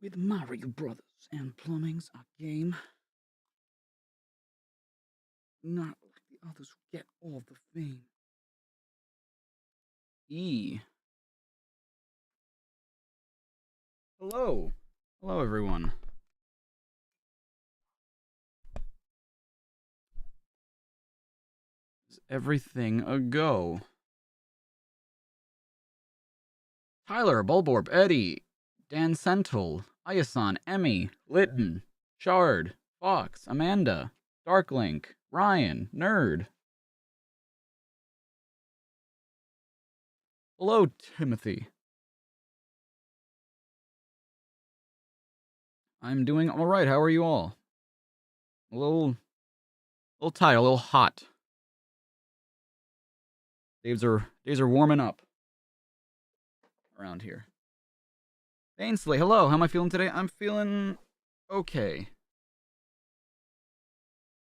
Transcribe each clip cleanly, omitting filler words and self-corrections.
with Mario Brothers and Plumbing's a game not like the others who get all the fame. Hello. Hello, everyone. Is everything a go? Tyler, Bulborb, Eddie, Dan Sentinel, Ayasan, Emmy, Litton, Shard, Fox, Amanda, Darklink, Ryan, Nerd. Hello, Timothy. I'm doing all right. How are you all? A little tired, a little hot. Days are warming up around here. Ainsley, hello. How am I feeling today? I'm feeling okay.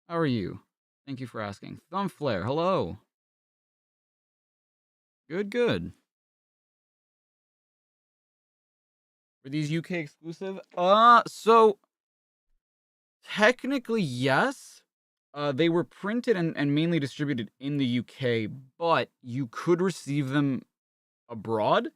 How are you? Thank you for asking. Thumbflare, hello. Good. Were these UK exclusive? So technically yes. They were printed and mainly distributed in the UK, but you could receive them abroad.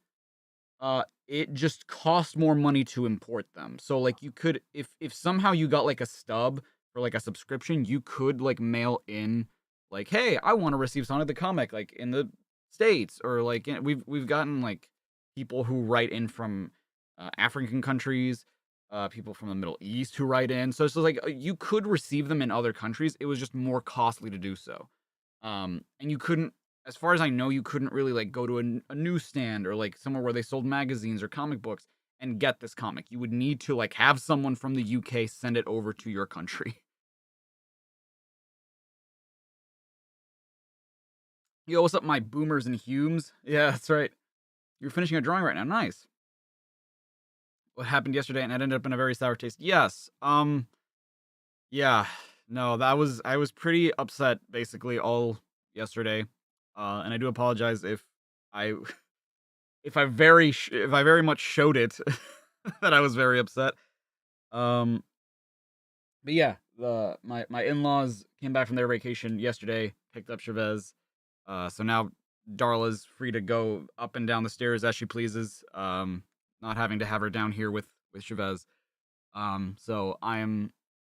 It just cost more money to import them. So like you could, if somehow you got like a stub for like a subscription, you could like mail in like, hey, I want to receive Sonic the Comic like in the States, or like we've gotten like people who write in from African countries, people from the Middle East who write in. So it's like you could receive them in other countries. It was just more costly to do so. And you couldn't, as far as I know, you couldn't really like go to a newsstand or like somewhere where they sold magazines or comic books and get this comic. You would need to like have someone from the UK send it over to your country. Yo, what's up, my boomers and Humes? Yeah, that's right. You're finishing a drawing right now. Nice. What happened yesterday and it ended up in a very sour taste. Yes. Yeah. No, I was pretty upset basically all yesterday. And I do apologize if I if I very much showed it that I was very upset. But yeah, my in-laws came back from their vacation yesterday, picked up Chavez. So now Darla's free to go up and down the stairs as she pleases. Not having to have her down here with Chavez. So I'm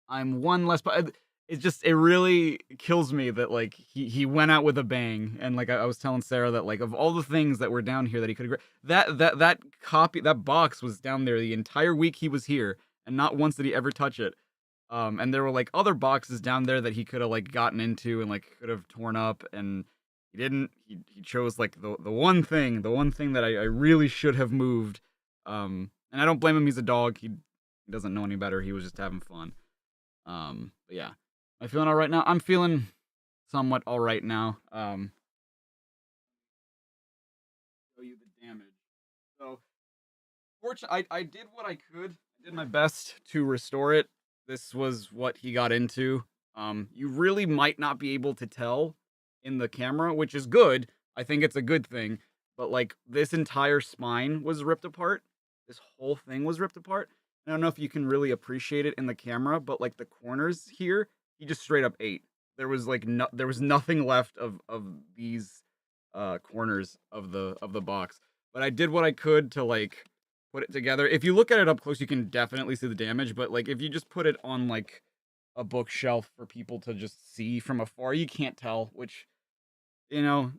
one less. But it really kills me that like he went out with a bang, and like I was telling Sarah that like of all the things that were down here that he could have, that box was down there the entire week he was here, and not once did he ever touch it. And there were like other boxes down there that he could have like gotten into and like could have torn up, and he didn't. He chose like the one thing that I really should have moved. And I don't blame him. He's a dog. He doesn't know any better. He was just having fun. But yeah, am I feeling all right now? I'm feeling somewhat all right now. Show you the damage. So, fortunately, I did what I could. I did my best to restore it. This was what he got into. You really might not be able to tell in the camera, which is good. I think it's a good thing. But like this entire spine was ripped apart. This whole thing was ripped apart. I don't know if you can really appreciate it in the camera, but like the corners here, he just straight up ate. There was like there was nothing left of these corners of the box. But I did what I could to like put it together. If you look at it up close, you can definitely see the damage, but like if you just put it on like a bookshelf for people to just see from afar, you can't tell, which you know,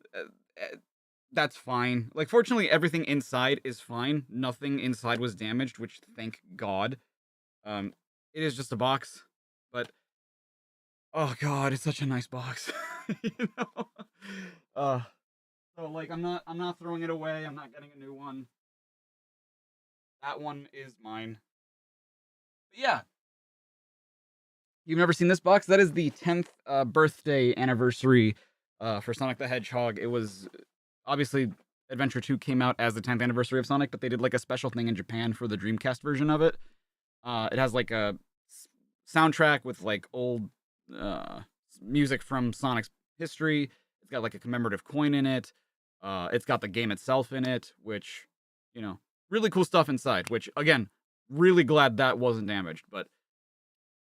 that's fine. Like, fortunately, everything inside is fine. Nothing inside was damaged, which thank God. It is just a box, but oh God, it's such a nice box. you know. So like, I'm not throwing it away. I'm not getting a new one. That one is mine. But yeah. You've never seen this box? That is the 10th birthday anniversary for Sonic the Hedgehog. It was obviously Adventure 2 came out as the 10th anniversary of Sonic, but they did like a special thing in Japan for the Dreamcast version of it. It has like a soundtrack with like old music from Sonic's history. It's got like a commemorative coin in it. It's got the game itself in it, which, you know, really cool stuff inside, which again, really glad that wasn't damaged, but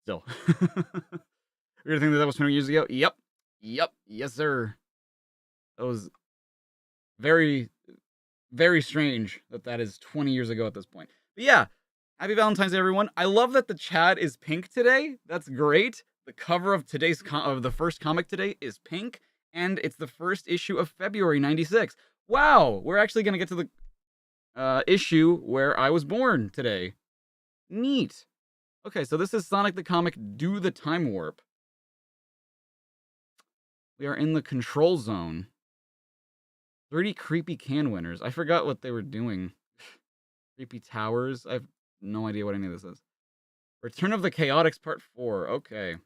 still. Weird thing that was 20 years ago? Yep. Yes, sir. That was very, very strange that is 20 years ago at this point. But yeah, happy Valentine's Day, everyone. I love that the chat is pink today. That's great. The cover of today's of the first comic today is pink, and it's the first issue of February 96. Wow, we're actually going to get to the issue where I was born today. Neat. Okay, so this is Sonic the Comic Do the Time Warp. We are in the control zone. 30 creepy can winners. I forgot what they were doing. Creepy towers. I have no idea what any of this is. Return of the Chaotix Part 4. Okay.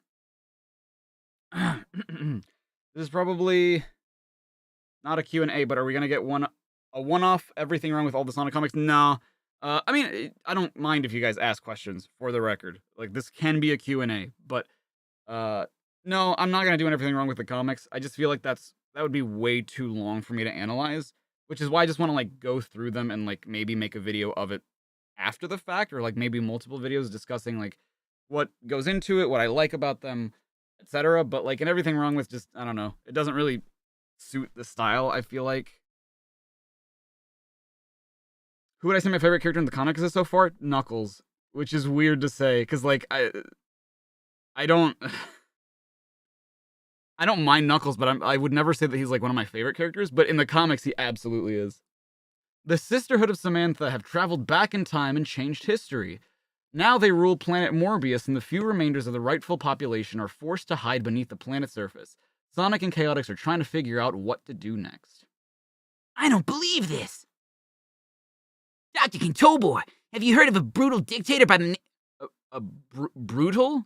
This is probably not a Q&A, but are we going to get a one-off everything wrong with all the Sonic comics? No. I mean, I don't mind if you guys ask questions, for the record. Like, this can be a Q&A, but no, I'm not going to do everything wrong with the comics. I just feel like that would be way too long for me to analyze, which is why I just want to, like, go through them and, like, maybe make a video of it after the fact, or, like, maybe multiple videos discussing, like, what goes into it, what I like about them, etc. But, like, and everything wrong with just, I don't know, it doesn't really suit the style, I feel like. Who would I say my favorite character in the comics is so far? Knuckles, which is weird to say, because, like, I don't mind Knuckles, but I would never say that he's, like, one of my favorite characters, but in the comics, he absolutely is. The Sisterhood of Samantha have traveled back in time and changed history. Now they rule planet Morbius, and the few remainders of the rightful population are forced to hide beneath the planet's surface. Sonic and Chaotix are trying to figure out what to do next. I don't believe this! Dr. Kintobor, have you heard of a brutal dictator by the name... Brutal?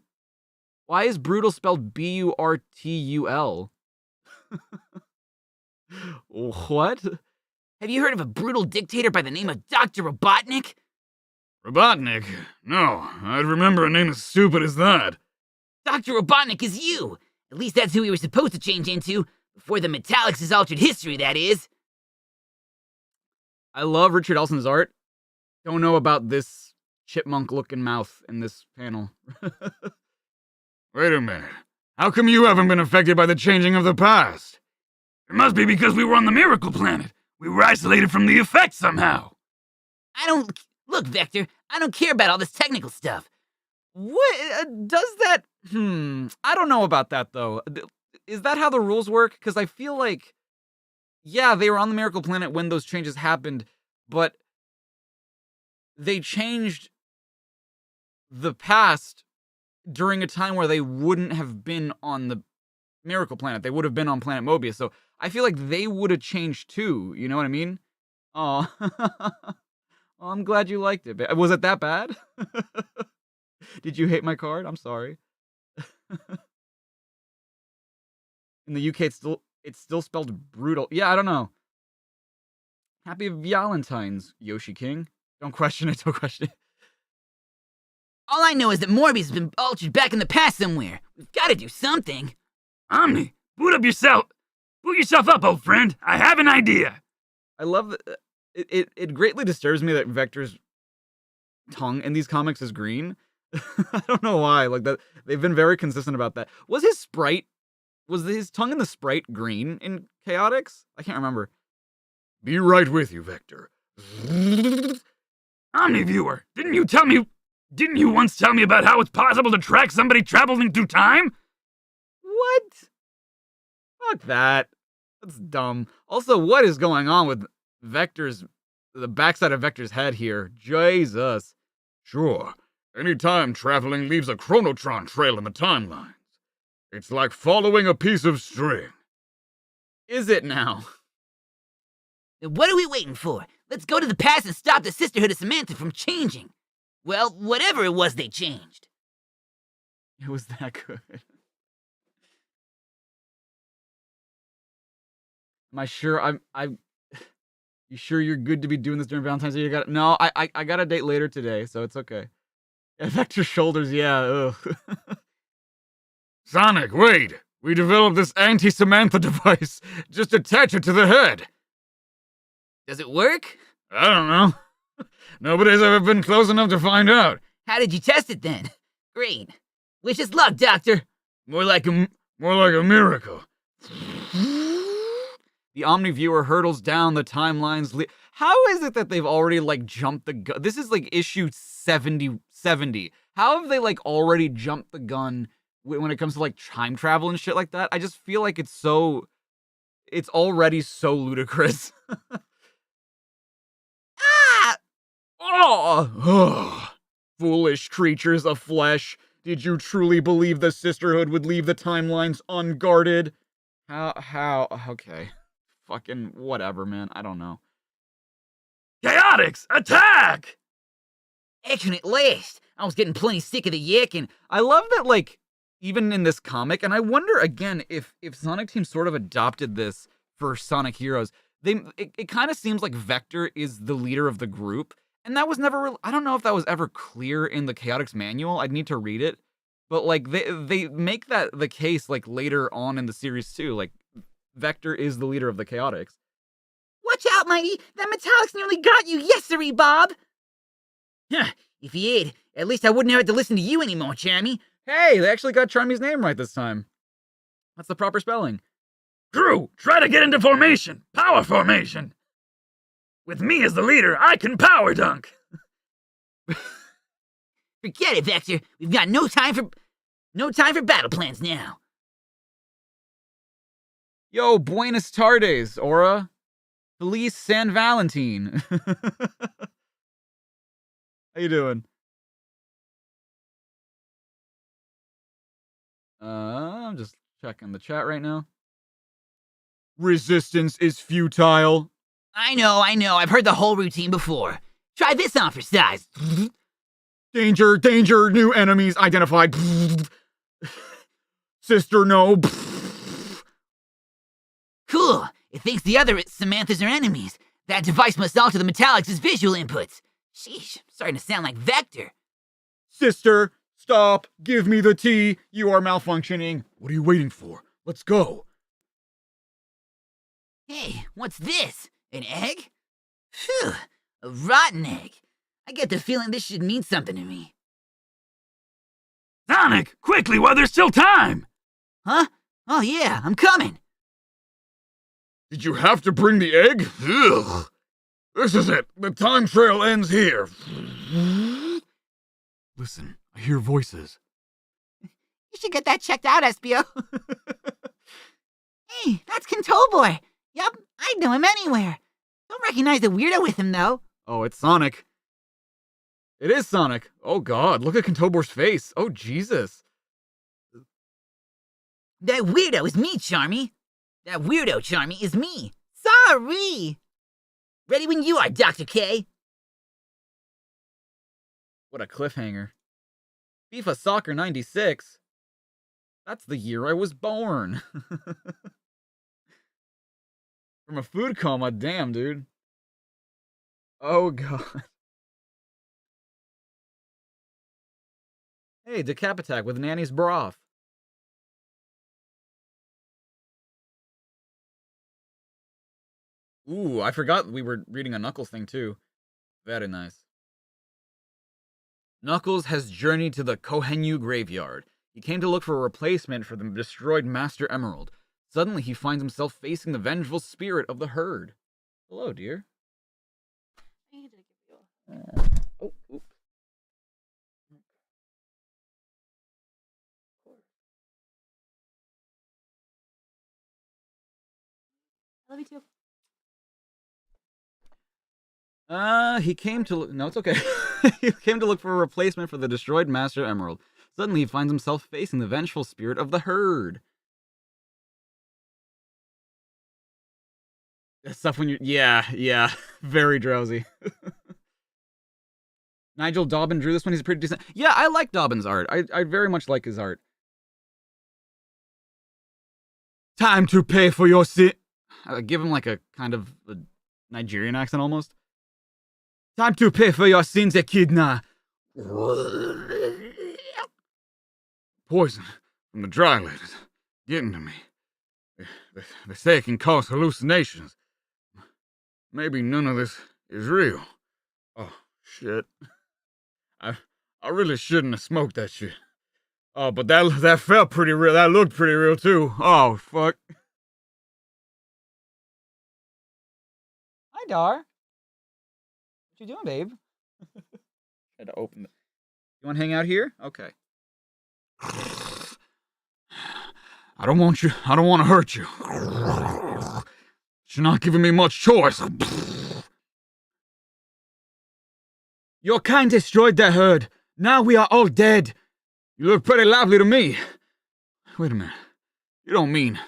Why is brutal spelled B-U-R-T-U-L? What? Have you heard of a brutal dictator by the name of Dr. Robotnik? Robotnik? No, I'd remember a name as stupid as that. Dr. Robotnik is you! At least that's who we were supposed to change into, before the Metallics' altered history, that is. I love Richard Elson's art. Don't know about this chipmunk-looking mouth in this panel. Wait a minute. How come you haven't been affected by the changing of the past? It must be because we were on the Miracle Planet. We were isolated from the effects somehow. Look, Vector, I don't care about all this technical stuff. What? Does that... I don't know about that, though. Is that how the rules work? Because I feel like... Yeah, they were on the Miracle Planet when those changes happened, but... they changed the past during a time where they wouldn't have been on the Miracle Planet. They would have been on Planet Mobius. So I feel like they would have changed too. You know what I mean? Oh, I'm glad you liked it. Was it that bad? Did you hate my card? I'm sorry. In the UK, it's still spelled brutal. Yeah, I don't know. Happy Valentine's, Yoshi King. Don't question it. Don't question it. All I know is that Morbius has been altered back in the past somewhere. We've got to do something. Omni, boot yourself up, old friend. I have an idea. I love that. It greatly disturbs me that Vector's tongue in these comics is green. I don't know why. Like that, they've been very consistent about that. Was his tongue in the sprite green in Chaotix? I can't remember. Be right with you, Vector. Omniviewer, didn't you once tell me about how it's possible to track somebody traveling through time? What? Fuck that. That's dumb. Also, what is going on with the backside of Vector's head here? Jesus. Sure. Any time traveling leaves a chronotron trail in the timelines. It's like following a piece of string. Is it now? What are we waiting for? Let's go to the past and stop the Sisterhood of Samantha from changing. Well, whatever it was they changed. It was that good. Am I sure? You sure you're good to be doing this during Valentine's Day? No, I got a date later today, so it's okay. Affect your shoulders, yeah. Ugh. Sonic, wait! We developed this anti-Samantha device. Just attach it to the head. Does it work? I don't know. Nobody's ever been close enough to find out. How did you test it then? Great. Wish us luck, Doctor. More like a miracle. The Omniviewer hurtles down the timeline's How is it that they've already, like, jumped the gun? This is, like, issue 70. How have they, like, already jumped the gun when it comes to, like, time travel and shit like that? I just feel like it's already so ludicrous. Ah! Oh! Foolish creatures of flesh. Did you truly believe the Sisterhood would leave the timelines unguarded? How? Okay. Fucking whatever, man. I don't know. Chaotix, attack! Action at last. I was getting plenty sick of the yakking. I love that, like, even in this comic, and I wonder, again, if Sonic Team sort of adopted this for Sonic Heroes, it kind of seems like Vector is the leader of the group, and that was never, I don't know if that was ever clear in the Chaotix manual. I'd need to read it, but, like, they make that the case, like, later on in the series, too. Like, Vector is the leader of the Chaotix. Watch out, Mighty! That Metallic's nearly got you, yes-sirree, Bob! Huh, if he had, at least I wouldn't have to listen to you anymore, Charmy. Hey, they actually got Charmy's name right this time. That's the proper spelling. Crew, try to get into formation. Power formation. With me as the leader, I can power dunk. Forget it, Vector. We've got no time for battle plans now. Yo, buenas tardes, Aura. Feliz San Valentin. How you doing? I'm just checking the chat right now. Resistance is futile. I know. I've heard the whole routine before. Try this on for size. Danger, new enemies identified. Sister, no. Cool. It thinks the other Samanthas are enemies. That device must alter the Metallics' visual inputs. Sheesh, I'm starting to sound like Vector. Sister, stop. Give me the tea. You are malfunctioning. What are you waiting for? Let's go. Hey, what's this? An egg? Phew, a rotten egg. I get the feeling this should mean something to me. Sonic, quickly while there's still time! Huh? Oh yeah, I'm coming. Did you have to bring the egg? Ugh. This is it. The time trail ends here. Listen, I hear voices. You should get that checked out, Espio. Hey, that's Control Boy. Yup, I'd know him anywhere. Don't recognize the weirdo with him, though. Oh, it's Sonic. It is Sonic. Oh god, look at Contobor's face. Oh, Jesus. That weirdo is me, Charmy. That weirdo, Charmy, is me. Sorry. Ready when you are, Dr. K. What a cliffhanger. FIFA Soccer 96? That's the year I was born. From a food coma, damn, dude. Oh, God. Hey, Decap Attack with Nanny's broth. Ooh, I forgot we were reading a Knuckles thing, too. Very nice. Knuckles has journeyed to the Kohenyu graveyard. He came to look for a replacement for the destroyed Master Emerald. Suddenly, he finds himself facing the vengeful spirit of the herd. Hello, dear. Oh, oops. I love you too. He came to look. No, it's okay. He came to look for a replacement for the destroyed Master Emerald. Suddenly, he finds himself facing the vengeful spirit of the herd. That stuff when you're. Yeah. Very drowsy. Nigel Dobbin drew this one. He's pretty decent. Yeah, I like Dobbin's art. I very much like his art. Time to pay for your sin. I give him like a kind of a Nigerian accent almost. Time to pay for your sins, Echidna. Poison from the dry lid is getting to me. They say it can cause hallucinations. Maybe none of this is real. Oh, shit. I really shouldn't have smoked that shit. Oh, but that felt pretty real. That looked pretty real, too. Oh, fuck. Hi, Dar. What you doing, babe? Had to open it. You want to hang out here? Okay. I don't want to hurt you. You're not giving me much choice. Your kind destroyed the herd. Now we are all dead. You look pretty lively to me. Wait a minute. You don't mean...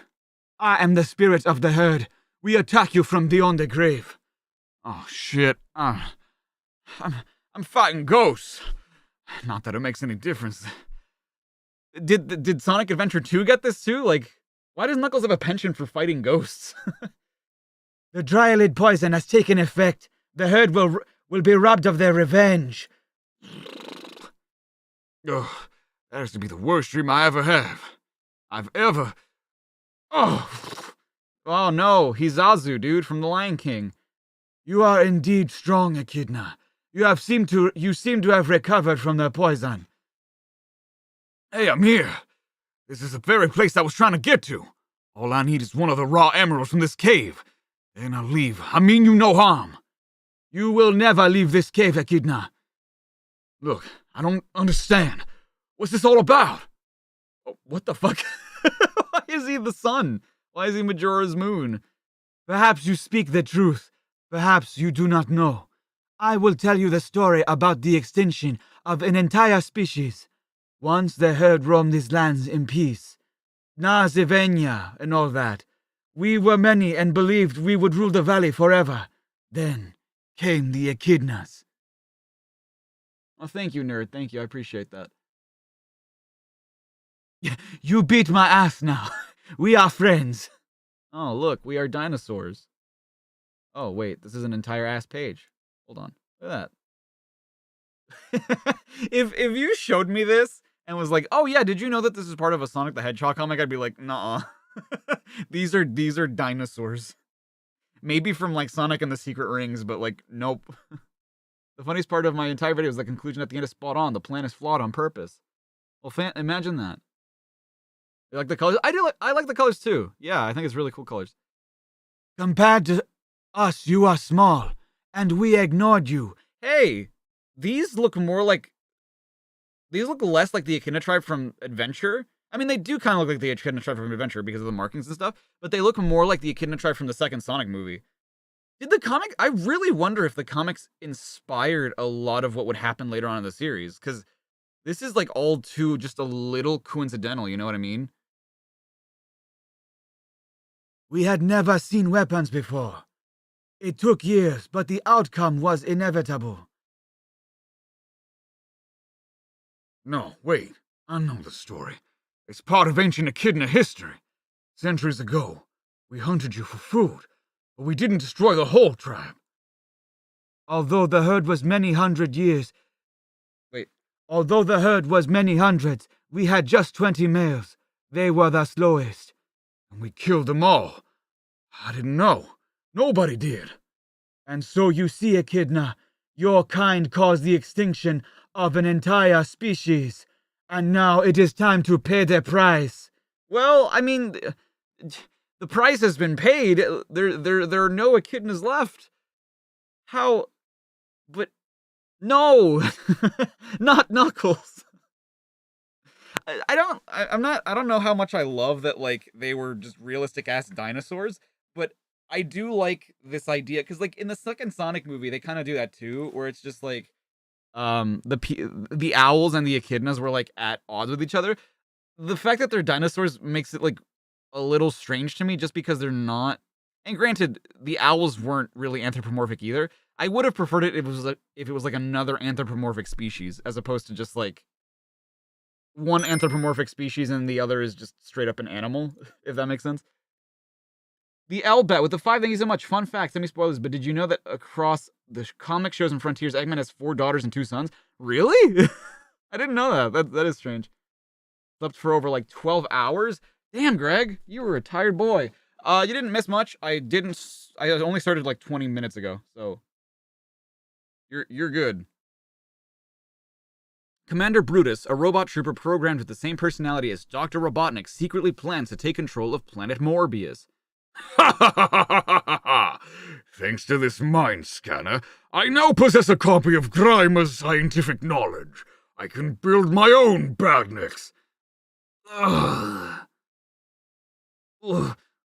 I am the spirit of the herd. We attack you from beyond the grave. Oh, shit. I'm fighting ghosts. Not that it makes any difference. Did Sonic Adventure 2 get this too? Like, why does Knuckles have a penchant for fighting ghosts? The dryalid poison has taken effect. The herd will be robbed of their revenge. Ugh, that has to be the worst dream I ever have. I've ever... Oh! Oh no, he's Zazu, dude, from The Lion King. You are indeed strong, Echidna. You seem to have recovered from the poison. Hey, I'm here. This is the very place I was trying to get to. All I need is one of the raw emeralds from this cave. Then I'll leave. I mean you no harm. You will never leave this cave, Echidna. Look, I don't understand. What's this all about? Oh, what the fuck? Why is he the sun? Why is he Majora's moon? Perhaps you speak the truth. Perhaps you do not know. I will tell you the story about the extinction of an entire species. Once the herd roamed these lands in peace. Nazivenya and all that. We were many and believed we would rule the valley forever. Then came the Echidnas. Oh, thank you, nerd. Thank you. I appreciate that. You beat my ass now. We are friends. Oh, look, we are dinosaurs. Oh, wait, this is an entire ass page. Hold on. Look at that. If you showed me this and was like, "Oh yeah, did you know that this is part of a Sonic the Hedgehog comic?" I'd be like, "Nuh-uh." These are dinosaurs. Maybe from like Sonic and the Secret Rings, but like, nope. The funniest part of my entire video is the conclusion at the end is spot on. The plan is flawed on purpose. Well, imagine that. You like the colors? I like the colors too. Yeah, I think it's really cool colors. Compared to us, you are small, and we ignored you. Hey, these look less like the Echidna tribe from Adventure. I mean, they do kind of look like the Echidna tribe from Adventure because of the markings and stuff, but they look more like the Echidna tribe from the second Sonic movie. Did the comic... I really wonder if the comics inspired a lot of what would happen later on in the series, because this is like all too just a little coincidental, you know what I mean? We had never seen weapons before. It took years, but the outcome was inevitable. No, wait. I know the story. It's part of ancient Echidna history. Centuries ago, we hunted you for food, but we didn't destroy the whole tribe. Although the herd was many hundred years... Wait. Although the herd was many hundreds, we had just 20 males. They were the slowest. And we killed them all. I didn't know. Nobody did. And so you see, Echidna, your kind caused the extinction of an entire species. And now it is time to pay the price. Well, I mean, the price has been paid. There are no Echidnas left. How? But no, not Knuckles. I don't know how much I love that, like, they were just realistic ass dinosaurs, but I do like this idea because, like, in the second Sonic movie, they kind of do that too, where it's just like, the owls and the echidnas were like at odds with each other. The fact that they're dinosaurs makes it like a little strange to me, just because they're not. And granted, the owls weren't really anthropomorphic either. I would have preferred it if it was like another anthropomorphic species, as opposed to just like one anthropomorphic species and the other is just straight up an animal, if that makes sense. The Elbat with the 5, thank you so much. Fun fact, semi-spoilers, but did you know that across the comic shows and Frontiers, Eggman has 4 daughters and 2 sons? Really? I didn't know that. That is strange. Slept for over like 12 hours? Damn, Greg, you were a tired boy. You didn't miss much. I only started like 20 minutes ago, so you're good. Commander Brutus, a robot trooper programmed with the same personality as Dr. Robotnik, secretly plans to take control of planet Morbius. Ha ha ha ha ha ha ha! Thanks to this mind scanner, I now possess a copy of Grimer's scientific knowledge. I can build my own badniks. Ugh.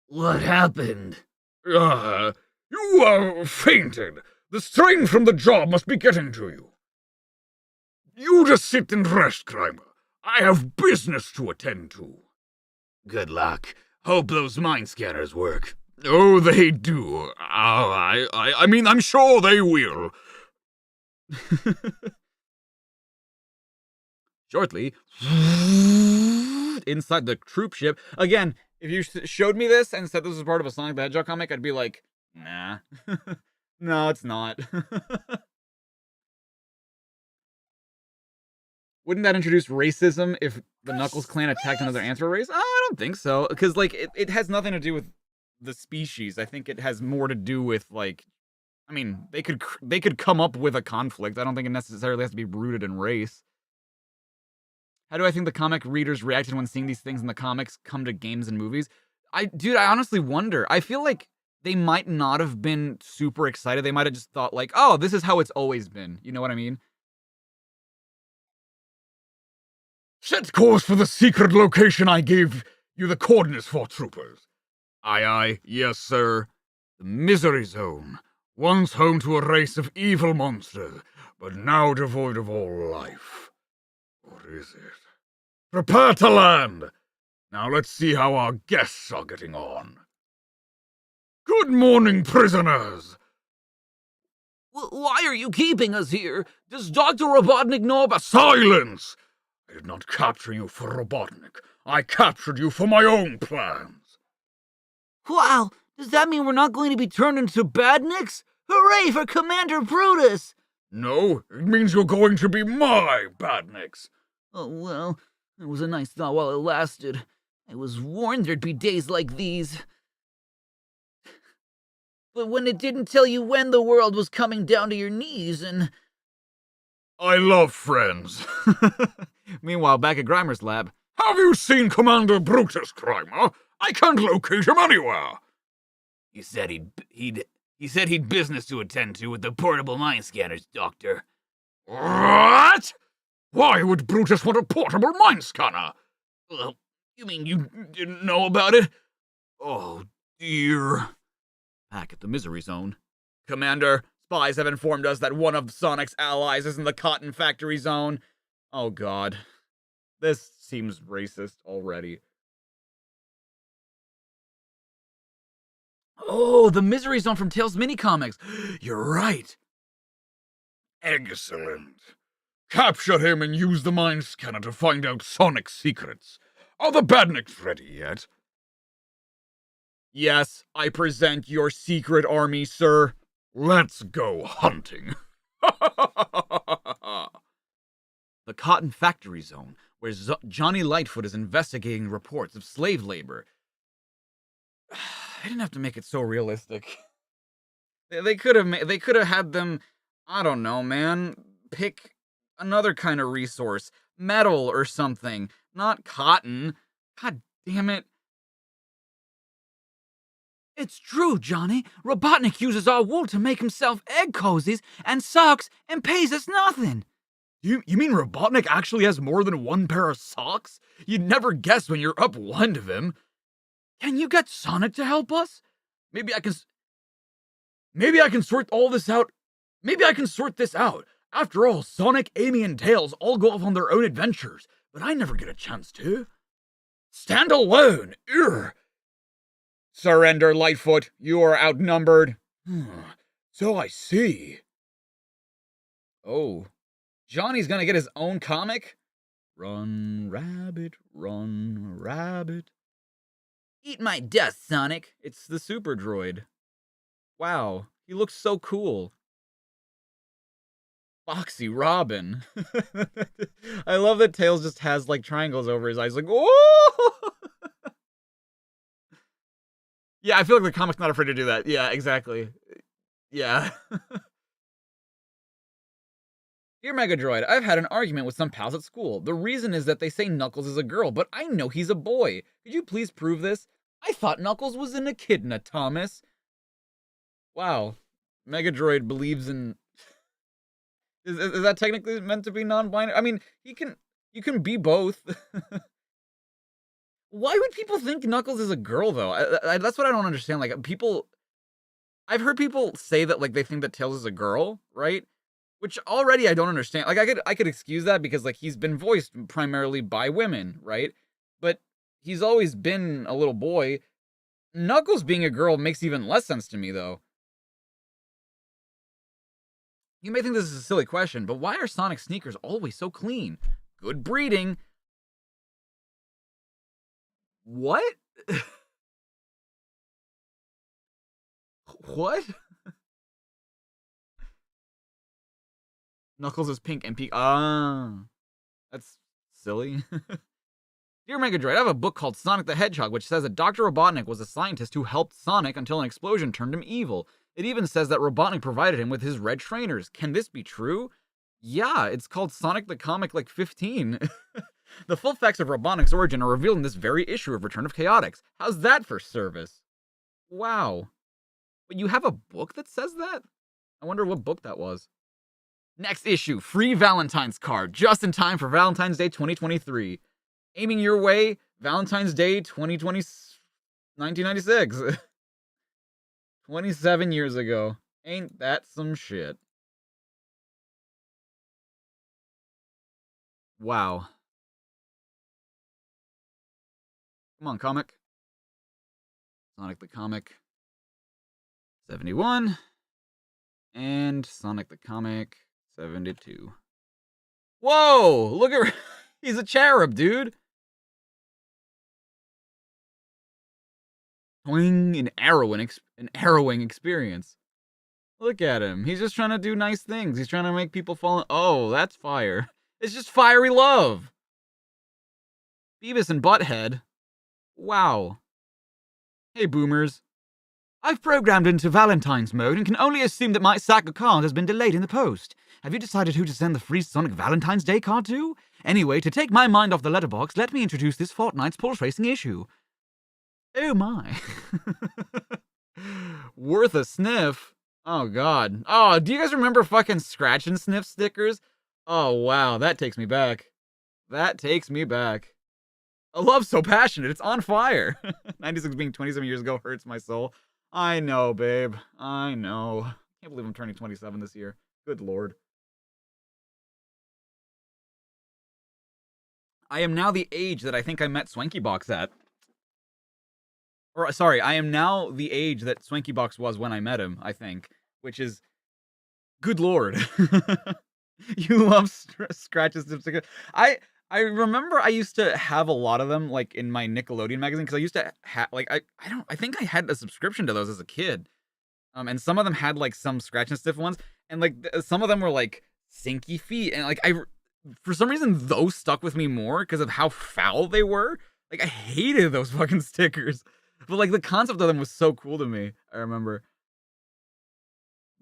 What happened? You fainted. The strain from the job must be getting to you. You just sit and rest, Grimer. I have business to attend to. Good luck. Hope those mind scanners work. Oh, they do. I mean, I'm sure they will. Shortly, inside the troop ship. Again, if you showed me this and said this was part of a Sonic the Hedgehog comic, I'd be like, nah. No, it's not. Wouldn't that introduce racism if the Knuckles clan attacked another Anthro race? Oh, I don't think so. Because, like, it has nothing to do with the species. I think it has more to do with, like, I mean, they could come up with a conflict. I don't think it necessarily has to be rooted in race. How do I think the comic readers reacted when seeing these things in the comics come to games and movies? I honestly wonder. I feel like they might not have been super excited. They might have just thought, like, oh, this is how it's always been. You know what I mean? Set course for the secret location I gave you the coordinates for, troopers. Aye, yes, sir. The Misery Zone, once home to a race of evil monsters, but now devoid of all life. What is it? Prepare to land! Now let's see how our guests are getting on. Good morning, prisoners! Why are you keeping us here? Does Dr. Robotnik know about— Silence! I did not capture you for Robotnik. I captured you for my own plans. Wow, does that mean we're not going to be turned into badniks? Hooray for Commander Brutus! No, it means you're going to be my badniks. Oh, well, it was a nice thought while it lasted. I was warned there'd be days like these. But when it didn't tell you when the world was coming down to your knees and— I love friends. Meanwhile, back at Grimer's lab. Have you seen Commander Brutus, Grimer? I can't locate him anywhere. He said he'd business to attend to with the portable mind scanners, Doctor. What? Why would Brutus want a portable mind scanner? You mean you didn't know about it? Oh, dear. Back at the Misery Zone. Commander, spies have informed us that one of Sonic's allies is in the cotton factory zone. Oh, God. This seems racist already. Oh, the Misery Zone from Tales mini-comics. You're right. Excellent. Capture him and use the mind scanner to find out Sonic's secrets. Are the badniks ready yet? Yes, I present your secret army, sir. Let's go hunting. The Cotton Factory Zone, where Johnny Lightfoot is investigating reports of slave labor. They didn't have to make it so realistic. They could have had them, I don't know, man, pick another kind of resource, metal or something, not cotton. God damn it. It's true, Johnny. Robotnik uses our wool to make himself egg cozies and socks and pays us nothing. You mean Robotnik actually has more than one pair of socks? You'd never guess when you're upwind of him. Can you get Sonic to help us? Maybe I can sort all this out. Maybe I can sort this out. After all, Sonic, Amy, and Tails all go off on their own adventures, but I never get a chance to. Stand alone! Ugh. Surrender, Lightfoot. You are outnumbered. So I see. Oh. Johnny's gonna get his own comic? Run, rabbit, run, rabbit. Eat my dust, Sonic. It's the super droid. Wow, he looks so cool. Foxy Robin. I love that Tails just has, like, triangles over his eyes, like, oh! Yeah, I feel like the comic's not afraid to do that. Yeah, exactly. Yeah. Dear Megadroid, I've had an argument with some pals at school. The reason is that they say Knuckles is a girl, but I know he's a boy. Could you please prove this? I thought Knuckles was an echidna, Thomas. Wow. Megadroid believes in... Is that technically meant to be non-binary? I mean, you can be both. Why would people think Knuckles is a girl, though? That's what I don't understand. Like, I've heard people say that, like, they think that Tails is a girl, right? Which already I don't understand. Like, I could excuse that because, like, he's been voiced primarily by women, right? But he's always been a little boy. Knuckles being a girl makes even less sense to me, though. You may think this is a silly question, but why are Sonic sneakers always so clean? Good breeding. What? What? Knuckles is pink and that's silly. Dear Megadroid, I have a book called Sonic the Hedgehog, which says that Dr. Robotnik was a scientist who helped Sonic until an explosion turned him evil. It even says that Robotnik provided him with his red trainers. Can this be true? Yeah, it's called Sonic the Comic, like, 15. The full facts of Robotnik's origin are revealed in this very issue of Return of Chaotix. How's that for service? Wow. But you have a book that says that? I wonder what book that was. Next issue, free Valentine's card, just in time for Valentine's Day 2023. Aiming your way, Valentine's Day 1996. 27 years ago. Ain't that some shit? Wow. Come on, comic. Sonic the Comic 71. And Sonic the Comic 72. Whoa! Look at... He's a cherub, dude. Toing, an harrowing experience. Look at him. He's just trying to do nice things. He's trying to make people fall in... Oh, that's fire. It's just fiery love. Beavis and Butthead. Wow. Hey, boomers. I've programmed into Valentine's mode and can only assume that my sack of cards has been delayed in the post. Have you decided who to send the free Sonic Valentine's Day card to? Anyway, to take my mind off the letterbox, let me introduce this fortnight's pulse racing issue. Oh my. Worth a sniff. Oh, God. Oh, do you guys remember fucking scratch and sniff stickers? Oh, wow. That takes me back. That takes me back. A love so passionate, it's on fire. 96 being 27 years ago hurts my soul. I know, babe. I know. Can't believe I'm turning 27 this year. Good Lord. I am now the age that I think I met Swanky Box at. Or, sorry, I am now the age that Swanky Box was when I met him, I think. Which is... Good Lord. You love scratches. I remember I used to have a lot of them, like, in my Nickelodeon magazine, because I used to have, like, I think I had a subscription to those as a kid. And some of them had, like, some scratch and sniff ones, and, like, some of them were, like, Sinky Feet, and, like, for some reason, those stuck with me more because of how foul they were. Like, I hated those fucking stickers. But, like, the concept of them was so cool to me, I remember.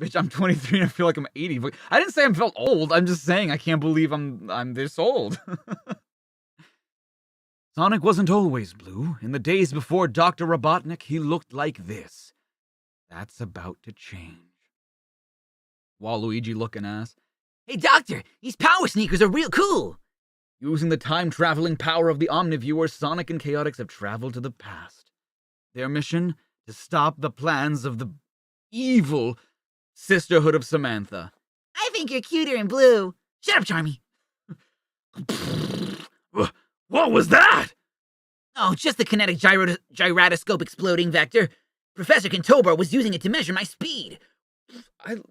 Bitch, I'm 23 and I feel like I'm 80. But I didn't say I felt old. I'm just saying I can't believe I'm this old. Sonic wasn't always blue. In the days before Dr. Robotnik, he looked like this. That's about to change. Waluigi looking ass. Hey, Doctor, these power sneakers are real cool. Using the time-traveling power of the Omnivore, Sonic and Chaotix have traveled to the past. Their mission? To stop the plans of the evil Sisterhood of Samantha. I think you're cuter in blue. Shut up, Charmy. What was that? Oh, just the kinetic gyroscope exploding vector. Professor Kentober was using it to measure my speed.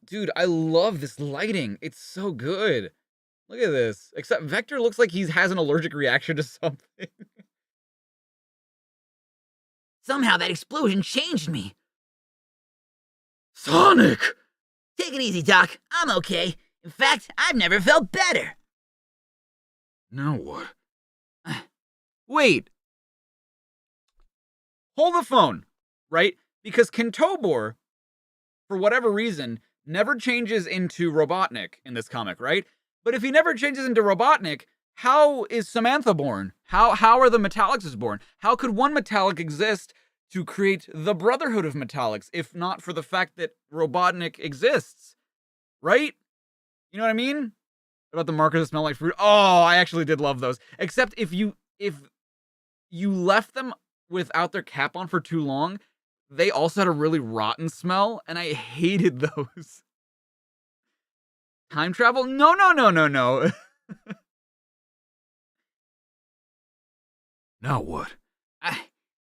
Dude, I love this lighting. It's so good. Look at this. Except Vector looks like he has an allergic reaction to something. Somehow that explosion changed me. Sonic! Take it easy, Doc. I'm okay. In fact, I've never felt better. Now what? Wait. Hold the phone, right? Because Kentobor, for whatever reason, never changes into Robotnik in this comic, right? But if he never changes into Robotnik, how is Samantha born? How are the Metallics born? How could one Metallic exist to create the Brotherhood of Metallics, if not for the fact that Robotnik exists? Right? You know what I mean? About the markers that smell like fruit. Oh, I actually did love those. Except if you left them without their cap on for too long, they also had a really rotten smell, and I hated those. Time travel? No. Now what? I'm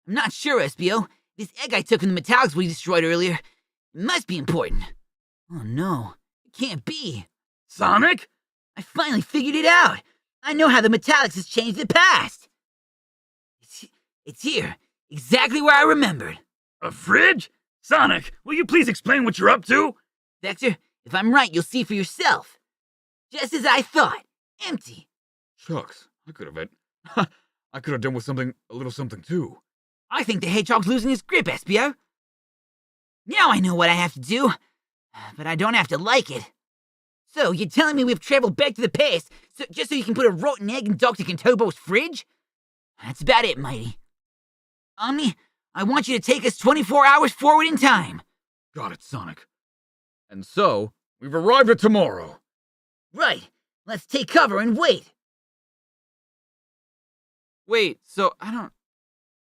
not sure, SBO. This egg I took from the Metallics we destroyed earlier, it must be important. Oh no, it can't be. Sonic? I finally figured it out. I know how the Metallics has changed the past. It's here, exactly where I remembered. A fridge? Sonic, will you please explain what you're up to? Vector, if I'm right, you'll see for yourself. Just as I thought, empty. Shucks, I could have done with a little something too. I think the hedgehog's losing his grip, SBO. Now I know what I have to do, but I don't have to like it. So, you're telling me we've traveled back to the past just so you can put a rotten egg in Dr. Kentobo's fridge? That's about it, Mighty. Omni, I want you to take us 24 hours forward in time. Got it, Sonic. And so, We've arrived at tomorrow. Right. Let's take cover and wait. wait, so I don't...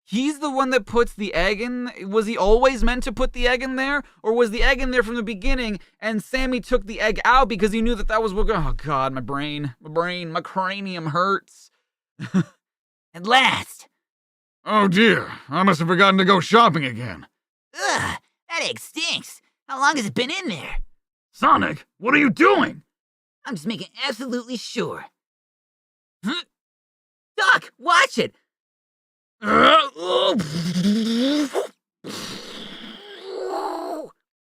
He's the one that puts the egg in? Was he always meant to put the egg in there? Or was the egg in there from the beginning and Sammy took the egg out because he knew that was what... Oh god, my cranium hurts. At last. Oh dear, I must have forgotten to go shopping again. Ugh, that egg stinks. How long has it been in there? Sonic, what are you doing? I'm just making absolutely sure. Huh? Doc, watch it!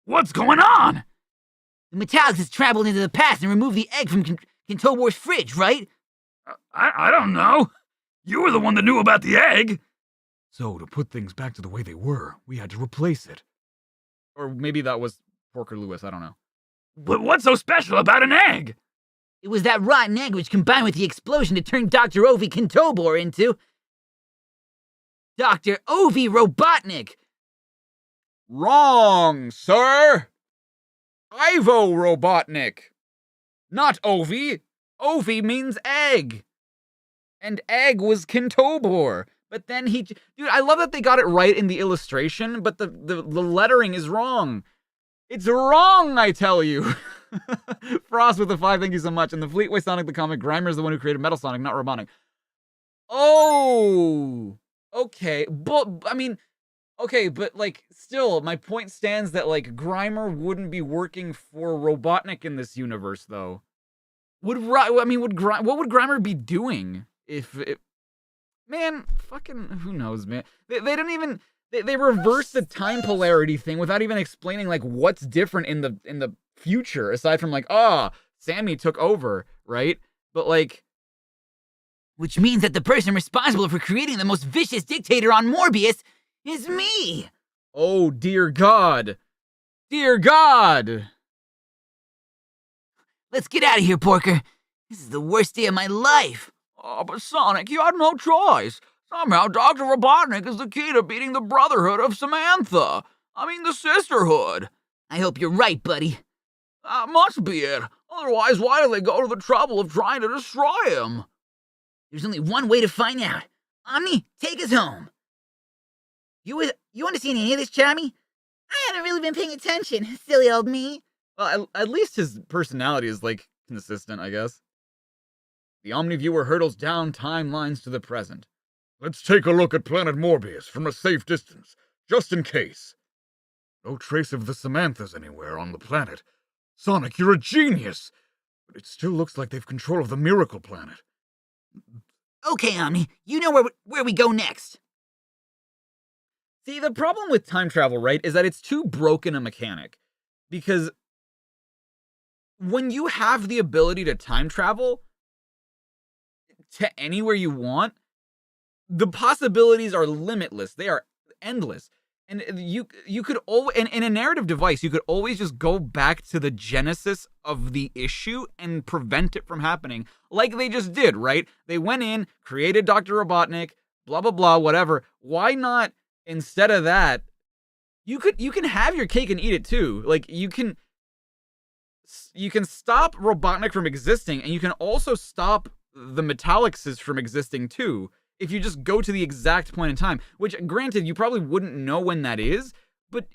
What's going on? The Metallics has traveled into the past and removed the egg from Kentobor's fridge, right? I don't know. You were the one that knew about the egg. So, to put things back to the way they were, we had to replace it. Or maybe that was Porker Lewis, I don't know. But what's so special about an egg? It was that rotten egg which combined with the explosion to turn Dr. Ovi Kentobor into... Dr. Ovi Robotnik! Wrong, sir! Ivo Robotnik! Not Ovi! Ovi means egg! And egg was Kentobor. But then he... Dude, I love that they got it right in the illustration, but the lettering is wrong. It's wrong, I tell you. Frost with the 5, thank you so much. And the Fleetway Sonic the comic, Grimer's the one who created Metal Sonic, not Robotnik. Oh! Okay, but, I mean... Okay, but, like, still, my point stands that, like, Grimer wouldn't be working for Robotnik in this universe, though. What would Grimer be doing if it... Man, fucking, who knows, man? They didn't even... They reversed the time polarity thing without even explaining, like, what's different in the future, aside from, like, Sammy took over, right? But, like... Which means that the person responsible for creating the most vicious dictator on Morbius is me! Oh, dear God. Dear God! Let's get out of here, Porker. This is the worst day of my life. Oh, but Sonic, you had no choice. Somehow Dr. Robotnik is the key to beating the Brotherhood of Samantha. I mean, the Sisterhood. I hope you're right, buddy. That must be it. Otherwise, why do they go to the trouble of trying to destroy him? There's only one way to find out. Omni, take us home. You want to see any of this, Charmy? I haven't really been paying attention, silly old me. Well, at least his personality is, like, consistent, I guess. The Omniviewer hurtles down timelines to the present. Let's take a look at planet Morbius from a safe distance, just in case. No trace of the Samanthas anywhere on the planet. Sonic, you're a genius! But it still looks like they've control of the Miracle Planet. Okay, Omni, you know where we go next. See, the problem with time travel, right, is that it's too broken a mechanic. Because when you have the ability to time travel to anywhere you want, the possibilities are limitless. They are endless. And you could always, in a narrative device, you could always just go back to the genesis of the issue and prevent it from happening, like they just did, right? They went in, created Dr. Robotnik, blah blah blah, whatever. Why not, instead of that, you can have your cake and eat it too. Like you can stop Robotnik from existing, and you can also stop the Metallixes from existing too, if you just go to the exact point in time, which granted, you probably wouldn't know when that is, but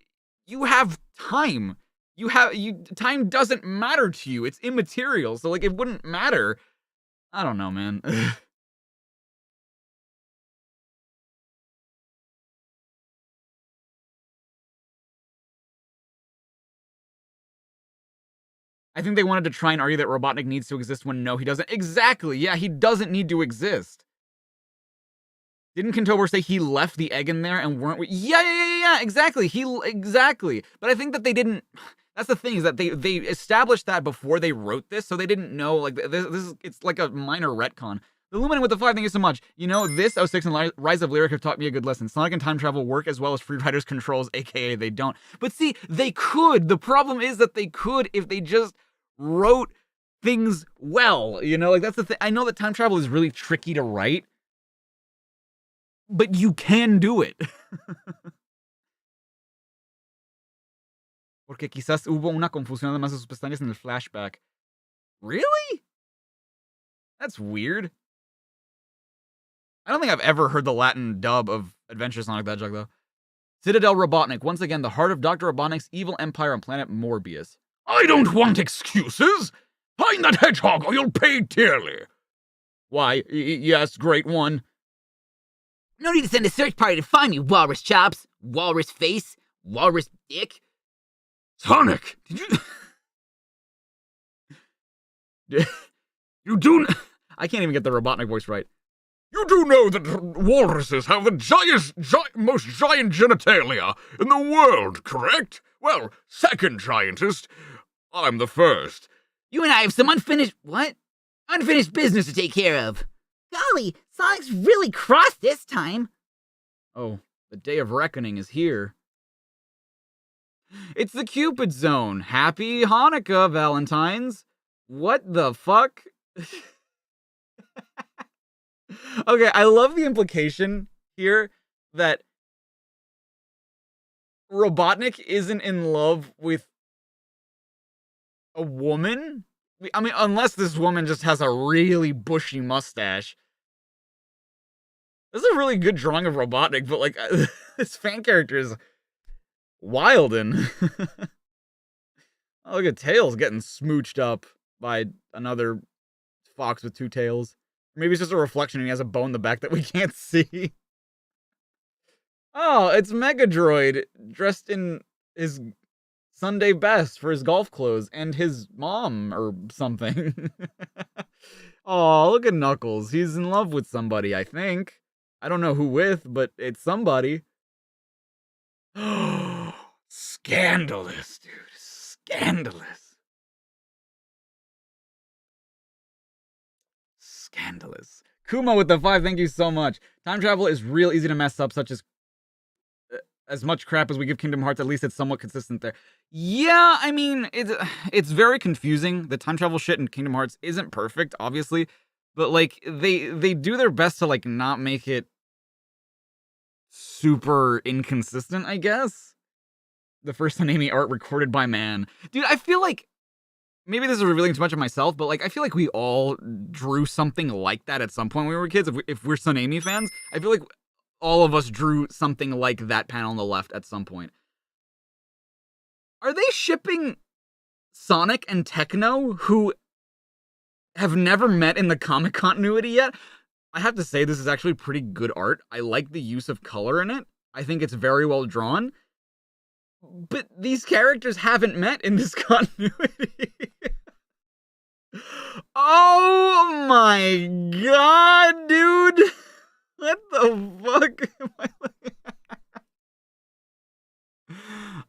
you have time. Time doesn't matter to you. It's immaterial. So like it wouldn't matter. I don't know, man. I think they wanted to try and argue that Robotnik needs to exist when no, he doesn't. Exactly. Yeah, he doesn't need to exist. Didn't Kentobor say he left the egg in there and weren't we? Yeah, exactly. Exactly. But I think that they didn't. That's the thing, is that they established that before they wrote this, so they didn't know, like, this is, it's like a minor retcon. The Luminant with the 5, thank you so much. You know, this, 06, and Rise of Lyric have taught me a good lesson. Sonic and time travel work as well as Free Riders controls, aka they don't. But see, they could. The problem is that they could if they just wrote things well, you know? Like, that's the thing. I know that time travel is really tricky to write, but you can do it. Porque quizás hubo una confusión además de sus pestañas en el flashback. Really? That's weird. I don't think I've ever heard the Latin dub of Adventure Sonic the Hedgehog, though. Citadel Robotnik, once again, the heart of Dr. Robotnik's evil empire on planet Morbius. I don't want excuses! Find that hedgehog or you'll pay dearly! Why, yes, great one. No need to send a search party to find me, Walrus Chops, Walrus Face, Walrus Dick. Sonic! Did you... You do... I can't even get the Robotnik voice right. You do know that walruses have the most giant genitalia in the world, correct? Well, second giantest. I'm the first. You and I have some unfinished business to take care of. Golly, Sonic's really cross this time. Oh, the day of reckoning is here. It's the Cupid Zone. Happy Hanukkah, Valentines. What the fuck? Okay, I love the implication here that Robotnik isn't in love with a woman. I mean, unless this woman just has a really bushy mustache. This is a really good drawing of Robotnik, but like, this fan character is wildin'. Oh, look at Tails getting smooched up by another fox with two tails. Maybe it's just a reflection and he has a bow in the back that we can't see. Oh, it's Megadroid dressed in his Sunday best for his golf clothes and his mom or something. Oh, look at Knuckles. He's in love with somebody, I think. I don't know who with, but it's somebody. Scandalous, dude. Scandalous. Scandalous. Kuma with the 5, thank you so much. Time travel is real easy to mess up, such as much crap as we give Kingdom Hearts, at least it's somewhat consistent there. Yeah, I mean, it's very confusing. The time travel shit in Kingdom Hearts isn't perfect, obviously, but like they do their best to like not make it super inconsistent, I guess. The first anime art recorded by man. Dude, I feel like maybe this is revealing too much of myself, but like I feel like we all drew something like that at some point when we were kids. If we're Sonami fans, I feel like all of us drew something like that panel on the left at some point. Are they shipping Sonic and Techno, who have never met in the comic continuity yet? I have to say, this is actually pretty good art. I like the use of color in it. I think it's very well drawn. But these characters haven't met in this continuity. Oh my god, dude! What the fuck am I looking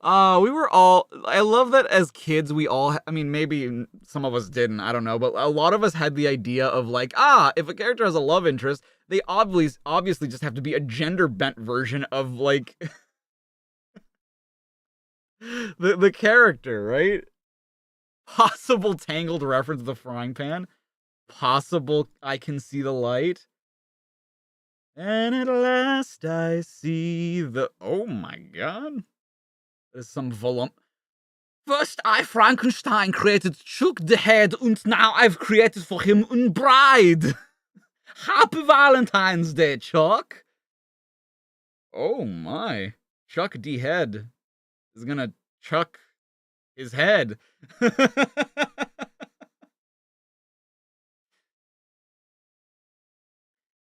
at? We were all... I love that as kids, we all... I mean, maybe some of us didn't, I don't know, but a lot of us had the idea of like, if a character has a love interest, they obviously just have to be a gender-bent version of, like... the character, right? Possible tangled reference to the frying pan. Possible I can see the light. And at last I see the... Oh my god. There's some volum... First I, Frankenstein, created Chuck the head, and now I've created for him a bride. Happy Valentine's Day, Chuck. Oh my. Chuck D. Head is gonna chuck his head.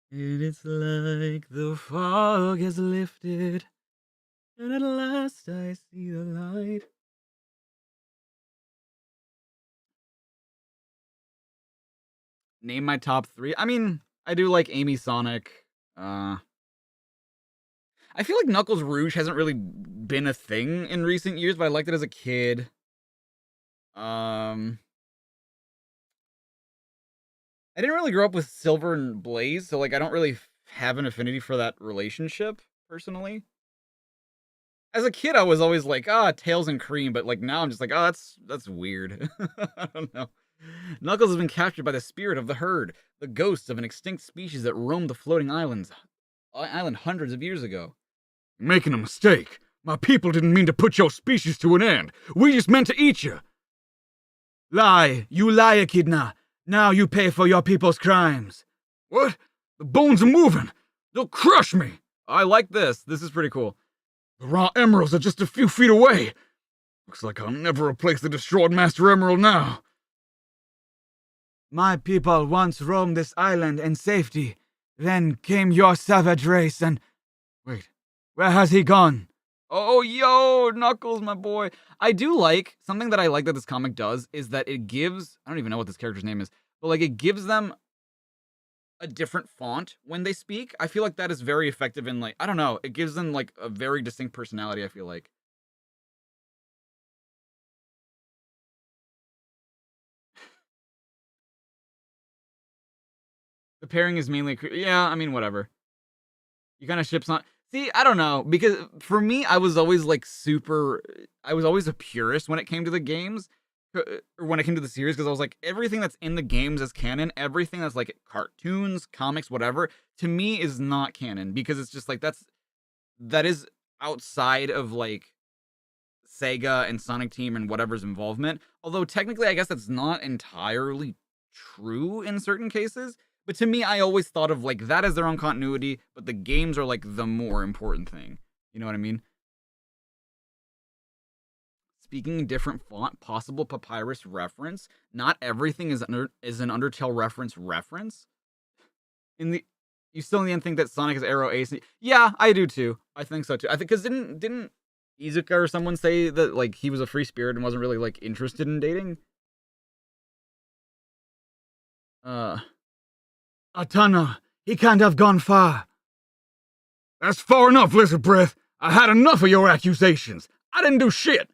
And it's like the fog has lifted, and at last I see the light. Name my top 3. I mean, I do like Amy Sonic. I feel like Knuckles Rouge hasn't really been a thing in recent years, but I liked it as a kid. I didn't really grow up with Silver and Blaze, so like I don't really have an affinity for that relationship personally. As a kid, I was always like, Tails and Cream, but like now I'm just like, that's weird. I don't know. Knuckles has been captured by the spirit of the herd, the ghosts of an extinct species that roamed the floating island hundreds of years ago. You're making a mistake. My people didn't mean to put your species to an end. We just meant to eat you. Lie! You lie, Echidna! Now you pay for your people's crimes. What? The bones are moving. They'll crush me. I like this. This is pretty cool. The raw emeralds are just a few feet away. Looks like I'll never replace the destroyed Master Emerald now. My people once roamed this island in safety. Then came your savage race and... Wait, where has he gone? Oh, yo, Knuckles, my boy. I do like, something that I like that this comic does is that it gives, I don't even know what this character's name is, but like it gives them a different font when they speak. I feel like that is very effective in like, I don't know, it gives them like a very distinct personality, I feel like. The pairing is mainly, yeah, I mean, whatever. You kind of ship's not... See, I don't know, because for me, I was always like I was always a purist when it came to the games, or when it came to the series, because I was like, everything that's in the games is canon, everything that's like cartoons, comics, whatever, to me is not canon, because it's just like, that is outside of like Sega and Sonic Team and whatever's involvement, although technically I guess that's not entirely true in certain cases. But to me, I always thought of like that as their own continuity, but the games are like the more important thing. You know what I mean? Speaking different font, possible papyrus reference. Not everything is an Undertale reference. You still in the end think that Sonic is Arrow Ace? Yeah, I do too. I think so too. I think because didn't Izuka or someone say that like he was a free spirit and wasn't really like interested in dating? Atana, he can't have gone far. That's far enough, Lizard Breath. I had enough of your accusations. I didn't do shit.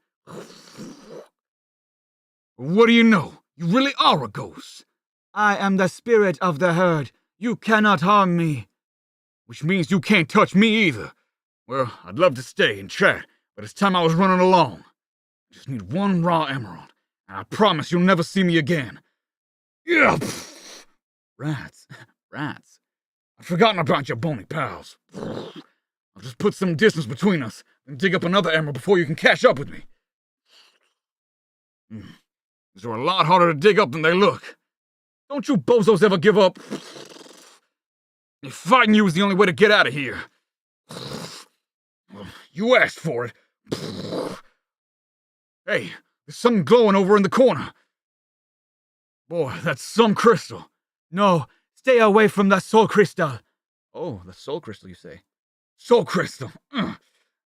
What do you know? You really are a ghost. I am the spirit of the herd. You cannot harm me. Which means you can't touch me either. Well, I'd love to stay and chat, but it's time I was running along. I just need one raw emerald, and I promise you'll never see me again. Yeah. Rats. I've forgotten about your bony pals. I'll just put some distance between us and dig up another emerald before you can catch up with me. These are a lot harder to dig up than they look. Don't you bozos ever give up? If fighting you is the only way to get out of here. You asked for it. Hey, there's something glowing over in the corner. Boy, that's some crystal. No, stay away from the soul crystal. Oh, the soul crystal, you say? Soul crystal. Now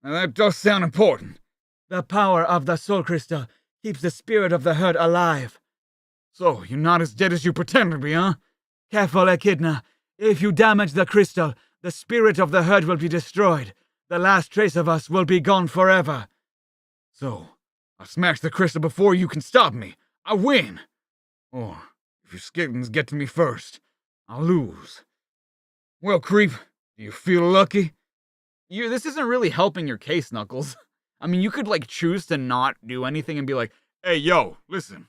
that does sound important. The power of the soul crystal keeps the spirit of the herd alive. So, you're not as dead as you pretend to be, huh? Careful, Echidna. If you damage the crystal, the spirit of the herd will be destroyed. The last trace of us will be gone forever. So, I smash the crystal before you can stop me. I win. Or, if your skittins get to me first, I'll lose. Well, Creep, do you feel lucky? This isn't really helping your case, Knuckles. I mean, you could, like, choose to not do anything and be like, Hey, yo, listen.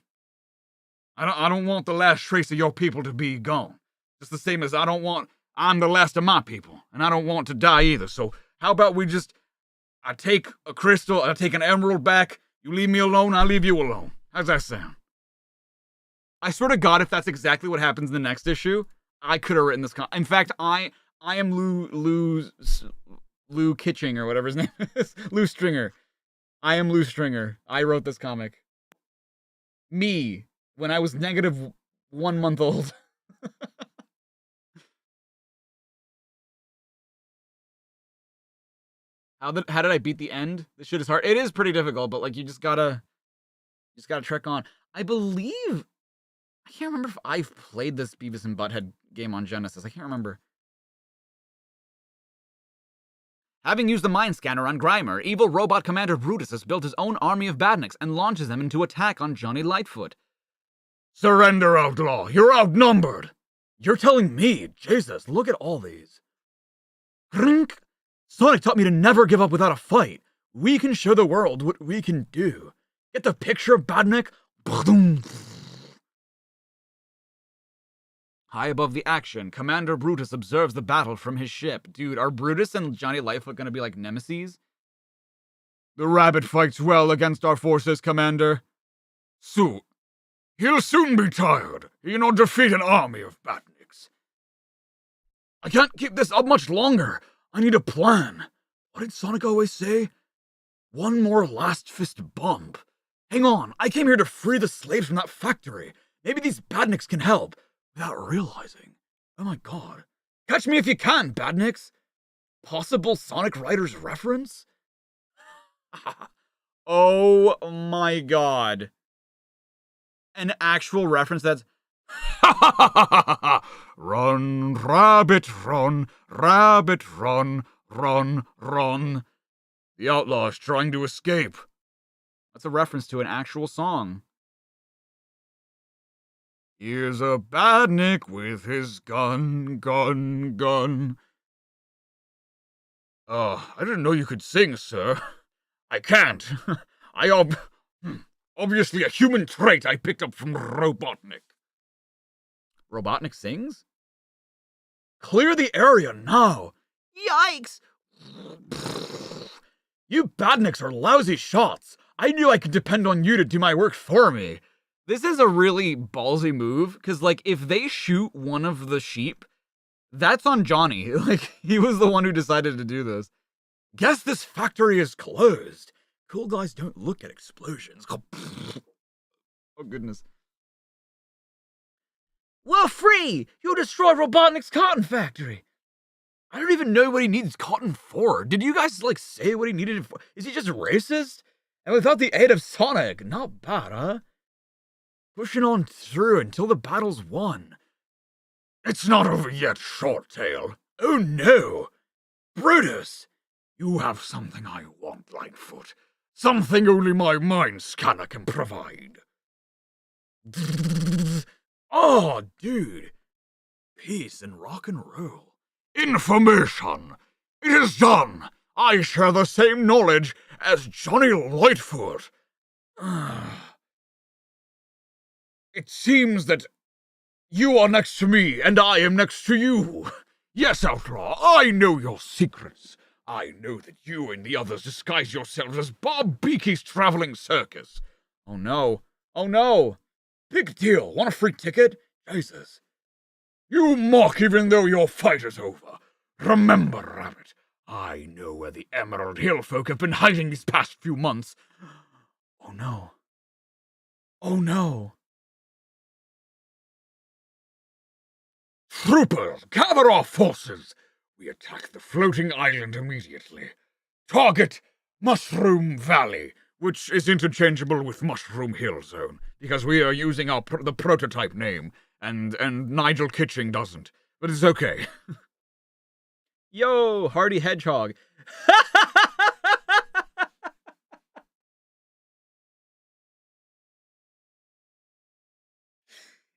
I don't want the last trace of your people to be gone. Just the same as I'm the last of my people, and I don't want to die either. So how about I take a crystal, I take an emerald back, you leave me alone, I leave you alone. How's that sound? I swear to God, if that's exactly what happens in the next issue, I could have written this. In fact, I am Lou Kitching or whatever his name is. Lou Stringer. I am Lou Stringer. I wrote this comic. Me, when I was negative 1 month old. How did I beat the end? This shit is hard. It is pretty difficult, but like you just gotta trek on. I believe I can't remember if I've played this Beavis and Butthead game on Genesis. I can't remember. Having used the mind scanner on Grimer, evil robot commander Brutus has built his own army of badniks and launches them into attack on Johnny Lightfoot. Surrender, outlaw. You're outnumbered. You're telling me? Jesus, look at all these. Grink! Sonic taught me to never give up without a fight. We can show the world what we can do. Get the picture, Badnik? High above the action, Commander Brutus observes the battle from his ship. Dude, are Brutus and Johnny Lightfoot gonna be like nemesis? The rabbit fights well against our forces, Commander. He'll soon be tired. He'll not defeat an army of badniks. I can't keep this up much longer. I need a plan. What did Sonic always say? One more last fist bump. Hang on, I came here to free the slaves from that factory. Maybe these badniks can help. Without realizing. Oh my god. Catch me if you can, badniks. Possible Sonic Riders reference? Oh my god. An actual reference that's Run, rabbit, run, rabbit, run, run, run. The outlaw is trying to escape. That's a reference to an actual song. Here's a badnik with his gun. I didn't know you could sing, sir. I can't. Obviously a human trait I picked up from Robotnik. Robotnik sings? Clear the area now. Yikes! You badniks are lousy shots. I knew I could depend on you to do my work for me. This is a really ballsy move, because, like, if they shoot one of the sheep, that's on Johnny. Like, he was the one who decided to do this. Guess this factory is closed. Cool guys don't look at explosions. Oh, goodness. We're free! You destroyed Robotnik's cotton factory. I don't even know what he needs cotton for. Did you guys, like, say what he needed it for? Is he just racist? And without the aid of Sonic, not bad, huh? Pushing on through until the battle's won. It's not over yet, Short Tail. Oh no! Brutus! You have something I want, Lightfoot. Something only my mind scanner can provide. Oh, dude. Peace and rock and roll. Information! It is done! I share the same knowledge as Johnny Lightfoot. It seems that you are next to me, and I am next to you. Yes, Outlaw, I know your secrets. I know that you and the others disguise yourselves as Bob Beakey's traveling circus. Oh no. Oh no! Big deal. Want a free ticket? Jesus. You mock even though your fight is over. Remember, Rabbit, I know where the Emerald Hill folk have been hiding these past few months. Oh no. Oh no. Troopers, gather our forces. We attack the floating island immediately. Target Mushroom Valley, which is interchangeable with Mushroom Hill Zone, because we are using the prototype name, and Nigel Kitching doesn't. But it's okay. Yo, Hardy Hedgehog.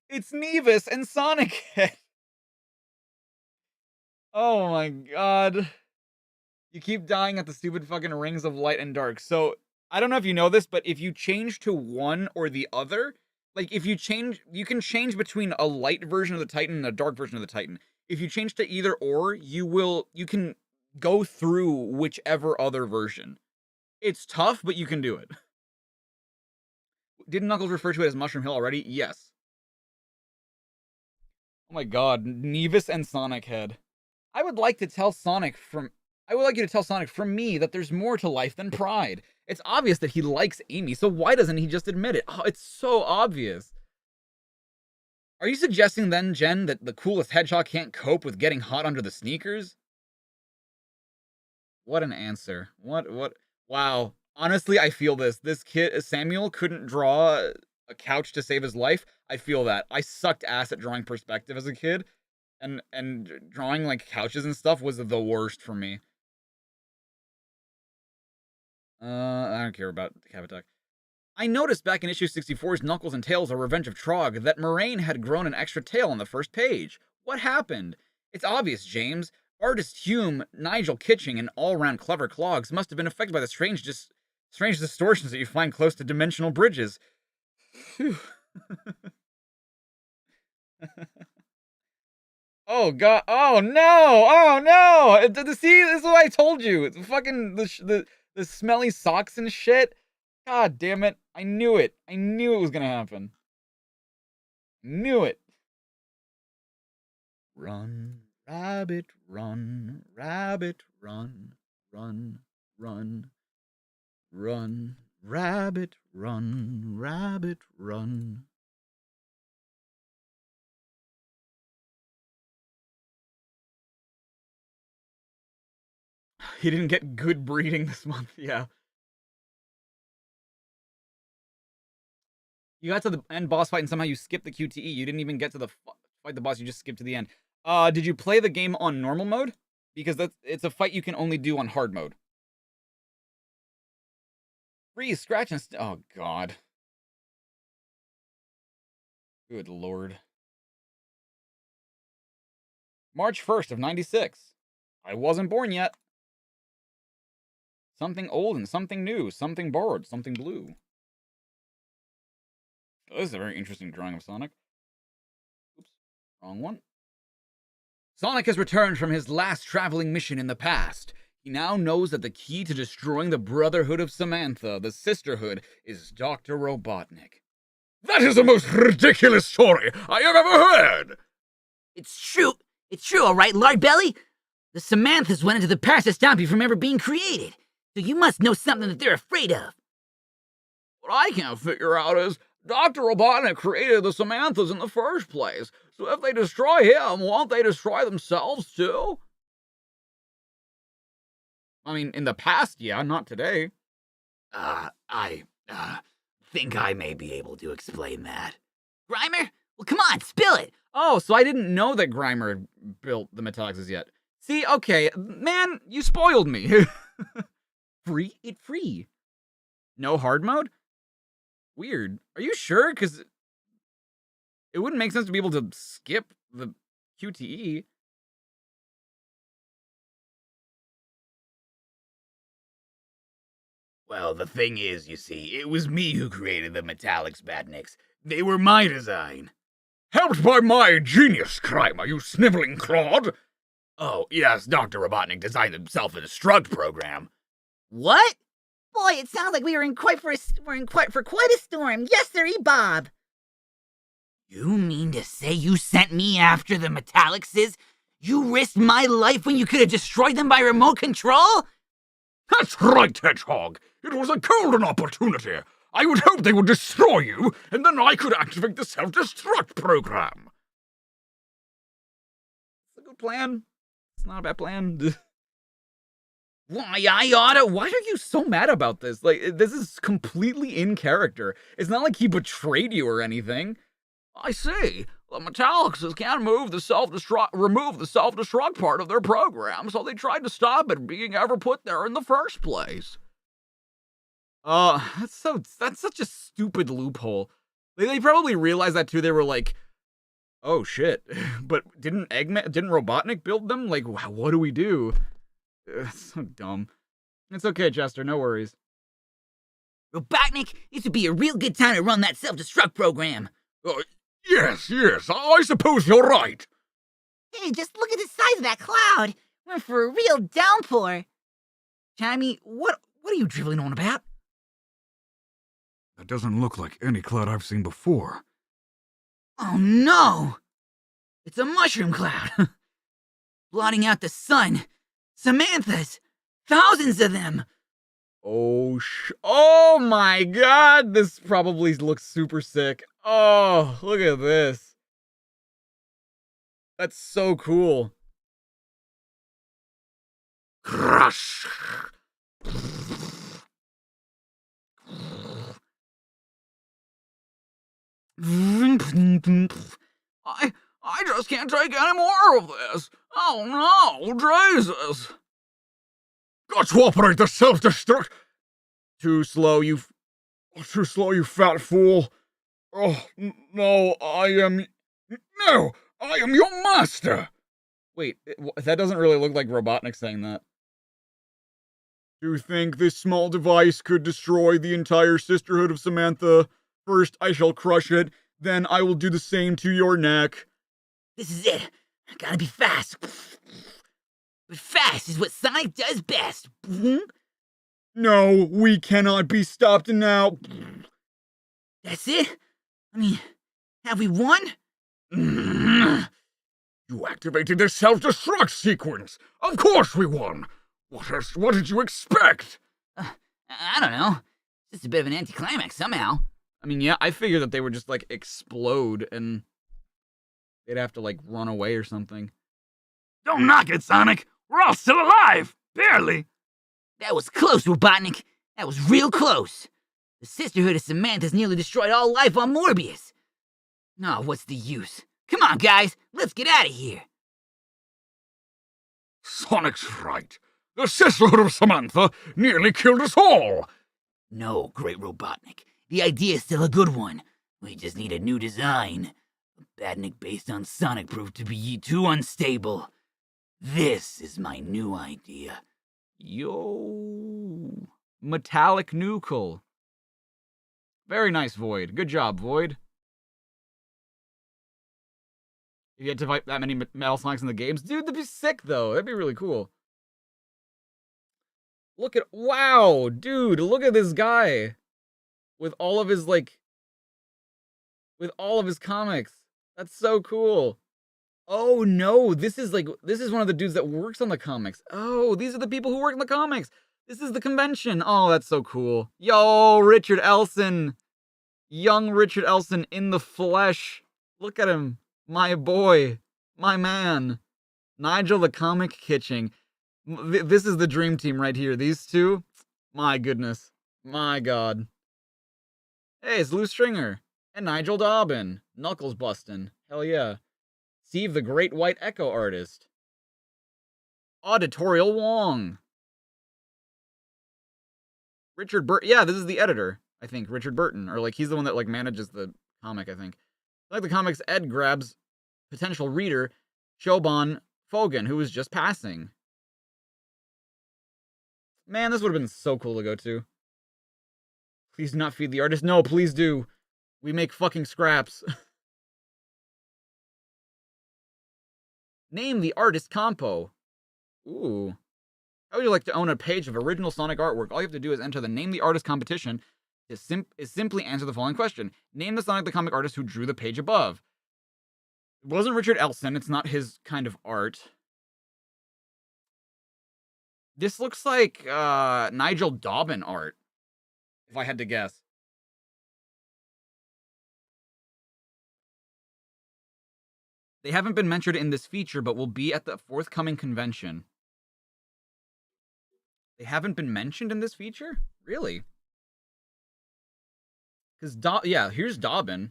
It's Nevis and Sonic Head. Oh my god. You keep dying at the stupid fucking rings of light and dark. So, I don't know if you know this, but if you change to one or the other, like if you change, you can change between a light version of the Titan and a dark version of the Titan. If you change to either or, you can go through whichever other version. It's tough, but you can do it. Didn't Knuckles refer to it as Mushroom Hill already? Yes. Oh my god, Nevis and Sonic Head. I would like you to tell Sonic from me that there's more to life than pride. It's obvious that he likes Amy, so why doesn't he just admit it? Oh, it's so obvious. Are you suggesting then, Jen, that the coolest hedgehog can't cope with getting hot under the sneakers? What an answer. What? Wow. Honestly, I feel this. This kid, Samuel, couldn't draw a couch to save his life. I feel that. I sucked ass at drawing perspective as a kid. And drawing, like, couches and stuff was the worst for me. I don't care about the Cavatak. I noticed back in issue 64's Knuckles and Tails, A Revenge of Trog, that Moraine had grown an extra tail on the first page. What happened? It's obvious, James. Artist Hume, Nigel Kitching, and all-round clever Clogs must have been affected by the strange distortions that you find close to dimensional bridges. Phew. Oh god! Oh no! Oh no! See, this is what I told you. It's fucking the smelly socks and shit. God damn it! I knew it. I knew it was gonna happen. Knew it. Run, rabbit, run, rabbit, run, run, run, run, rabbit, run, rabbit, run. He didn't get good breeding this month, yeah. You got to the end boss fight and somehow you skipped the QTE. You didn't even get to the fight the boss, you just skipped to the end. Did you play the game on normal mode? Because it's a fight you can only do on hard mode. Freeze, scratch, and oh god. Good lord. March 1st of 96. I wasn't born yet. Something old and something new. Something borrowed, something blue. Oh, this is a very interesting drawing of Sonic. Oops, wrong one. Sonic has returned from his last traveling mission in the past. He now knows that the key to destroying the Brotherhood of Samantha, the Sisterhood, is Dr. Robotnik. That is the most ridiculous story I have ever heard! It's true. It's true, all right, Lard Belly. The Samanthas went into the past to stop you from ever being created. So you must know something that they're afraid of. What I can't figure out is, Dr. Robotnik created the Samanthas in the first place. So if they destroy him, won't they destroy themselves too? I mean, in the past, yeah, not today. I think I may be able to explain that. Grimer? Well, come on, spill it! Oh, so I didn't know that Grimer built the Metallixes yet. See, okay, man, you spoiled me. Free. No hard mode? Weird. Are you sure? Because it wouldn't make sense to be able to skip the QTE. Well, the thing is, you see, it was me who created the Metallics, Badniks. They were my design. Helped by my genius, Grimer, you sniveling clod! Oh, yes, Dr. Robotnik designed the self-destruct program. What? Boy, it sounds like we're in quite for quite a storm. Yes, sir, Bob. You mean to say you sent me after the Metallixes? You risked my life when you could have destroyed them by remote control? That's right, Hedgehog. It was a golden opportunity. I would hope they would destroy you, and then I could activate the self-destruct program. It's a good plan. It's not a bad plan. Why, I oughta. Why are you so mad about this? Like, this is completely in character. It's not like he betrayed you or anything. I see. The Metallixes can't remove the self-destruct part of their program, so they tried to stop it being ever put there in the first place. That's such a stupid loophole. They probably realized that too. They were like, oh shit. But didn't Robotnik build them? Like, what do we do? It's so dumb. It's okay, Chester, no worries. Robotnik, this would be a real good time to run that self-destruct program. Yes, I suppose you're right. Hey, just look at the size of that cloud. We're for a real downpour. Chimey, what are you driveling on about? That doesn't look like any cloud I've seen before. Oh no! It's a mushroom cloud. Blotting out the sun. Samantha's. Thousands of them. Oh my god, this probably looks super sick. Oh, look at this. That's so cool. Crush! I just can't take any more of this. Oh no, Jesus. Got to operate the self-destruct. Too slow, you fat fool. Oh, no, I am your master. Wait, that doesn't really look like Robotnik saying that. Do you think this small device could destroy the entire sisterhood of Samantha? First, I shall crush it, then I will do the same to your neck. This is it. I gotta be fast. But fast is what Sonic does best. No, we cannot be stopped now. That's it? I mean, have we won? You activated the self-destruct sequence. Of course we won. What did you expect? I don't know. It's just a bit of an anticlimax somehow. I mean, yeah, I figured that they would just, like, explode and they'd have to, like, run away or something. Don't knock it, Sonic. We're all still alive. Barely. That was close, Robotnik. That was real close. The Sisterhood of Samantha's nearly destroyed all life on Morbius. No, what's the use? Come on, guys. Let's get out of here. Sonic's right. The sisterhood of Samantha nearly killed us all. No, Great Robotnik. The idea's still a good one. We just need a new design. A Badnik based on Sonic proved to be too unstable. This is my new idea. Yo. Metallic Nucle. Very nice, Void. Good job, Void. If you had to fight that many Metal Sonics in the games, dude, that'd be sick, though. That'd be really cool. Look at, wow, dude, look at this guy. With all of his, like, with all of his comics. That's so cool. Oh, no, this is one of the dudes that works on the comics. Oh, these are the people who work on the comics. This is the convention. Oh, that's so cool. Yo, Richard Elson. Young Richard Elson in the flesh. Look at him. My boy. My man. Nigel the Comic Kitching. This is the dream team right here. These two. My goodness. My God. Hey, it's Lou Stringer. And Nigel Dobbin. Knuckles bustin'. Hell yeah. Steve the Great White Echo Artist. Auditorial Wong. Richard Burton. Yeah, this is the editor, I think. Richard Burton. Or, like, he's the one that, like, manages the comic, I think. Like the comics, Ed grabs potential reader Shoban Fogan, who was just passing. Man, this would have been so cool to go to. Please do not feed the artist. No, please do. We make fucking scraps. Name the artist compo. Ooh. How would you like to own a page of original Sonic artwork? All you have to do is enter the Name the Artist competition. Is simply answer the following question. Name the Sonic the Comic artist who drew the page above. It wasn't Richard Elson. It's not his kind of art. This looks like Nigel Dobbin art, if I had to guess. They haven't been mentioned in this feature, but will be at the forthcoming convention. They haven't been mentioned in this feature? Really? Because, yeah, here's Dobbin.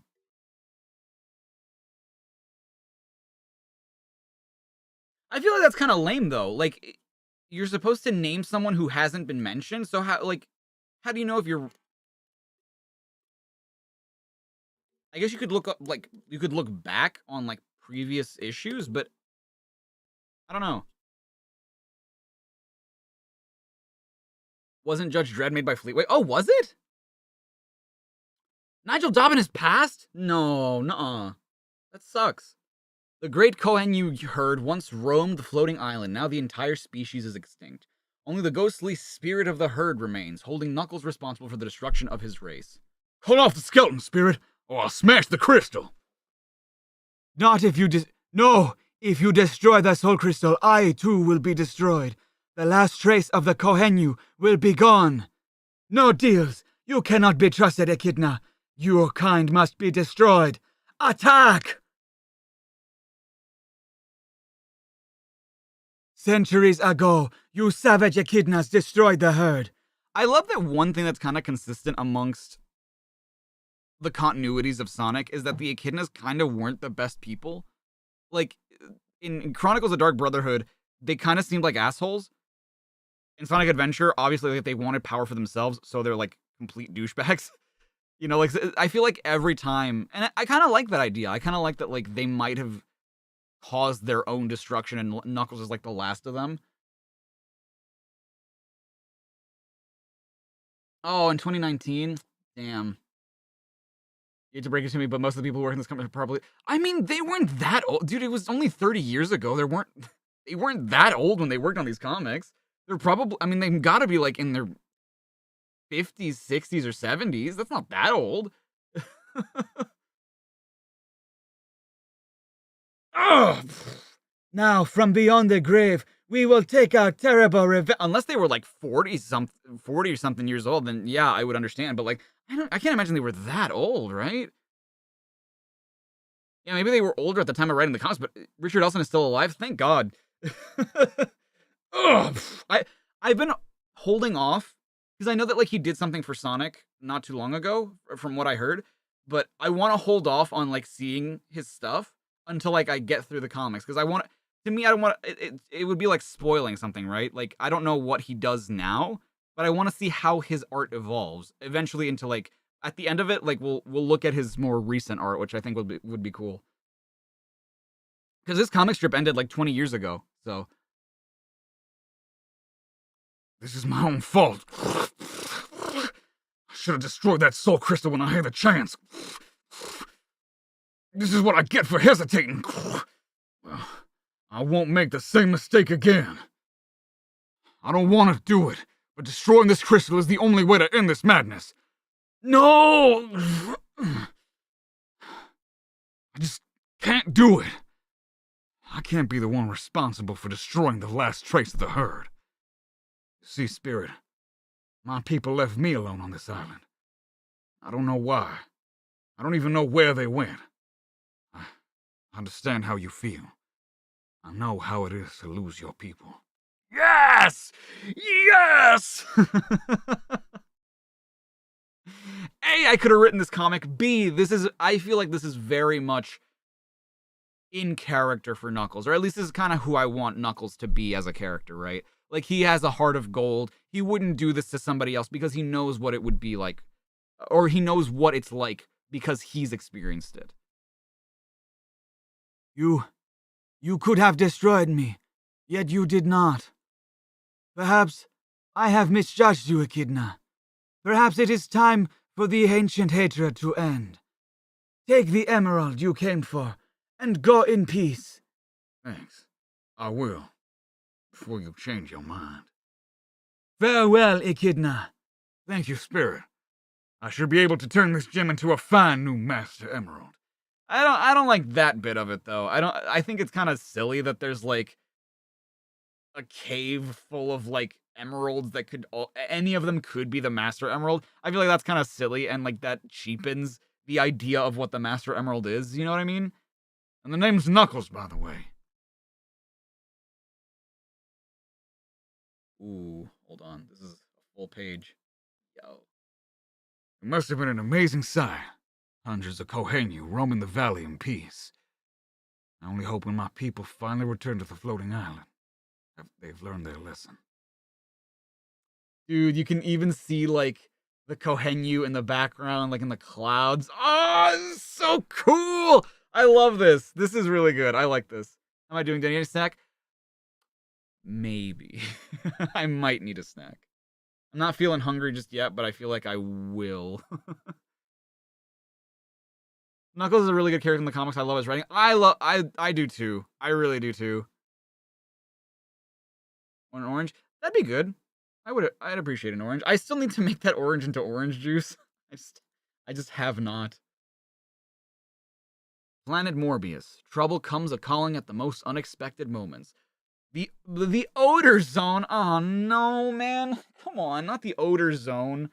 I feel like that's kind of lame, though. Like, you're supposed to name someone who hasn't been mentioned, so how do you know if you're... I guess you could look up, like, you could look back on, like, previous issues, but I don't know. Wasn't Judge Dredd made by Fleetway? Oh, was it? Nigel Dobbin is passed? No, nuh-uh. That sucks. The great Kohenyu herd once roamed the floating island. Now the entire species is extinct. Only the ghostly spirit of the herd remains, holding Knuckles responsible for the destruction of his race. Cut off the skeleton, Spirit, or I'll smash the crystal. Not if you No! If you destroy the Soul Crystal, I too will be destroyed. The last trace of the Kohenyu will be gone. No deals. You cannot be trusted, Echidna. Your kind must be destroyed. Attack! Centuries ago, you savage echidnas destroyed the herd. I love that one thing that's kind of consistent amongst the continuities of Sonic is that the echidnas kind of weren't the best people. Like, in Chronicles of Dark Brotherhood, they kind of seemed like assholes. In Sonic Adventure, obviously, like, they wanted power for themselves, so they're, like, complete douchebags. You know, like, I feel like every time, and I kind of like that idea. I kind of like that, like, they might have caused their own destruction, and Knuckles is, like, the last of them. Oh, in 2019? Damn. You hate to break it to me, but most of the people working in this company are probably... I mean, they weren't that old. Dude, it was only 30 years ago. They weren't that old when they worked on these comics. They're probably... I mean, they've got to be, like, in their 50s, 60s, or 70s. That's not that old. Ugh! Now, from beyond the grave, we will take our terrible revenge. Unless they were, like, 40 or something years old, then yeah, I would understand. But, like, I can't imagine they were that old, right? Yeah, maybe they were older at the time of writing the comics, but Richard Elson is still alive. Thank God. Ugh. I've been holding off because I know that, like, he did something for Sonic not too long ago, from what I heard. But I want to hold off on, like, seeing his stuff until, like, I get through the comics, because I want to me, I don't want it would be like spoiling something, right? Like, I don't know what he does now, but I want to see how his art evolves eventually into, like, at the end of it, like, we'll look at his more recent art, which I think would be cool. Because this comic strip ended like 20 years ago, so. This is my own fault. I should have destroyed that soul crystal when I had the chance. This is what I get for hesitating. Well, I won't make the same mistake again. I don't want to do it, but destroying this crystal is the only way to end this madness. No! I just can't do it. I can't be the one responsible for destroying the last trace of the herd. You see, Spirit, my people left me alone on this island. I don't know why. I don't even know where they went. I understand how you feel. I know how it is to lose your people. Yes! Yes! A, I could have written this comic. B, I feel like this is very much in character for Knuckles, or at least this is kind of who I want Knuckles to be as a character, right? Like, he has a heart of gold. He wouldn't do this to somebody else because he knows what it would be like, or he knows what it's like because he's experienced it. You could have destroyed me, yet you did not. Perhaps I have misjudged you, Echidna. Perhaps it is time for the ancient hatred to end. Take the emerald you came for, and go in peace. Thanks. I will. Before you change your mind. Farewell, Echidna. Thank you, Spirit. I should be able to turn this gem into a fine new Master Emerald. I don't like that bit of it, though. I think it's kind of silly that there's, like, a cave full of, like, emeralds that any of them could be the Master Emerald. I feel like that's kind of silly, and, like, that cheapens the idea of what the Master Emerald is, you know what I mean? And the name's Knuckles, by the way. Ooh, hold on. This is a full page. Yo. It must have been an amazing sight. Hundreds of Kohenyu roaming the valley in peace. I only hope when my people finally return to the floating island, they've learned their lesson. Dude, you can even see, like, the Kohenyu in the background, like, in the clouds. Oh, this is so cool! I love this. This is really good. I like this. Am I doing any snack? Maybe. I might need a snack. I'm not feeling hungry just yet, but I feel like I will. Knuckles is a really good character in the comics. I love his writing. I do too. I really do too. Want an orange? That'd be good. I'd appreciate an orange. I still need to make that orange into orange juice. I just have not. Planet Morbius. Trouble comes a-calling at the most unexpected moments. The odor zone. Oh no, man. Come on, not the odor zone.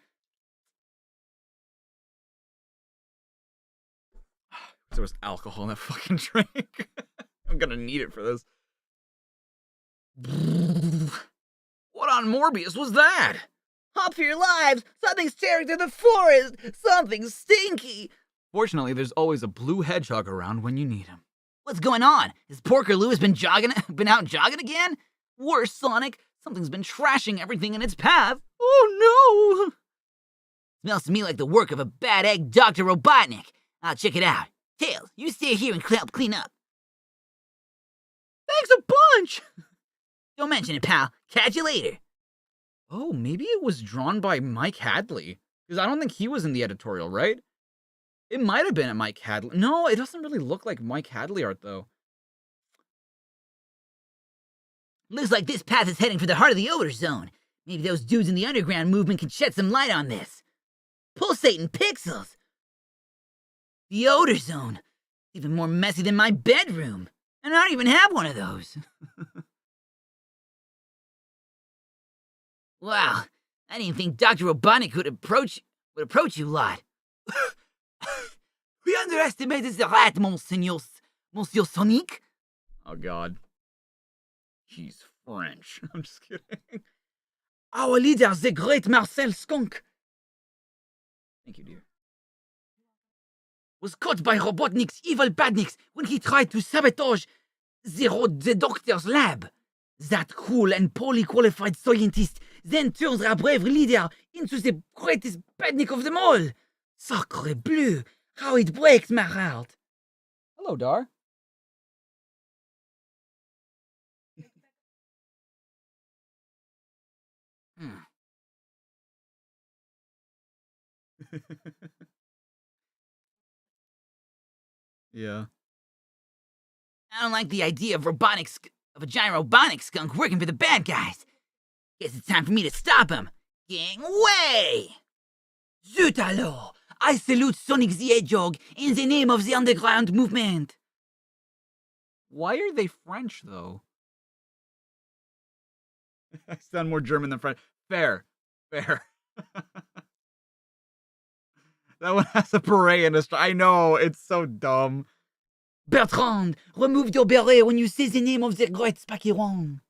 There was alcohol in that fucking drink. I'm gonna need it for this. What on Morbius was that? Hop for your lives! Something's tearing through the forest! Something stinky! Fortunately, there's always a blue hedgehog around when you need him. What's going on? Has Porker Lewis been out jogging again? Worse, Sonic, something's been trashing everything in its path. Oh no! Smells to me like the work of a bad egg Dr. Robotnik. I'll check it out. Tails, you stay here and help clean up. Thanks a bunch! Don't mention it, pal. Catch you later. Oh, maybe it was drawn by Mike Hadley. Because I don't think he was in the editorial, right? It might have been at Mike Hadley. No, it doesn't really look like Mike Hadley art, though. Looks like this path is heading for the heart of the odor zone. Maybe those dudes in the underground movement can shed some light on this. Pulsating pixels. The odor zone. Even more messy than my bedroom. And I don't even have one of those. Wow, I didn't think Dr. Robotnik would approach you lot. We underestimated the rat, Monsieur Sonic. Oh, God. He's French. I'm just kidding. Our leader, the great Marcel Skunk, Thank you, dear. was caught by Robotnik's evil badniks when he tried to sabotage the doctor's lab. That cool and poorly qualified scientist then turns our brave leader into the greatest badnik of them all. Sacre bleu, how it breaks my heart. Hello, Dar. Yeah. I don't like the idea of a giant robotic skunk working for the bad guys. Guess it's time for me to stop him. Gang way! Zut alors! I salute Sonic the Hedgehog in the name of the underground movement. Why are they French, though? I sound more German than French. Fair. That one has a beret and a I know, it's so dumb. Bertrand, remove your beret when you say the name of the great Spakiron.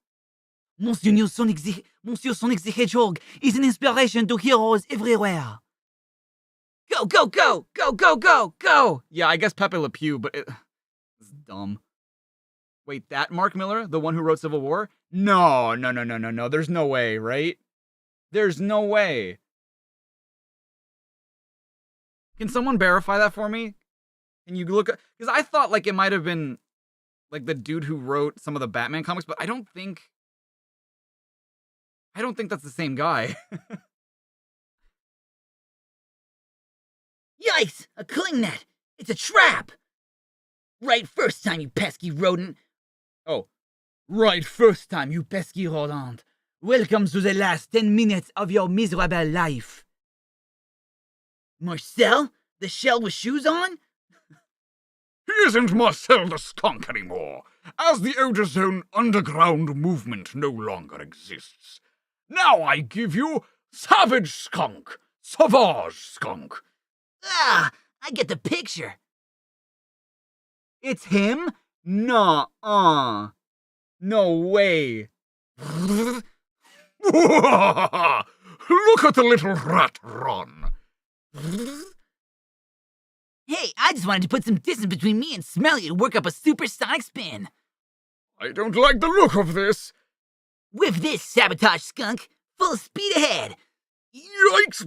Monsieur Sonic the Hedgehog is an inspiration to heroes everywhere. Go, go, go, go, go, go, go! Yeah, I guess Pepe Le Pew, but it's dumb. Wait, that Mark Miller? The one who wrote Civil War? No. There's no way, right? There's no way. Can someone verify that for me? Can you look? Because I thought like it might have been like the dude who wrote some of the Batman comics, but I don't think that's the same guy. Yikes! A cling net! It's a trap! Right first time, you pesky rodent! Oh. Right first time, you pesky rodent! Welcome to the last 10 minutes of your miserable life! Marcel? The shell with shoes on? He isn't Marcel the skunk anymore, as the Odor Zone underground movement no longer exists. Now I give you Savage Skunk, Sauvage Skunk. Ah, I get the picture. It's him? Nuh-uh. No way. Look at the little rat run. Hey, I just wanted to put some distance between me and Smelly to work up a supersonic spin. I don't like the look of this. Whiff this, sabotage skunk. Full speed ahead. Yikes!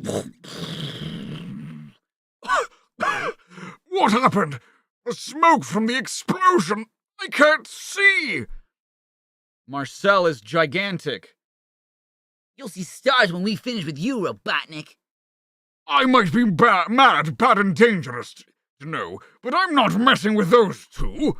What happened? The smoke from the explosion. I can't see. Marcel is gigantic. You'll see stars when we finish with you, Robotnik. I might be mad, bad, and dangerous to know, but I'm not messing with those two.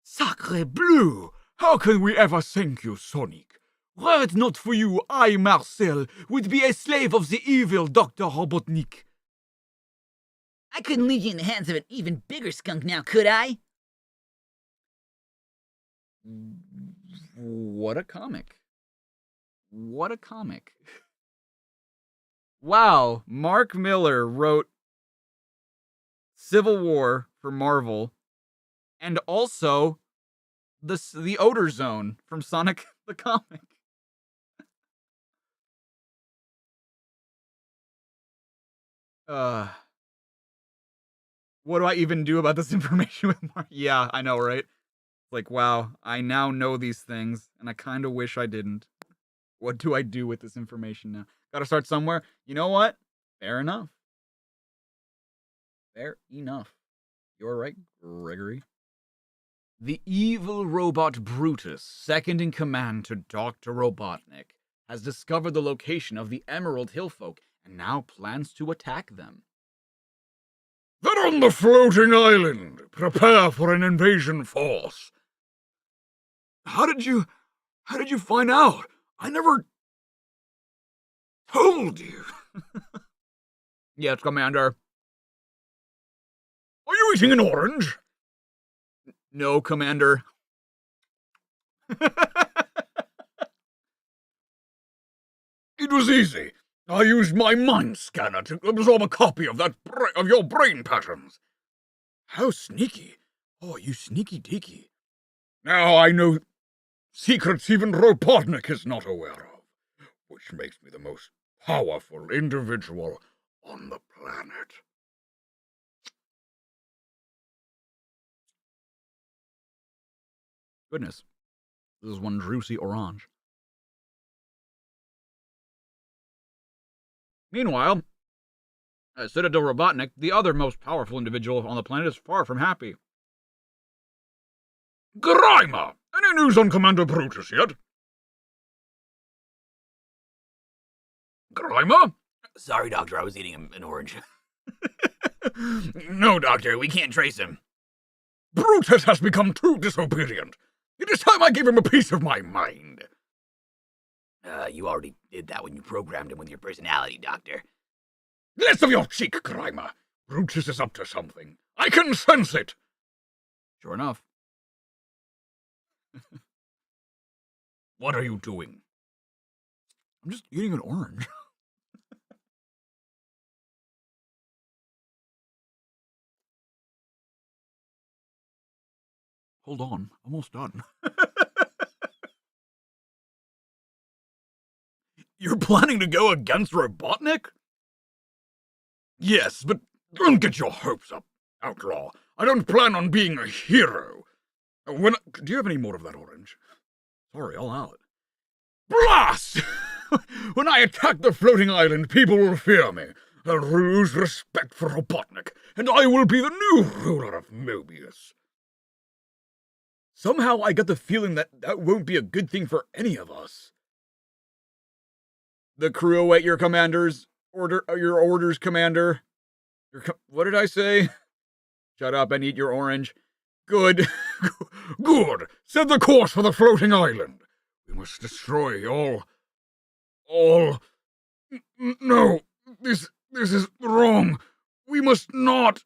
Sacre bleu! How can we ever thank you, Sonic? Were it not for you, I, Marcel, would be a slave of the evil Dr. Robotnik. I couldn't leave you in the hands of an even bigger skunk now, could I? What a comic. What a comic. Wow, Mark Miller wrote Civil War for Marvel and also the Odor Zone from Sonic the Comic. What do I even do about this information with Mark? Yeah, I know, right? Like, wow, I now know these things, and I kind of wish I didn't. What do I do with this information now? Gotta start somewhere. You know what? Fair enough. Fair enough. You're right, Gregory. The evil robot Brutus, second in command to Dr. Robotnik, has discovered the location of the Emerald Hill folk and now plans to attack them. They're on the floating island. Prepare for an invasion force. How did you find out? I never told you. Yes, Commander. Are you eating an orange? No, Commander. It was easy. I used my mind scanner to absorb a copy of of your brain patterns. How sneaky. Oh, you sneaky deaky. Now I know secrets even Robotnik is not aware of, which makes me the most powerful individual on the planet. Goodness. This is one juicy orange. Meanwhile, Citadel Robotnik, the other most powerful individual on the planet, is far from happy. Grimer! Any news on Commander Brutus yet? Grimer? Sorry, Doctor, I was eating an orange. No, Doctor, we can't trace him. Brutus has become too disobedient. It is time I gave him a piece of my mind. You already did that when you programmed him with your personality, Doctor. Less of your cheek, Grimer. Brutus is up to something. I can sense it. Sure enough. What are you doing? I'm just eating an orange. Hold on, almost done. You're planning to go against Robotnik? Yes, but don't get your hopes up, outlaw. I don't plan on being a hero. Do you have any more of that orange? Sorry, I'll have it. Blast! When I attack the floating island, people will fear me. I'll lose respect for Robotnik, and I will be the new ruler of Mobius. Somehow I got the feeling that won't be a good thing for any of us. The crew await your orders, Commander. What did I say? Shut up and eat your orange. Good. Good. Set the course for the floating island. We must destroy all. No, this is wrong. We must not.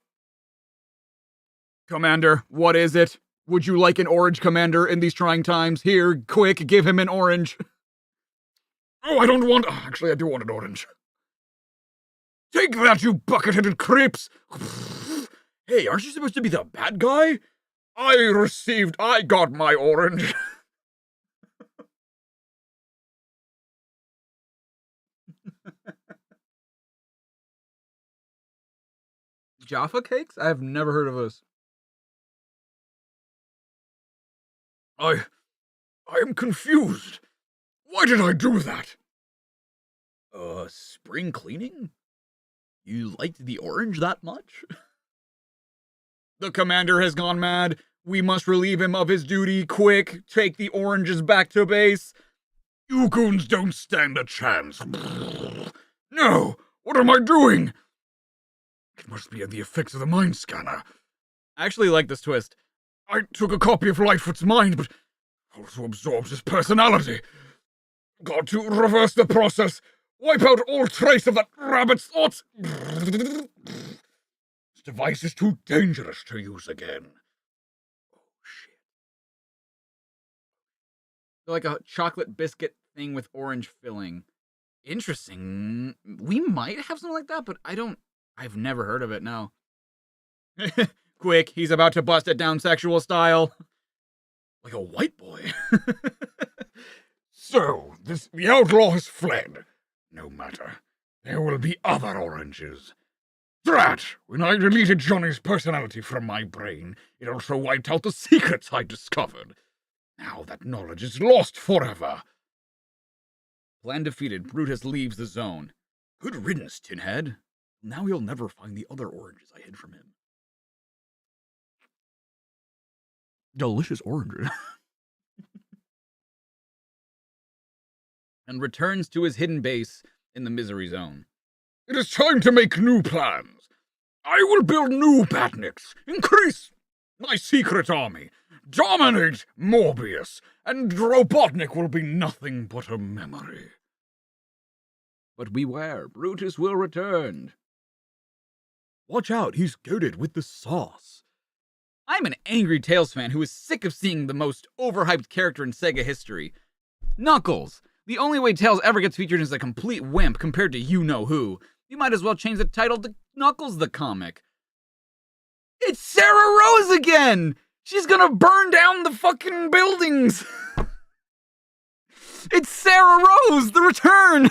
Commander, what is it? Would you like an orange, Commander, in these trying times? Here, quick, give him an orange. Oh, I don't want... Actually, I do want an orange. Take that, you bucket-headed creeps! Hey, aren't you supposed to be the bad guy? I got my orange. Jaffa cakes? I have never heard of this. I am confused. Why did I do that? Spring cleaning? You liked the orange that much? The commander has gone mad. We must relieve him of his duty. Quick, take the oranges back to base. You goons don't stand a chance. No! What am I doing? It must be the effects of the mind scanner. I actually like this twist. I took a copy of Lightfoot's mind, but also absorbs his personality. Got to reverse the process. Wipe out all trace of that rabbit's thoughts. This device is too dangerous to use again. Oh, shit. Like a chocolate biscuit thing with orange filling. Interesting. We might have something like that, but I've never heard of it, no. Quick, he's about to bust it down sexual style. Like a white boy. So, the outlaw has fled. No matter. There will be other oranges. Drat! When I deleted Johnny's personality from my brain, it also wiped out the secrets I discovered. Now that knowledge is lost forever. Plan defeated, Brutus leaves the zone. Good riddance, Tinhead. Now he'll never find the other oranges I hid from him. Delicious oranges. And returns to his hidden base in the Misery Zone. It is time to make new plans. I will build new Batniks, increase my secret army, dominate Morbius, and Robotnik will be nothing but a memory. But beware, Brutus will return. Watch out, he's goaded with the sauce. I'm an angry Tails fan who is sick of seeing the most overhyped character in Sega history. Knuckles! The only way Tails ever gets featured is a complete wimp compared to you-know-who. You might as well change the title to Knuckles the Comic. It's Sarah Rose again! She's gonna burn down the fucking buildings! It's Sarah Rose, the return!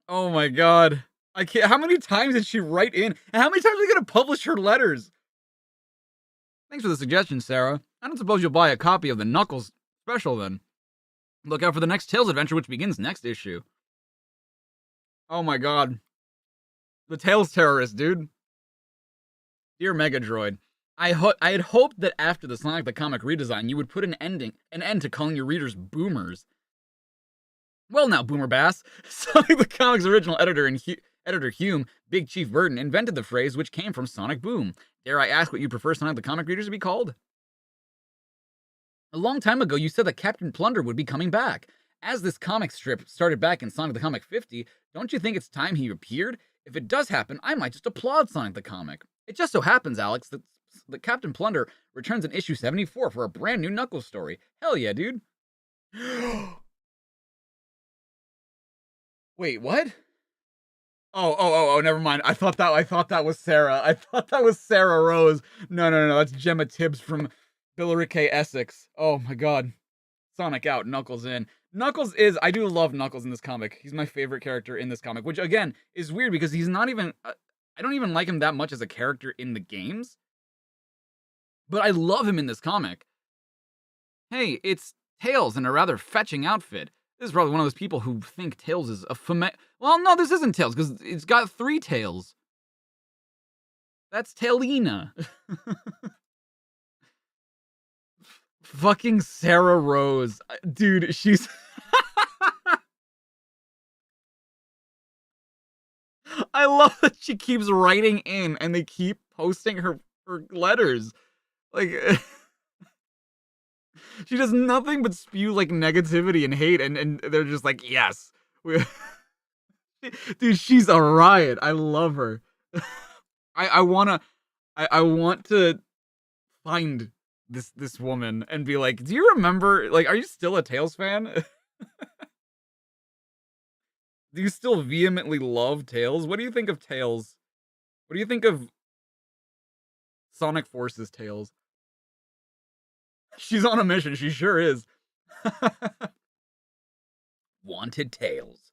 Oh my god. I can't. How many times did she write in? And how many times are we gonna publish her letters? Thanks for the suggestion, Sarah. I don't suppose you'll buy a copy of the Knuckles special then. Look out for the next Tails adventure, which begins next issue. Oh my god. The Tails terrorist, dude. Dear Megadroid, I had hoped that after the Sonic the Comic redesign, you would put an end to calling your readers boomers. Well now, Boomer Bass. Sonic the Comic's original editor Editor Hume, Big Chief Burton, invented the phrase which came from Sonic Boom. Dare I ask what you prefer Sonic the Comic readers to be called? A long time ago, you said that Captain Plunder would be coming back. As this comic strip started back in Sonic the Comic 50, don't you think it's time he appeared? If it does happen, I might just applaud Sonic the Comic. It just so happens, Alex, that Captain Plunder returns in issue 74 for a brand new Knuckles story. Hell yeah, dude. Wait, what? Oh, never mind. I thought that was Sarah. I thought that was Sarah Rose. No. That's Gemma Tibbs from Billericay, Essex. Oh my god. Sonic out, Knuckles in. I do love Knuckles in this comic. He's my favorite character in this comic, which again is weird because he's not even, I don't even like him that much as a character in the games. But I love him in this comic. Hey, it's Tails in a rather fetching outfit. This is probably one of those people who think Tails is a well, no, this isn't Tails, because it's got 3 tails. That's Tailina. Fucking Sarah Rose. Dude, she's... I love that she keeps writing in, and they keep posting her letters. Like... She does nothing but spew, like, negativity and hate, and they're just like, yes. Dude, she's a riot. I love her. I want to find this woman and be like, do you remember, like, are you still a Tails fan? Do you still vehemently love Tails? What do you think of Tails? What do you think of Sonic Force's Tails? She's on a mission, she sure is. Wanted Tails.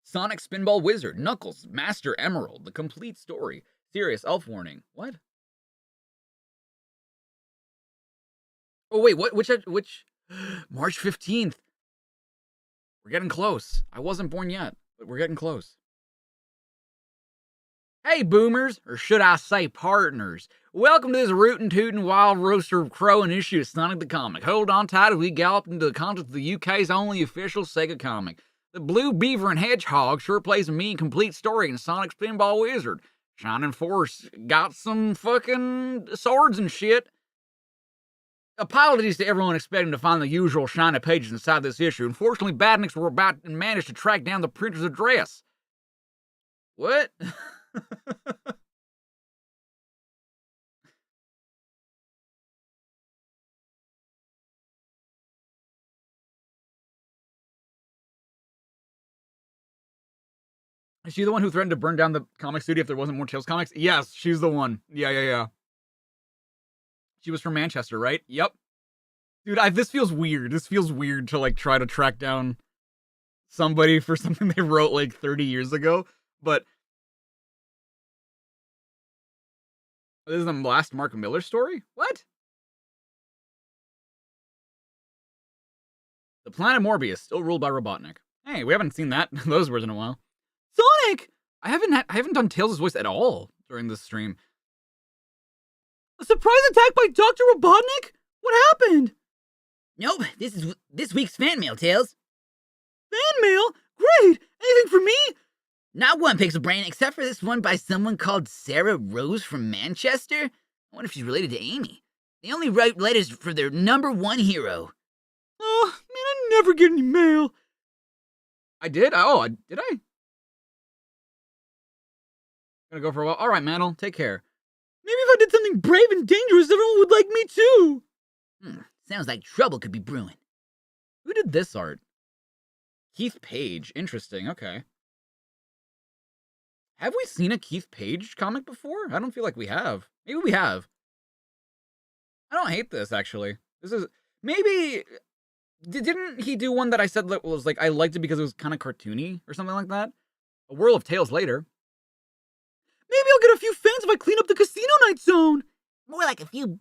Sonic Spinball Wizard, Knuckles, Master Emerald, the complete story. Serious elf warning. What? Oh wait, which March 15th. We're getting close. I wasn't born yet, but we're getting close. Hey, boomers, or should I say partners. Welcome to this rootin' tootin' wild roaster crowing issue of Sonic the Comic. Hold on tight as we gallop into the content of the UK's only official Sega comic. The Blue Beaver and Hedgehog sure plays a mean complete story in Sonic's Pinball Wizard. Shining Force got some fucking swords and shit. Apologies to everyone expecting to find the usual shiny pages inside this issue. Unfortunately, badniks were about and managed to track down the printer's address. What? Is she the one who threatened to burn down the comic studio if there wasn't more Tales comics? Yes, she's the one. Yeah. She was from Manchester, right? Yep. Dude, this feels weird. This feels weird to, like, try to track down somebody for something they wrote, like, 30 years ago. But this is the last Mark Miller story? What? The planet Morbius, still ruled by Robotnik. Hey, we haven't seen those words in a while. Sonic! I haven't done Tails' voice at all during this stream. A surprise attack by Dr. Robotnik? What happened? Nope, this is this week's fan mail, Tails. Fan mail? Great! Anything for me? Not one, Pixel Brain, except for this one by someone called Sarah Rose from Manchester. I wonder if she's related to Amy. They only write letters for their #1 hero. Oh, man, I never get any mail. I did? Oh, did I? Gonna go for a while. All right, Mantle, take care. Maybe if I did something brave and dangerous, everyone would like me too. Sounds like trouble could be brewing. Who did this art? Keith Page. Interesting, okay. Have we seen a Keith Page comic before? I don't feel like we have. Maybe we have. I don't hate this, actually. This is... Maybe... Didn't he do one that I said that was like, I liked it because it was kind of cartoony or something like that? A Whirl of Tales later. Maybe I'll get a few fans if I clean up the Casino Night Zone. More like a few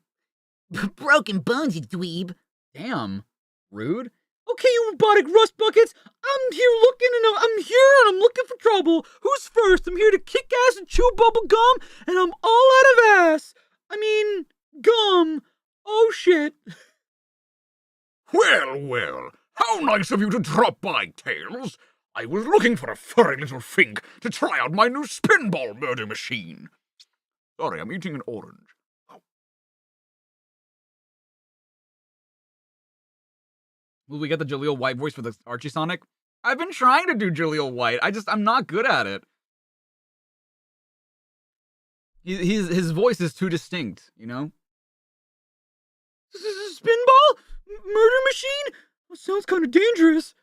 broken bones, you dweeb. Damn. Rude. Okay, you robotic rust buckets. I'm here and I'm looking for trouble. Who's first? I'm here to kick ass and chew bubble gum, and I'm all out of ass. I mean, gum. Oh, shit. Well, how nice of you to drop by, Tails. I was looking for a furry little fink to try out my new spinball murder machine. Sorry, I'm eating an orange. Will we get the Jaleel White voice for the Archie Sonic? I've been trying to do Jaleel White. I'm not good at it. His voice is too distinct, you know? Spinball? Murder machine? That sounds kind of dangerous.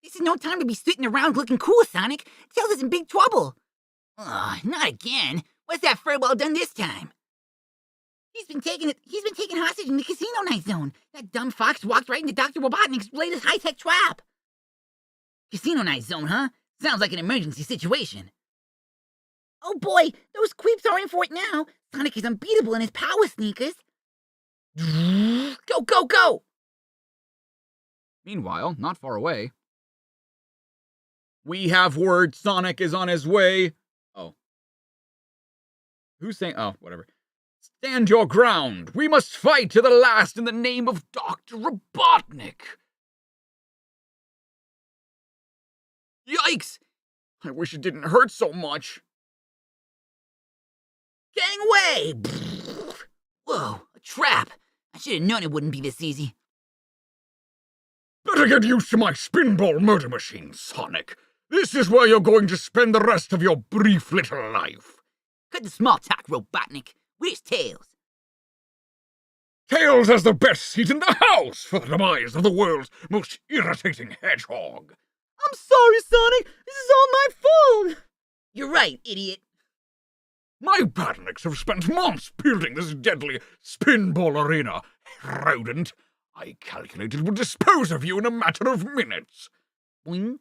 This is no time to be sitting around looking cool, Sonic. Tails is in big trouble. Not again. What's that Furwell done this time? He's been taken hostage in the Casino Night Zone. That dumb fox walked right into Dr. Robotnik's latest high-tech trap. Casino Night Zone, huh? Sounds like an emergency situation. Oh boy, those creeps are in for it now. Sonic is unbeatable in his power sneakers. Go, go, go! Meanwhile, not far away. We have word Sonic is on his way. Oh. Who's saying? Oh, whatever. Stand your ground. We must fight to the last in the name of Dr. Robotnik. Yikes! I wish it didn't hurt so much. Getting away! Whoa, a trap. I should have known it wouldn't be this easy. Better get used to my spinball murder machine, Sonic. This is where you're going to spend the rest of your brief little life. Cut the small talk, Robotnik. Where's Tails? Tails has the best seat in the house for the demise of the world's most irritating hedgehog. I'm sorry, Sonic. This is all my fault. You're right, idiot. My badniks have spent months building this deadly spinball arena. Rodent, I calculated would dispose of you in a matter of minutes. Boing.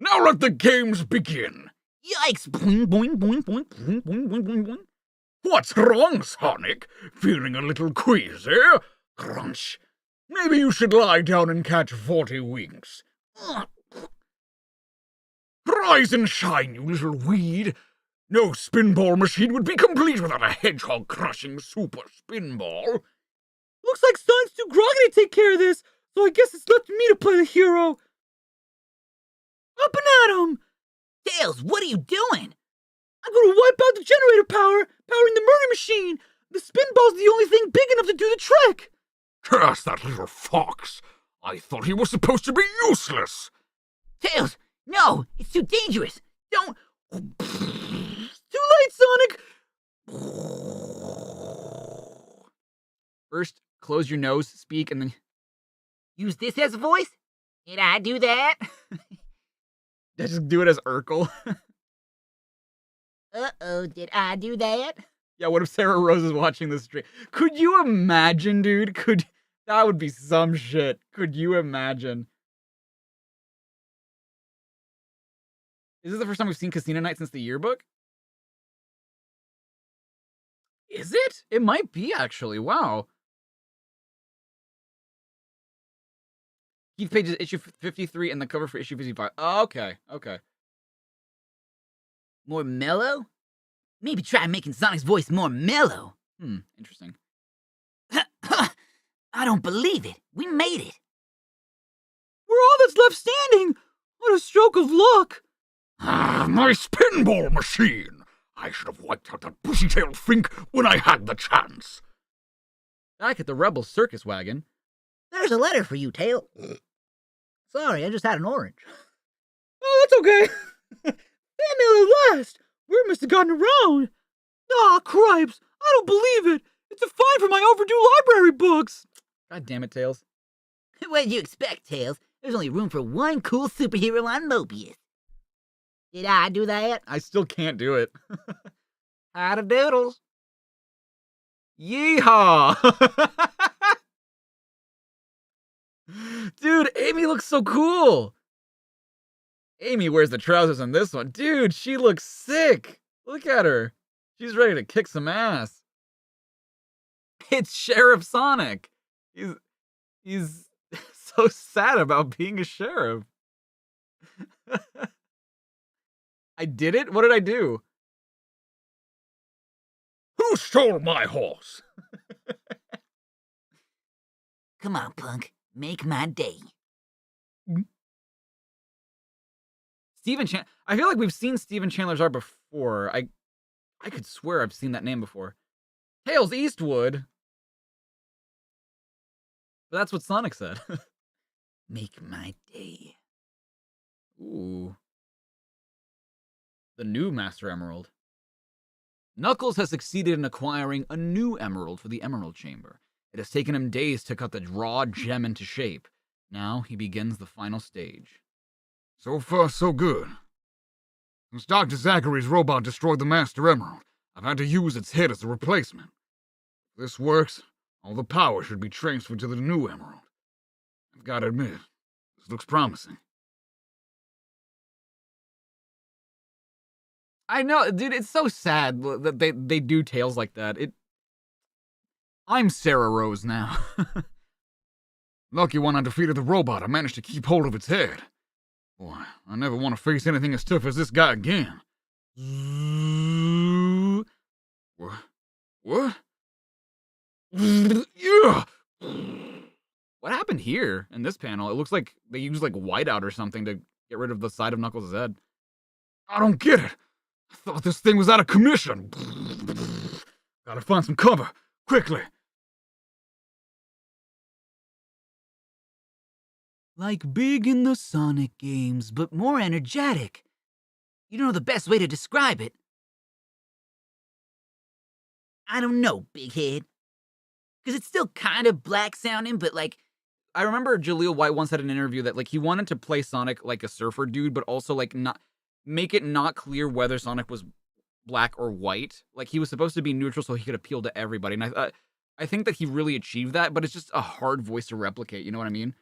Now let the games begin. Yikes! Boing, boing, boing, boing, boing, boing, boing, boing, boing. What's wrong, Sonic? Feeling a little queasy? Crunch. Maybe you should lie down and catch 40 winks. Rise and shine, you little weed. No spinball machine would be complete without a hedgehog-crushing super spinball. Looks like Sonic's too groggy to take care of this, so I guess it's left to me to play the hero. Up and at 'em! Tails, what are you doing? I'm gonna wipe out the generator power, powering the murder machine. The spinball's the only thing big enough to do the trick. Curse that little fox! I thought he was supposed to be useless! Tails, no, it's too dangerous. Don't. Too late, Sonic! First, close your nose, speak, and then Use this as a voice? Did I do that? just do it as Urkel. Uh-oh, did I do that? Yeah, what if Sarah Rose is watching this stream? Could you imagine, dude? That would be some shit. Could you imagine? Is this the first time we've seen Casino Night since the yearbook? Is it? It might be, actually. Wow. Keith Page is issue 53 and the cover for issue 55. Oh, okay. Okay. More mellow? Maybe try making Sonic's voice more mellow. Interesting. I don't believe it. We made it. We're all that's left standing. What a stroke of luck. My spinball machine! I should have wiped out that bushy-tailed fink when I had the chance. Back at the Rebel Circus Wagon. There's a letter for you, Tail. Sorry, I just had an orange. Oh, that's okay. That mail at last. Word must have gotten around. Aw, cripes. I don't believe it. It's a fine for my overdue library books. God damn it, Tails. What did you expect, Tails? There's only room for one cool superhero on Mobius. Did I do that? I still can't do it. Howdy doodles. Yeehaw! Dude, Amy looks so cool. Amy wears the trousers on this one. Dude, she looks sick. Look at her. She's ready to kick some ass. It's Sheriff Sonic. He's so sad about being a sheriff. I did it? What did I do? Who stole my horse? Come on, punk. Make my day. Steven Chandler. I feel like we've seen Steven Chandler's art before. I could swear I've seen that name before. Tails Eastwood. But that's what Sonic said. Make my day. Ooh. The new Master Emerald. Knuckles has succeeded in acquiring a new emerald for the Emerald Chamber. It has taken him days to cut the raw gem into shape. Now he begins the final stage. So far, so good. Since Dr. Zachary's robot destroyed the Master Emerald, I've had to use its head as a replacement. If this works, all the power should be transferred to the new emerald. I've got to admit, this looks promising. I know, dude, it's so sad that they do Tails like that. I'm Sarah Rose now. Lucky when I defeated the robot, I managed to keep hold of its head. Boy, I never want to face anything as tough as this guy again. What? Yeah! What happened here in this panel? It looks like they used like whiteout or something to get rid of the side of Knuckles' head. I don't get it. I thought this thing was out of commission. Gotta find some cover, quickly. Like big in the Sonic games, but more energetic. You know the best way to describe it. I don't know, Big Head. Because it's still kind of black sounding, but like, I remember Jaleel White once had an interview that like he wanted to play Sonic like a surfer dude, but also like not make it not clear whether Sonic was black or white. Like he was supposed to be neutral so he could appeal to everybody. And I think that he really achieved that, but it's just a hard voice to replicate. You know what I mean?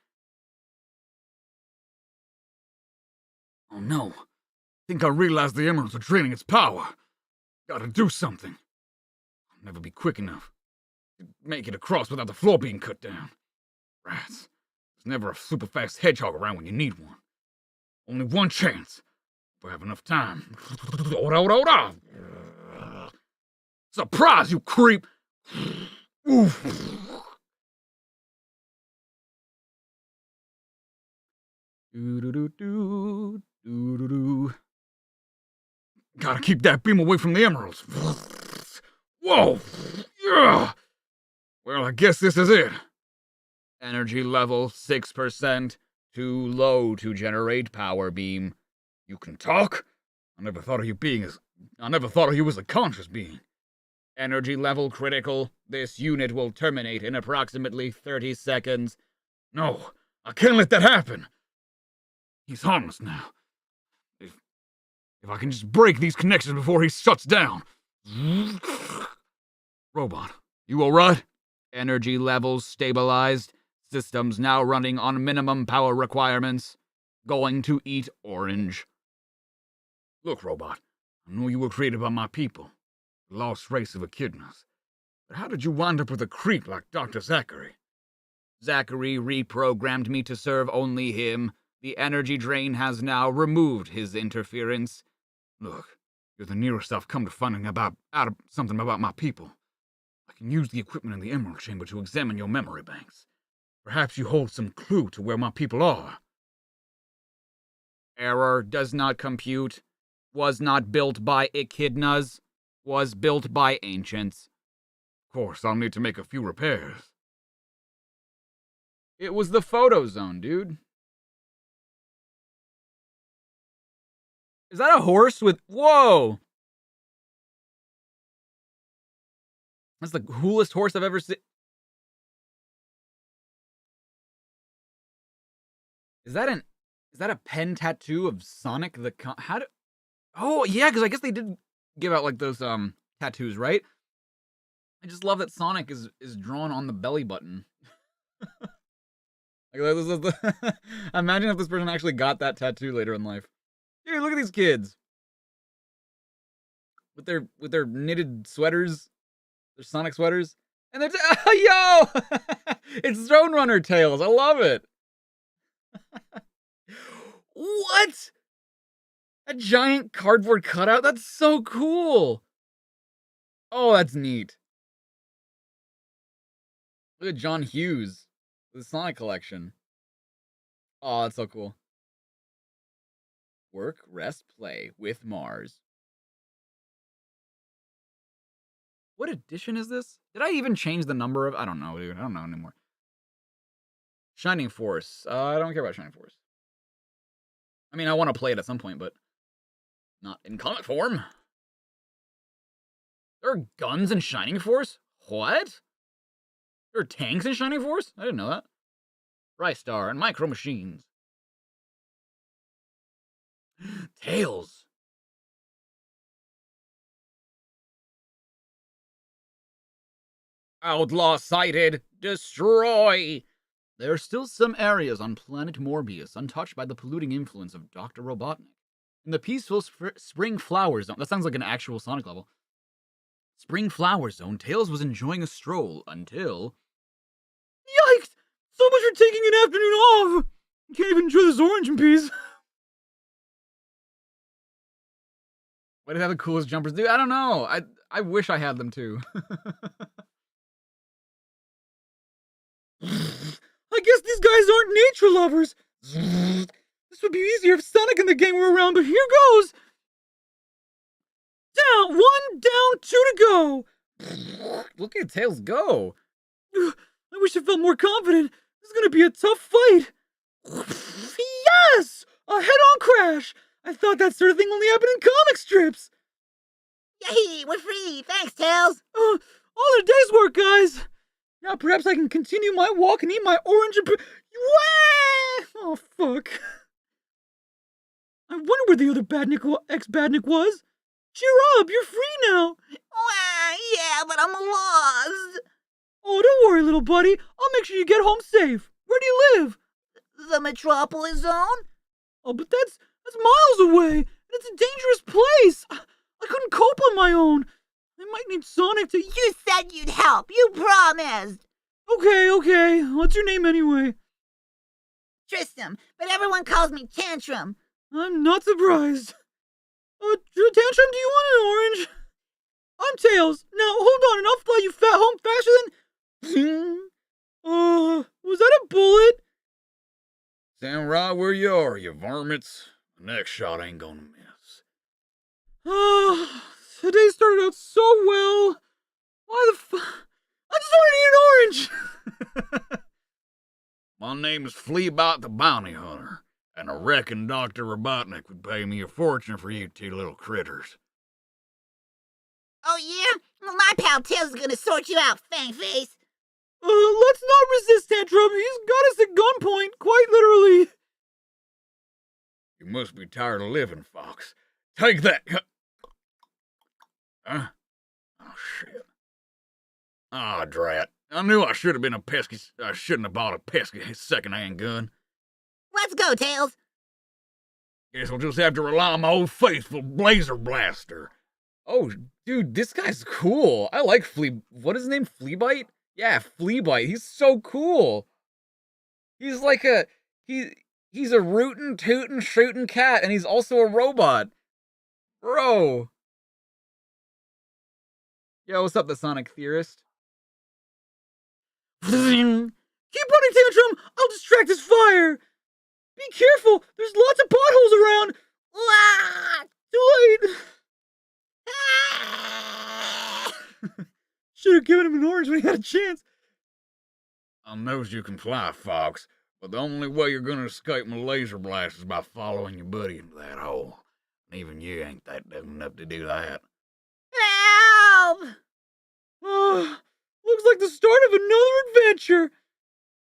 Oh no. Think I realized the emeralds are draining its power. Gotta do something. I'll never be quick enough to make it across without the floor being cut down. Rats. There's never a super fast hedgehog around when you need one. Only one chance. If I have enough time. Odor, odor. Surprise, you creep! Oof. Do-do-do-do, Gotta keep that beam away from the emeralds. Whoa! Yeah. Well, I guess this is it. Energy level 6%. Too low to generate power beam. You can talk? I never thought of you as a conscious being. Energy level critical. This unit will terminate in approximately 30 seconds. No, I can't let that happen. He's harmless now. If I can just break these connections before he shuts down. Robot, you alright? Energy levels stabilized. Systems now running on minimum power requirements. Going to eat orange. Look, Robot, I know you were created by my people, the lost race of echidnas. But how did you wind up with a creep like Dr. Zachary? Zachary reprogrammed me to serve only him. The energy drain has now removed his interference. Look, you're the nearest I've come to finding out something about my people. I can use the equipment in the Emerald Chamber to examine your memory banks. Perhaps you hold some clue to where my people are. Error does not compute. Was not built by echidnas. Was built by ancients. Of course, I'll need to make a few repairs. It was the photo zone, dude. Is that a horse with... Whoa! That's the coolest horse I've ever seen. Is that a pen tattoo of Sonic the how do... Oh, yeah, because I guess they did give out like those tattoos, right? I just love that Sonic is drawn on the belly button. Imagine if this person actually got that tattoo later in life. Dude, look at these kids. With their knitted sweaters. Their Sonic sweaters. And they're yo! It's Throne Runner Tails. I love it. What? A giant cardboard cutout? That's so cool. Oh, that's neat. Look at John Hughes. The Sonic collection. Oh, that's so cool. Work, rest, play with Mars. What edition is this? Did I even change the number of... I don't know, dude. I don't know anymore. Shining Force. I don't care about Shining Force. I mean, I want to play it at some point, but not in comic form. There are guns in Shining Force? What? There are tanks in Shining Force? I didn't know that. Rystar and Micro Machines. Tails. Outlaw sighted. Destroy. There are still some areas on planet Morbius untouched by the polluting influence of Dr. Robotnik. In the peaceful Spring Flower Zone, that sounds like an actual Sonic level. Spring Flower Zone, Tails was enjoying a stroll until... Yikes! So much for taking an afternoon off! I can't even enjoy this orange in peace. Why do they have the coolest jumpers? Dude, I don't know. I wish I had them too. I guess these guys aren't nature lovers. This would be easier if Sonic and the gang were around, but here goes. Down, 1 down, 2 to go. Look at Tails go. I wish I felt more confident. This is gonna be a tough fight. Yes! A head-on crash. I thought that sort of thing only happened in comic strips. Yay, we're free. Thanks, Tails. All the day's work, guys. Now perhaps I can continue my walk and eat my orange and... Oh, fuck. I wonder where the other ex-Badnik was. Cheer up, you're free now. Yeah, but I'm lost. Oh, don't worry, little buddy. I'll make sure you get home safe. Where do you live? The Metropolis zone? Oh, but that's miles away. And it's a dangerous place. I couldn't cope on my own. I might need Sonic to... You said you'd help. You promised. Okay. What's your name anyway? Tristram, but everyone calls me Tantrum. I'm not surprised. Tantrum, do you want an orange? I'm Tails. Now, where you are, you varmints. The next shot ain't gonna miss. Today started out so well. Why the fuck? I just want to eat an orange! My name is Fleabot the Bounty Hunter, and I reckon Dr. Robotnik would pay me a fortune for you two little critters. Oh, yeah? Well, my pal Tails is gonna sort you out, Fangface. Let's not resist, Tantrum. He's got us at gunpoint, quite literally. You must be tired of living, Fox. Take that. Huh? Oh, shit. Ah, drat. I knew I should have been I shouldn't have bought a pesky second-hand gun. Let's go, Tails. Guess I'll just have to rely on my old faithful Blazer Blaster. Oh, dude, this guy's cool. I like what is his name? Fleabite? Yeah, Fleabite. He's so cool. He's like he's a rootin', tootin', shootin' cat, and he's also a robot. Bro. Yo, what's up, the Sonic Theorist? Keep running, Tantrum! I'll distract his fire! Be careful! There's lots of potholes around! Ah, too late! Should have given him an orange when he had a chance. I knows you can fly, Fox, but the only way you're gonna escape my laser blast is by following your buddy into that hole. And even you ain't that dumb enough to do that. Help! Looks like the start of another adventure.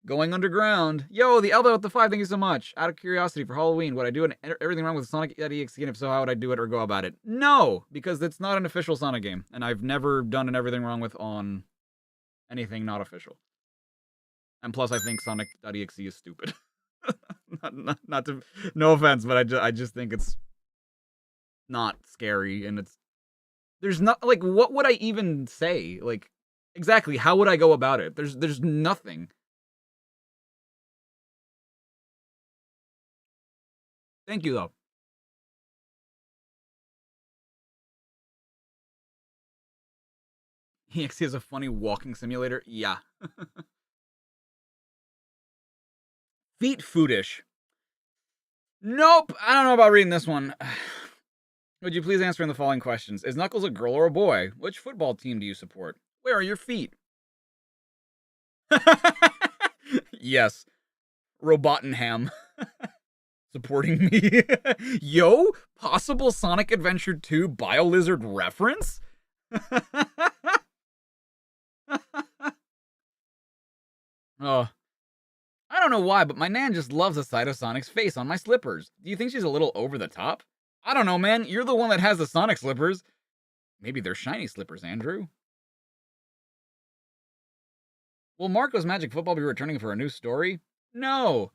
Going underground. Yo, the Elbow with the 5, thank you so much. Out of curiosity, for Halloween, would I do everything wrong with Sonic EXE? And if so, how would I do it or go about it? No, because it's not an official Sonic game. And I've never done an everything wrong with on anything not official. And plus, I think Sonic.exe is stupid. not to, no offense, but I just think it's not scary. And there's not, like, what would I even say? Like, exactly, how would I go about it? There's nothing. Thank you, though. EXE has a funny walking simulator? Yeah. Feet foodish. Nope, I don't know about reading this one. Would you please answer in the following questions? Is Knuckles a girl or a boy? Which football team do you support? Where are your feet? Yes. Robotenham. Supporting me. Yo, possible Sonic Adventure 2 BioLizard reference? Oh. I don't know why, but my nan just loves the sight of Sonic's face on my slippers. Do you think she's a little over the top? I don't know, man. You're the one that has the Sonic slippers. Maybe they're shiny slippers, Andrew. Will Marco's Magic Football be returning for a new story? No.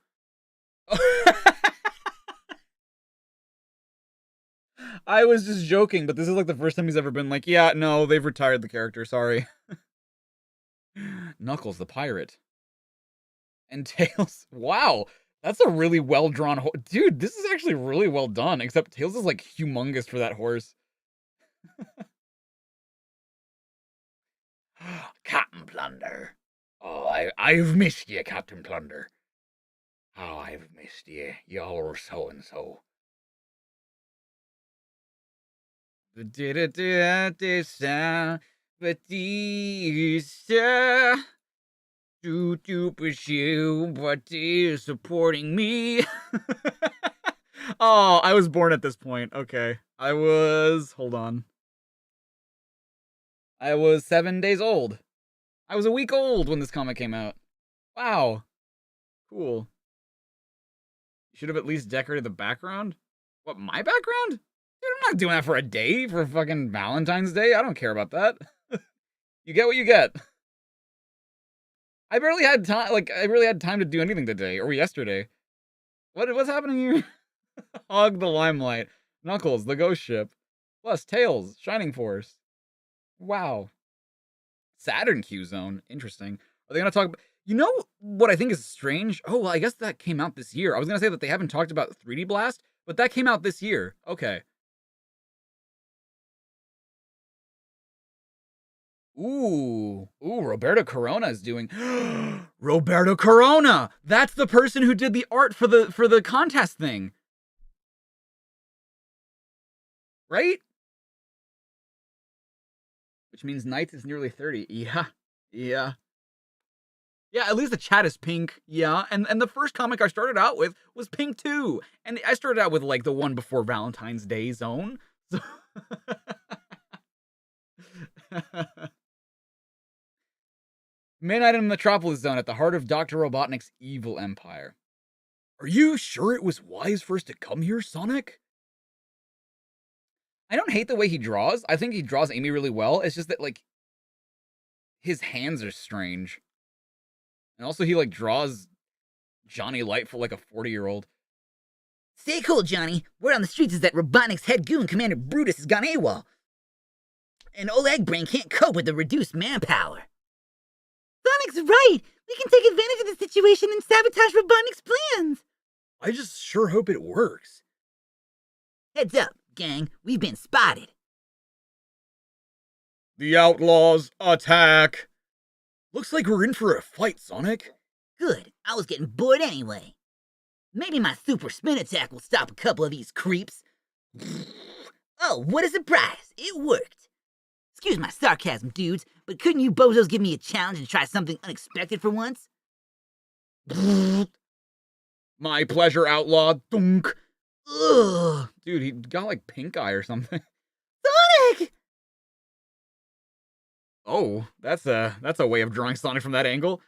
I was just joking, but this is like the first time he's ever been like, yeah, no, they've retired the character, sorry. Knuckles the pirate. And Tails, wow, that's a really well-drawn horse. Dude, this is actually really well done, except Tails is like humongous for that horse. Captain Plunder. Oh, I've missed you, Captain Plunder. Oh, I've missed you. You're so-and-so. But is supporting me. Oh, I was born at this point. Okay. Hold on. I was 7 days old. I was a week old when this comic came out. Wow. Cool. You should have at least decorated the background? What, my background? Dude, I'm not doing that for a day, for fucking Valentine's Day. I don't care about that. You get what you get. I barely had time to do anything today or yesterday. What's happening here? Hog the limelight. Knuckles, the ghost ship. Plus Tails, Shining Force. Wow. Saturn Q Zone. Interesting. Are they gonna talk about... You know what I think is strange? Oh, well, I guess that came out this year. I was gonna say that they haven't talked about 3D Blast, but that came out this year. Okay. Ooh, Roberto Corona is doing Roberto Corona. That's the person who did the art for the contest thing. Right? Which means Knights is nearly 30. Yeah. Yeah. Yeah, at least the chat is pink. Yeah. And the first comic I started out with was pink too. And I started out with like the one before Valentine's Day Zone. So Main item Metropolis Zone at the heart of Dr. Robotnik's evil empire. Are you sure it was wise for us to come here, Sonic? I don't hate the way he draws. I think he draws Amy really well. It's just that, like, his hands are strange. And also he, like, draws Johnny Lightfoot like a 40-year-old. Stay cool, Johnny. Word on the streets is that Robotnik's head goon, Commander Brutus, has gone AWOL. And old Eggbrain can't cope with the reduced manpower. Sonic's right. We can take advantage of the situation and sabotage Robotnik's plans. I just sure hope it works. Heads up, gang. We've been spotted. The outlaws attack. Looks like we're in for a fight, Sonic. Good. I was getting bored anyway. Maybe my super spin attack will stop a couple of these creeps. Oh, what a surprise. It worked. Excuse my sarcasm, dudes, but couldn't you bozos give me a challenge and try something unexpected for once? My pleasure, outlaw. Dunk. Ugh. Dude, he got like pink eye or something. Sonic! Oh, that's a way of drawing Sonic from that angle.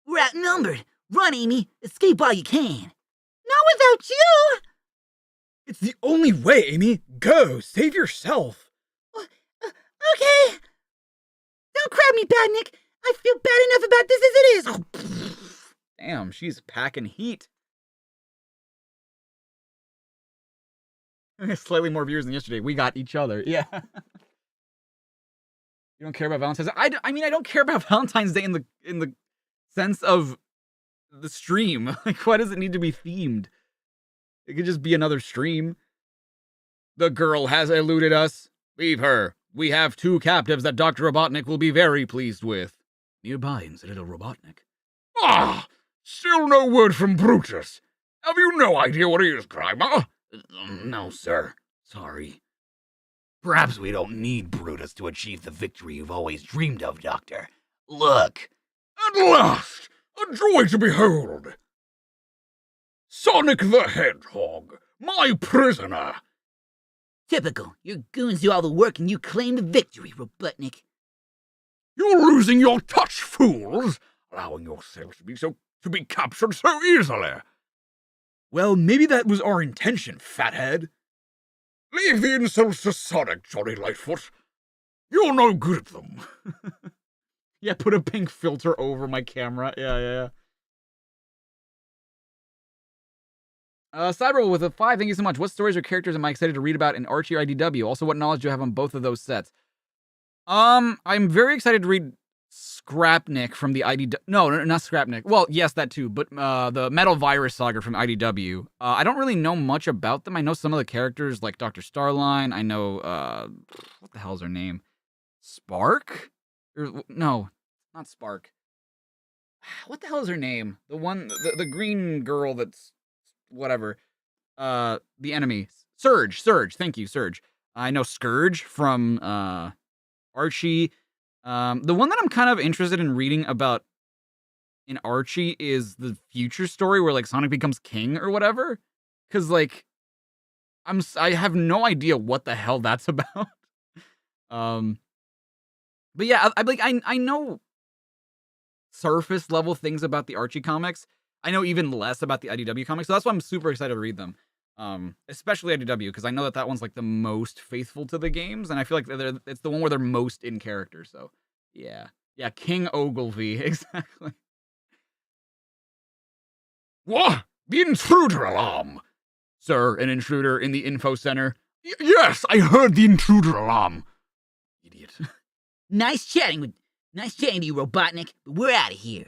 We're outnumbered. Run, Amy. Escape while you can. Not without you! It's the only way, Amy. Go, save yourself. Okay. Don't crab me, Badnik. I feel bad enough about this as it is. Damn, she's packing heat. Slightly more viewers than yesterday. We got each other. Yeah. You don't care about Valentine's Day? I mean, I don't care about Valentine's Day in the sense of the stream. Like, why does it need to be themed? It could just be another stream. The girl has eluded us. Leave her. We have 2 captives that Dr. Robotnik will be very pleased with. Nearby in Citadel Robotnik. Ah! Still no word from Brutus. Have you no idea what he is, Grimer? No, sir. Sorry. Perhaps we don't need Brutus to achieve the victory you've always dreamed of, Doctor. Look. At last! A joy to behold! Sonic the Hedgehog, my prisoner! Typical. Your goons do all the work and you claim the victory, Robotnik. You're losing your touch, fools! Allowing yourselves to be captured so easily! Well, maybe that was our intention, fathead. Leave the insults to Sonic, Johnny Lightfoot. You're no good at them. Yeah, put a pink filter over my camera. Yeah. Cyber with a 5, thank you so much. What stories or characters am I excited to read about in Archie or IDW? Also, what knowledge do you have on both of those sets? I'm very excited to read Scrapnik from the IDW. No, not Scrapnik. Well, yes, that too, but the Metal Virus Saga from IDW. I don't really know much about them. I know some of the characters, like Dr. Starline. I know, what the hell's her name? Spark? No, not Spark. What the hell is her name? The one, the green girl that's whatever. The enemy. Surge. Thank you, Surge. I know Scourge from Archie. The one that I'm kind of interested in reading about in Archie is the future story where like Sonic becomes king or whatever. Cause like I have no idea what the hell that's about. But yeah, I know surface level things about the Archie comics. I know even less about the IDW comics, so that's why I'm super excited to read them. Especially IDW, because I know that one's like the most faithful to the games, and I feel like it's the one where they're most in character. So yeah, King Ogilvy, exactly. What? The intruder alarm! Sir, an intruder in the info center. Yes, I heard the intruder alarm. Idiot. Nice chatting to you, Robotnik, but we're out of here.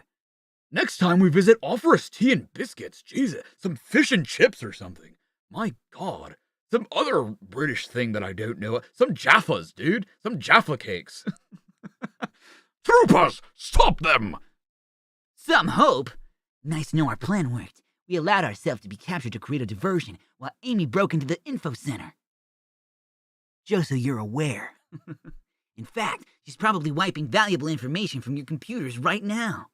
Next time we visit, offer us tea and biscuits. Jesus, some fish and chips or something. My God. Some other British thing that I don't know. Some Jaffas, dude. Some Jaffa cakes. Troopers, stop them! Some hope. Nice to know our plan worked. We allowed ourselves to be captured to create a diversion while Amy broke into the info center. Just so you're aware. In fact, she's probably wiping valuable information from your computers right now.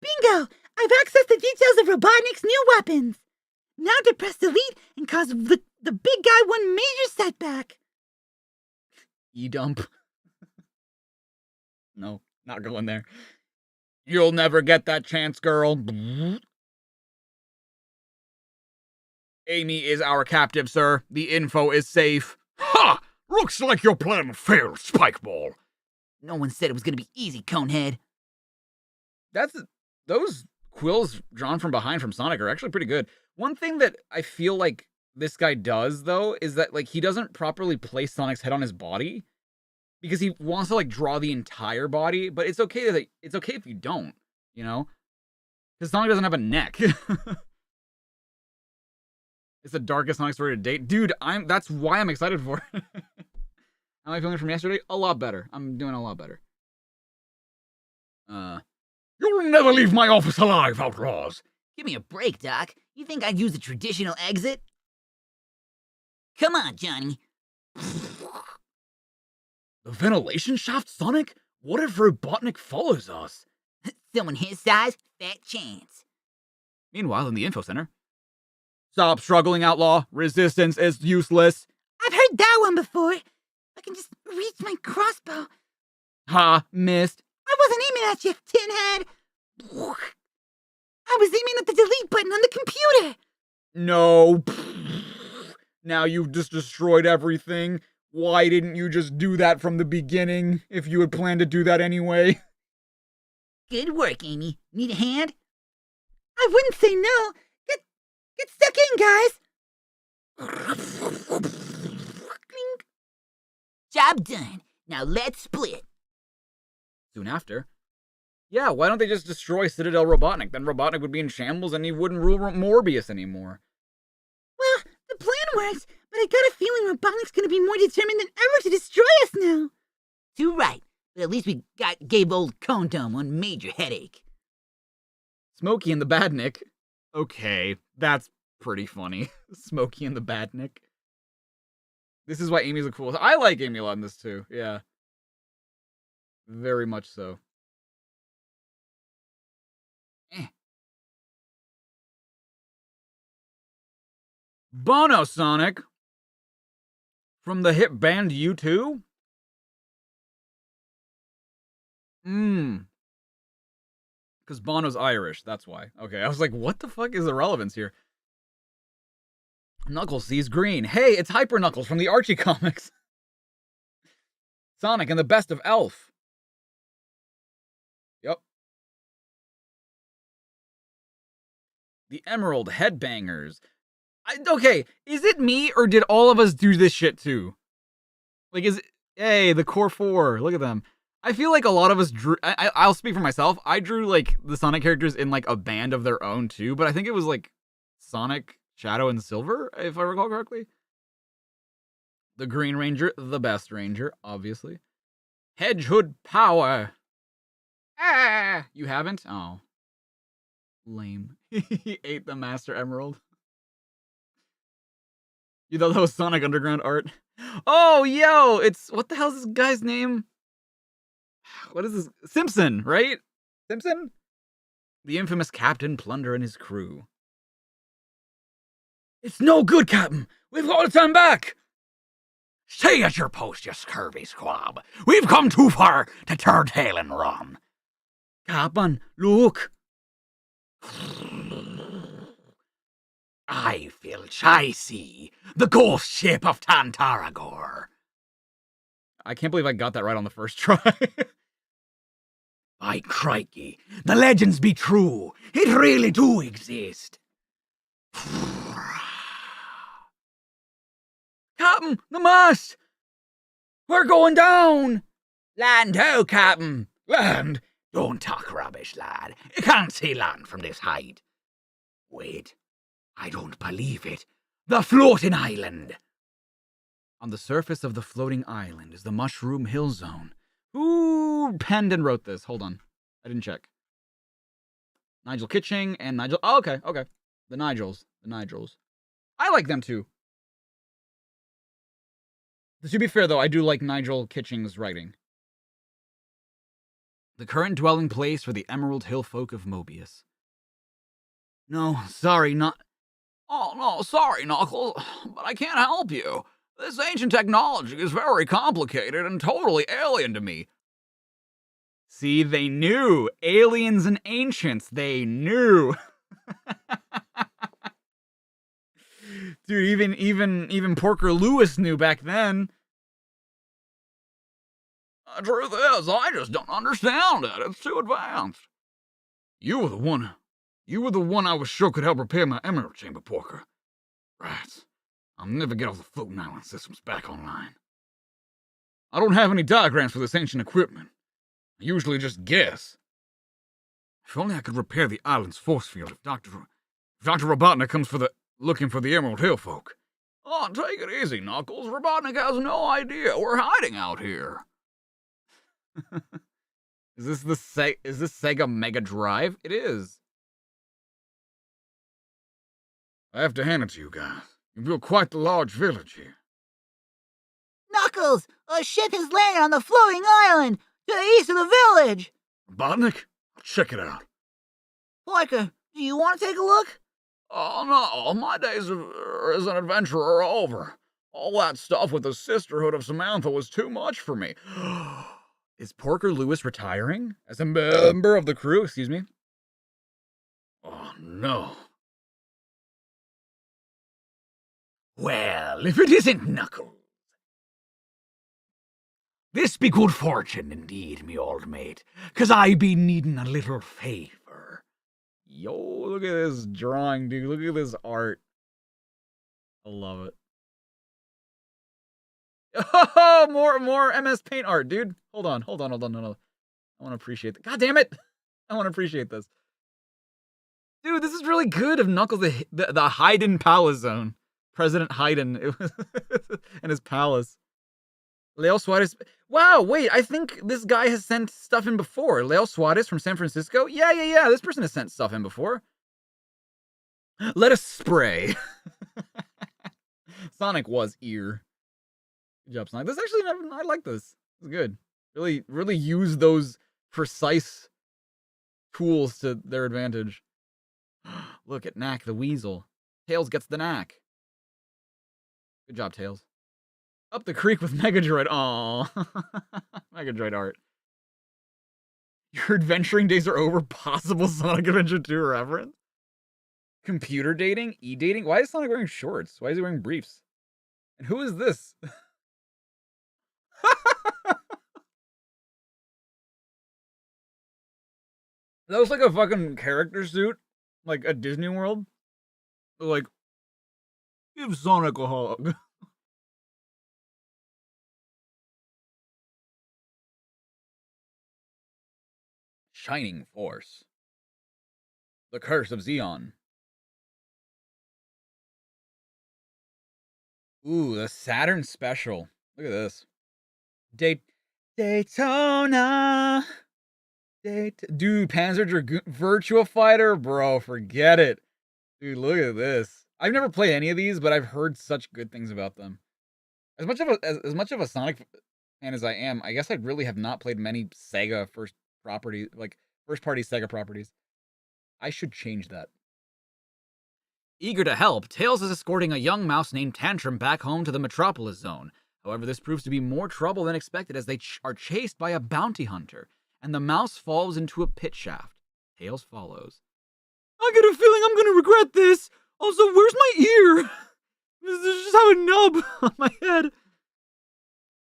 Bingo! I've accessed the details of Robotnik's new weapons. Now to press delete and cause the big guy one major setback. E-dump. No, not going there. You'll never get that chance, girl. Amy is our captive, sir. The info is safe. Ha! Looks like your plan failed, Spikeball. No one said it was gonna be easy, Conehead. Those quills drawn from behind from Sonic are actually pretty good. One thing that I feel like this guy does, though, is that like he doesn't properly place Sonic's head on his body because he wants to like draw the entire body. But it's okay that it's okay if you don't, you know, because Sonic doesn't have a neck. It's the darkest Sonic story to date, dude. That's why I'm excited for it. How am I feeling from yesterday? A lot better. I'm doing a lot better. You'll never leave my office alive, outlaws. Give me a break, Doc. You think I'd use a traditional exit? Come on, Johnny. The ventilation shaft, Sonic? What if Robotnik follows us? Someone his size, fat chance. Meanwhile, in the info center. Stop struggling, outlaw. Resistance is useless. I've heard that one before. I can just reach my crossbow. Ha, missed. I wasn't aiming at you, tinhead. I was aiming at the delete button on the computer. No. Now you've just destroyed everything. Why didn't you just do that from the beginning, if you had planned to do that anyway? Good work, Amy. Need a hand? I wouldn't say no. Get stuck in, guys. Job done. Now let's split. Soon after. Yeah, why don't they just destroy Citadel Robotnik? Then Robotnik would be in shambles and he wouldn't rule Morbius anymore. Well, the plan works, but I got a feeling Robotnik's gonna be more determined than ever to destroy us now. Too right. But at least we gave old Cone Dome one major headache. Smokey and the Badnik. Okay, that's pretty funny. Smokey and the Badnik. This is why Amy's a cool. I like Amy a lot in this too. Yeah. Very much so. Bono, Sonic. From the hit band U2? Because Bono's Irish, that's why. Okay, I was like, what the fuck is the relevance here? Knuckles sees green. Hey, it's Hyper Knuckles from the Archie comics. Sonic and the Best of Elf. Yep. The Emerald Headbangers. Okay, is it me or did all of us do this shit too? Like, hey, the core four, look at them. I feel like a lot of us drew, I'll speak for myself. I drew like the Sonic characters in like a band of their own too, but I think it was like Sonic, Shadow, and Silver, if I recall correctly. The Green Ranger, the best Ranger, obviously. Hedgehood Power. Ah, you haven't? Oh. Lame. He ate the Master Emerald. You thought that was Sonic Underground art? Oh, yo, it's, what the hell's this guy's name? What is this? Simpson, right? Simpson? The infamous Captain Plunder and his crew. It's no good, Captain. We've got to turn back. Stay at your post, you scurvy squab. We've come too far to turn tail and run. Captain, look. I filch, I see. The ghost ship of Tantaragor. I can't believe I got that right on the first try. By crikey, the legends be true. It really do exist. Captain, the mast! We're going down! Land ho, Captain! Land? Don't talk rubbish, lad. You can't see land from this height. Wait, I don't believe it. The floating island! On the surface of the floating island is the Mushroom Hill Zone. Who penned and wrote this? Hold on. I didn't check. Nigel Kitching and Nigel... Oh, okay. The Nigels. I like them too. To be fair, though, I do like Nigel Kitching's writing. The current dwelling place for the Emerald Hill folk of Mobius. No, sorry, not... Oh, no, sorry, Knuckles, but I can't help you. This ancient technology is very complicated and totally alien to me. See, they knew. Aliens and ancients, they knew. Dude, even Porker Lewis knew back then. The truth is, I just don't understand it. It's too advanced. You were the one I was sure could help repair my emerald chamber, Porker. Right. I'll never get all the floating island systems back online. I don't have any diagrams for this ancient equipment. I usually just guess. If only I could repair the island's force field if Dr. Robotnik comes looking for the Emerald Hill folk. Oh, take it easy, Knuckles. Robotnik has no idea we're hiding out here. Is this Sega Mega Drive? It is. I have to hand it to you guys. You built quite the large village here. Knuckles, a ship has landed on the floating island to the east of the village. Robotnik? Check it out. Porker, do you want to take a look? Oh, no, my days as an adventurer are over. All that stuff with the Sisterhood of Samantha was too much for me. Is Porker Lewis retiring as a member of the crew? Excuse me. Oh, no. Well, if it isn't Knuckles. This be good fortune indeed, me old mate, 'cause I be needing a little favor. Yo, look at this drawing, dude. Look at this art. I love it. Oh, more MS Paint art, dude. Hold on. No. I want to appreciate that. God damn it. I want to appreciate this. Dude, this is really good of Knuckles, the Haydn Palace Zone. President Haydn and his palace. Leo Suarez. Wow, wait, I think this guy has sent stuff in before. Leo Suarez from San Francisco? Yeah. This person has sent stuff in before. Let us spray. Sonic was ear. Good job, Sonic. This actually, I like this. It's good. Really use those precise tools to their advantage. Look at Knack the Weasel. Tails gets the knack. Good job, Tails. Up the creek with Mega Droid. Aww. Mega Droid art. Your adventuring days are over. Possible Sonic Adventure 2 reference. Computer dating? E-dating? Why is Sonic wearing shorts? Why is he wearing briefs? And who is this? That looks like a fucking character suit. Like a Disney World. Like, give Sonic a hug. Shining Force. The Curse of Xeon. Ooh, the Saturn Special. Look at this. Daytona. Dude, Panzer Dragoon Virtua Fighter? Bro, forget it. Dude, look at this. I've never played any of these, but I've heard such good things about them. As much of a Sonic fan as I am, I guess I really have not played many Sega first party Sega properties. I should change that. Eager to help, Tails is escorting a young mouse named Tantrum back home to the Metropolis zone. However, this proves to be more trouble than expected as they are chased by a bounty hunter, and the mouse falls into a pit shaft. Tails follows. I get a feeling I'm gonna regret this. Also, where's my ear? There's just have a nub on my head.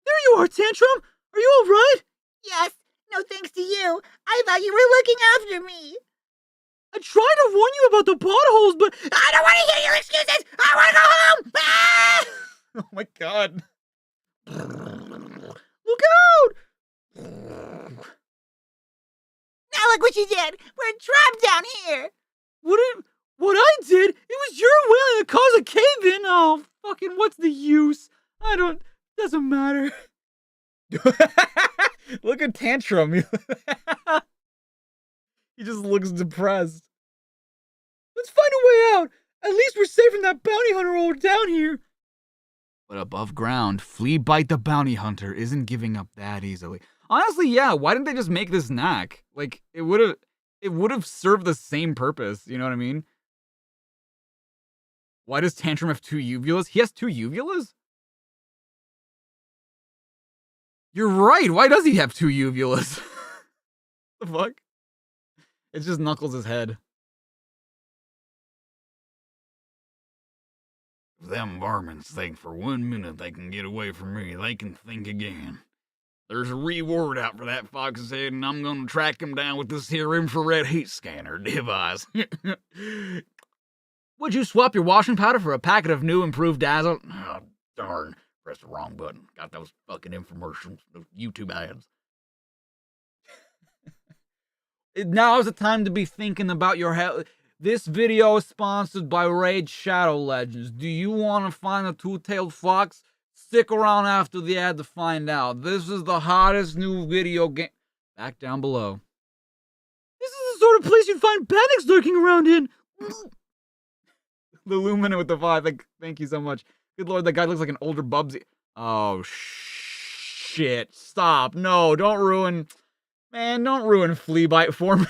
There you are, Tantrum. Are you all right? Yes. No thanks to you. I thought you were looking after me. I tried to warn you about the potholes, but I don't want to hear your excuses. I want to go home. Ah! Oh my god. look out! Now look what you did. We're trapped down here. What I did? It was your will to cause a cave-in. Oh, fucking what's the use? Doesn't matter. Look at Tantrum. He just looks depressed. Let's find a way out. At least we're safe from that bounty hunter while we're down here. But above ground, Flea Bite the Bounty Hunter isn't giving up that easily. Honestly, yeah, why didn't they just make this knack? Like, it would have served the same purpose, you know what I mean? Why does Tantrum have 2 uvulas? He has 2 uvulas? You're right, why does he have 2 uvulas? The fuck? It's just Knuckles' head. If them varmints think for 1 minute they can get away from me, they can think again. There's a reward out for that fox's head, and I'm gonna track him down with this here infrared heat scanner device. Would you swap your washing powder for a packet of new improved Dazzle? Oh, darn. Pressed the wrong button. Got those fucking infomercials, those YouTube ads. Now is the time to be thinking about your health. This video is sponsored by Raid Shadow Legends. Do you want to find a two-tailed fox? Stick around after the ad to find out. This is the hottest new video game. Back down below. This is the sort of place you'd find panics lurking around in. The Lumina with the 5. Thank you so much. Good lord, that guy looks like an older Bubsy. Oh, shit. Stop. No, don't ruin... Man, don't ruin Flea Bite for me.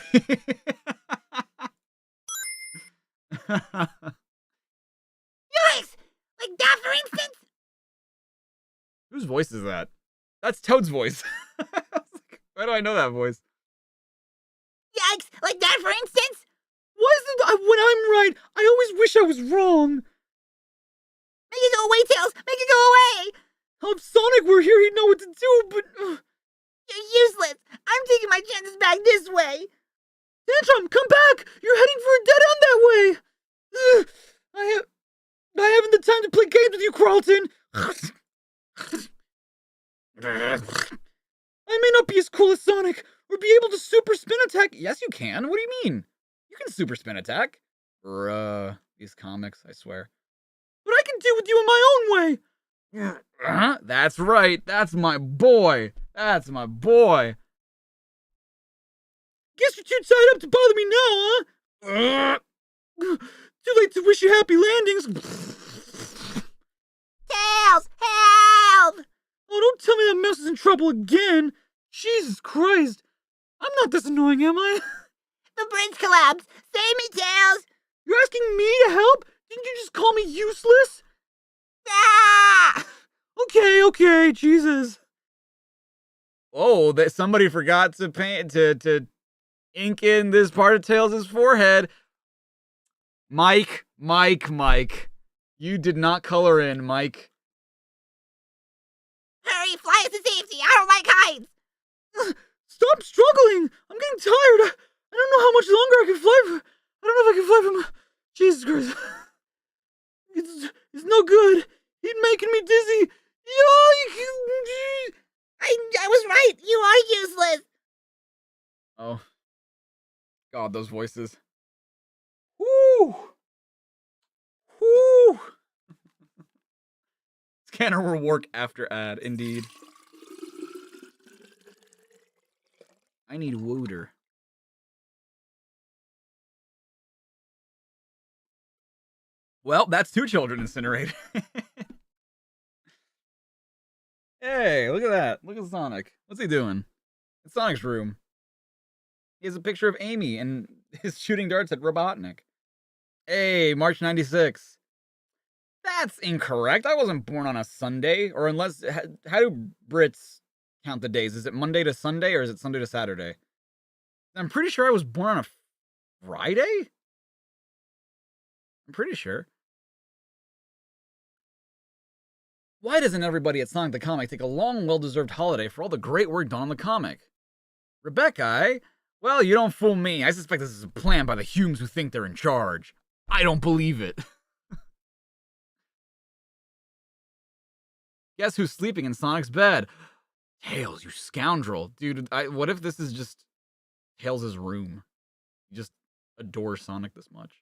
Yikes! Like that, for instance? Whose voice is that? That's Toad's voice. Why do I know that voice? Yikes! Like that, for instance? Why is it when I'm right, I always wish I was wrong? Make it go away, Tails! Make it go away! If Sonic were here, he'd know what to do, but... You're useless! I'm taking my chances back this way! Tantrum, come back! You're heading for a dead end that way! I haven't the time to play games with you, Carlton! I may not be as cool as Sonic, or be able to super spin attack. Yes, you can. What do you mean? You can super spin attack. Or, these comics, I swear. But I can deal with you in my own way! That's right. That's my boy. That's my boy. Guess you're too tied up to bother me now, huh? Too late to wish you happy landings. Tails! Help! Oh, don't tell me that mouse is in trouble again. Jesus Christ. I'm not this annoying, am I? The bridge collapsed! Save me, Tails! You're asking me to help? Didn't you just call me useless? Ah! Okay, Jesus. Oh, that somebody forgot to paint to ink in this part of Tails' forehead. Mike. You did not color in, Mike. Hurry, fly us to safety! I don't like heights! Stop struggling! I'm getting tired. I don't know how much longer I can fly for. I don't know if I can fly from... Jesus Christ. It's no good. He's making me dizzy. I was right! You are useless! Oh. God, those voices. Woo! Scanner will work after ad, indeed. I need water. Well, that's 2 children incinerated. Hey, look at that. Look at Sonic. What's he doing? It's Sonic's room. He has a picture of Amy and his shooting darts at Robotnik. Hey, March 96. That's incorrect. I wasn't born on a Sunday. Or unless... How do Brits count the days? Is it Monday to Sunday or is it Sunday to Saturday? I'm pretty sure I was born on a Friday? I'm pretty sure. Why doesn't everybody at Sonic the Comic take a long, well-deserved holiday for all the great work done on the comic? Rebecca, well, you don't fool me. I suspect this is a plan by the Humes who think they're in charge. I don't believe it. Guess who's sleeping in Sonic's bed? Tails, you scoundrel. Dude, what if this is just Tails' room? You just adore Sonic this much.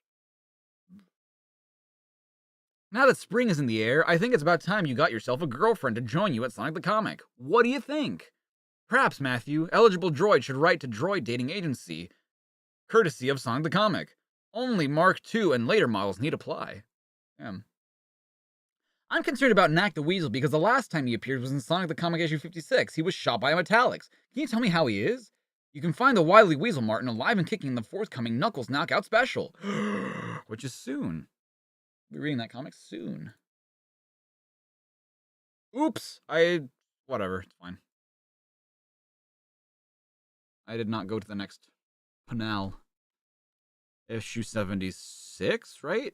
Now that spring is in the air, I think it's about time you got yourself a girlfriend to join you at Sonic the Comic. What do you think? Perhaps, Matthew, eligible droid should write to Droid Dating Agency, courtesy of Sonic the Comic. Only Mark II and later models need apply. I'm concerned about Knack the Weasel because the last time he appeared was in Sonic the Comic issue 56. He was shot by a Metallics. Can you tell me how he is? You can find the Wily Weasel Martin alive and kicking in the forthcoming Knuckles Knockout special, which is soon. We'll be reading that comic soon. Oops, whatever, it's fine. I did not go to the next panel. Issue 76, right?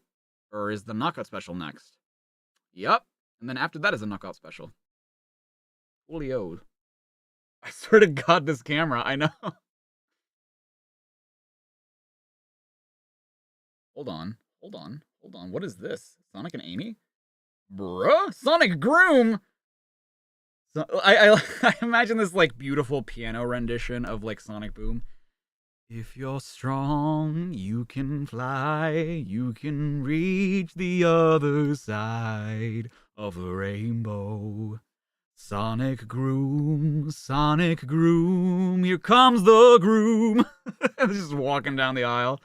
Or is the Knockout special next? Yup. And then after that is a Knockout special. Holy ode. I swear to God, this camera, I know. Hold on. What is this? Sonic and Amy? Bruh? Sonic Groom? So, I imagine this, like, beautiful piano rendition of, like, Sonic Boom. If you're strong, you can fly, you can reach the other side of the rainbow. Sonic Groom, here comes the groom. Just walking down the aisle.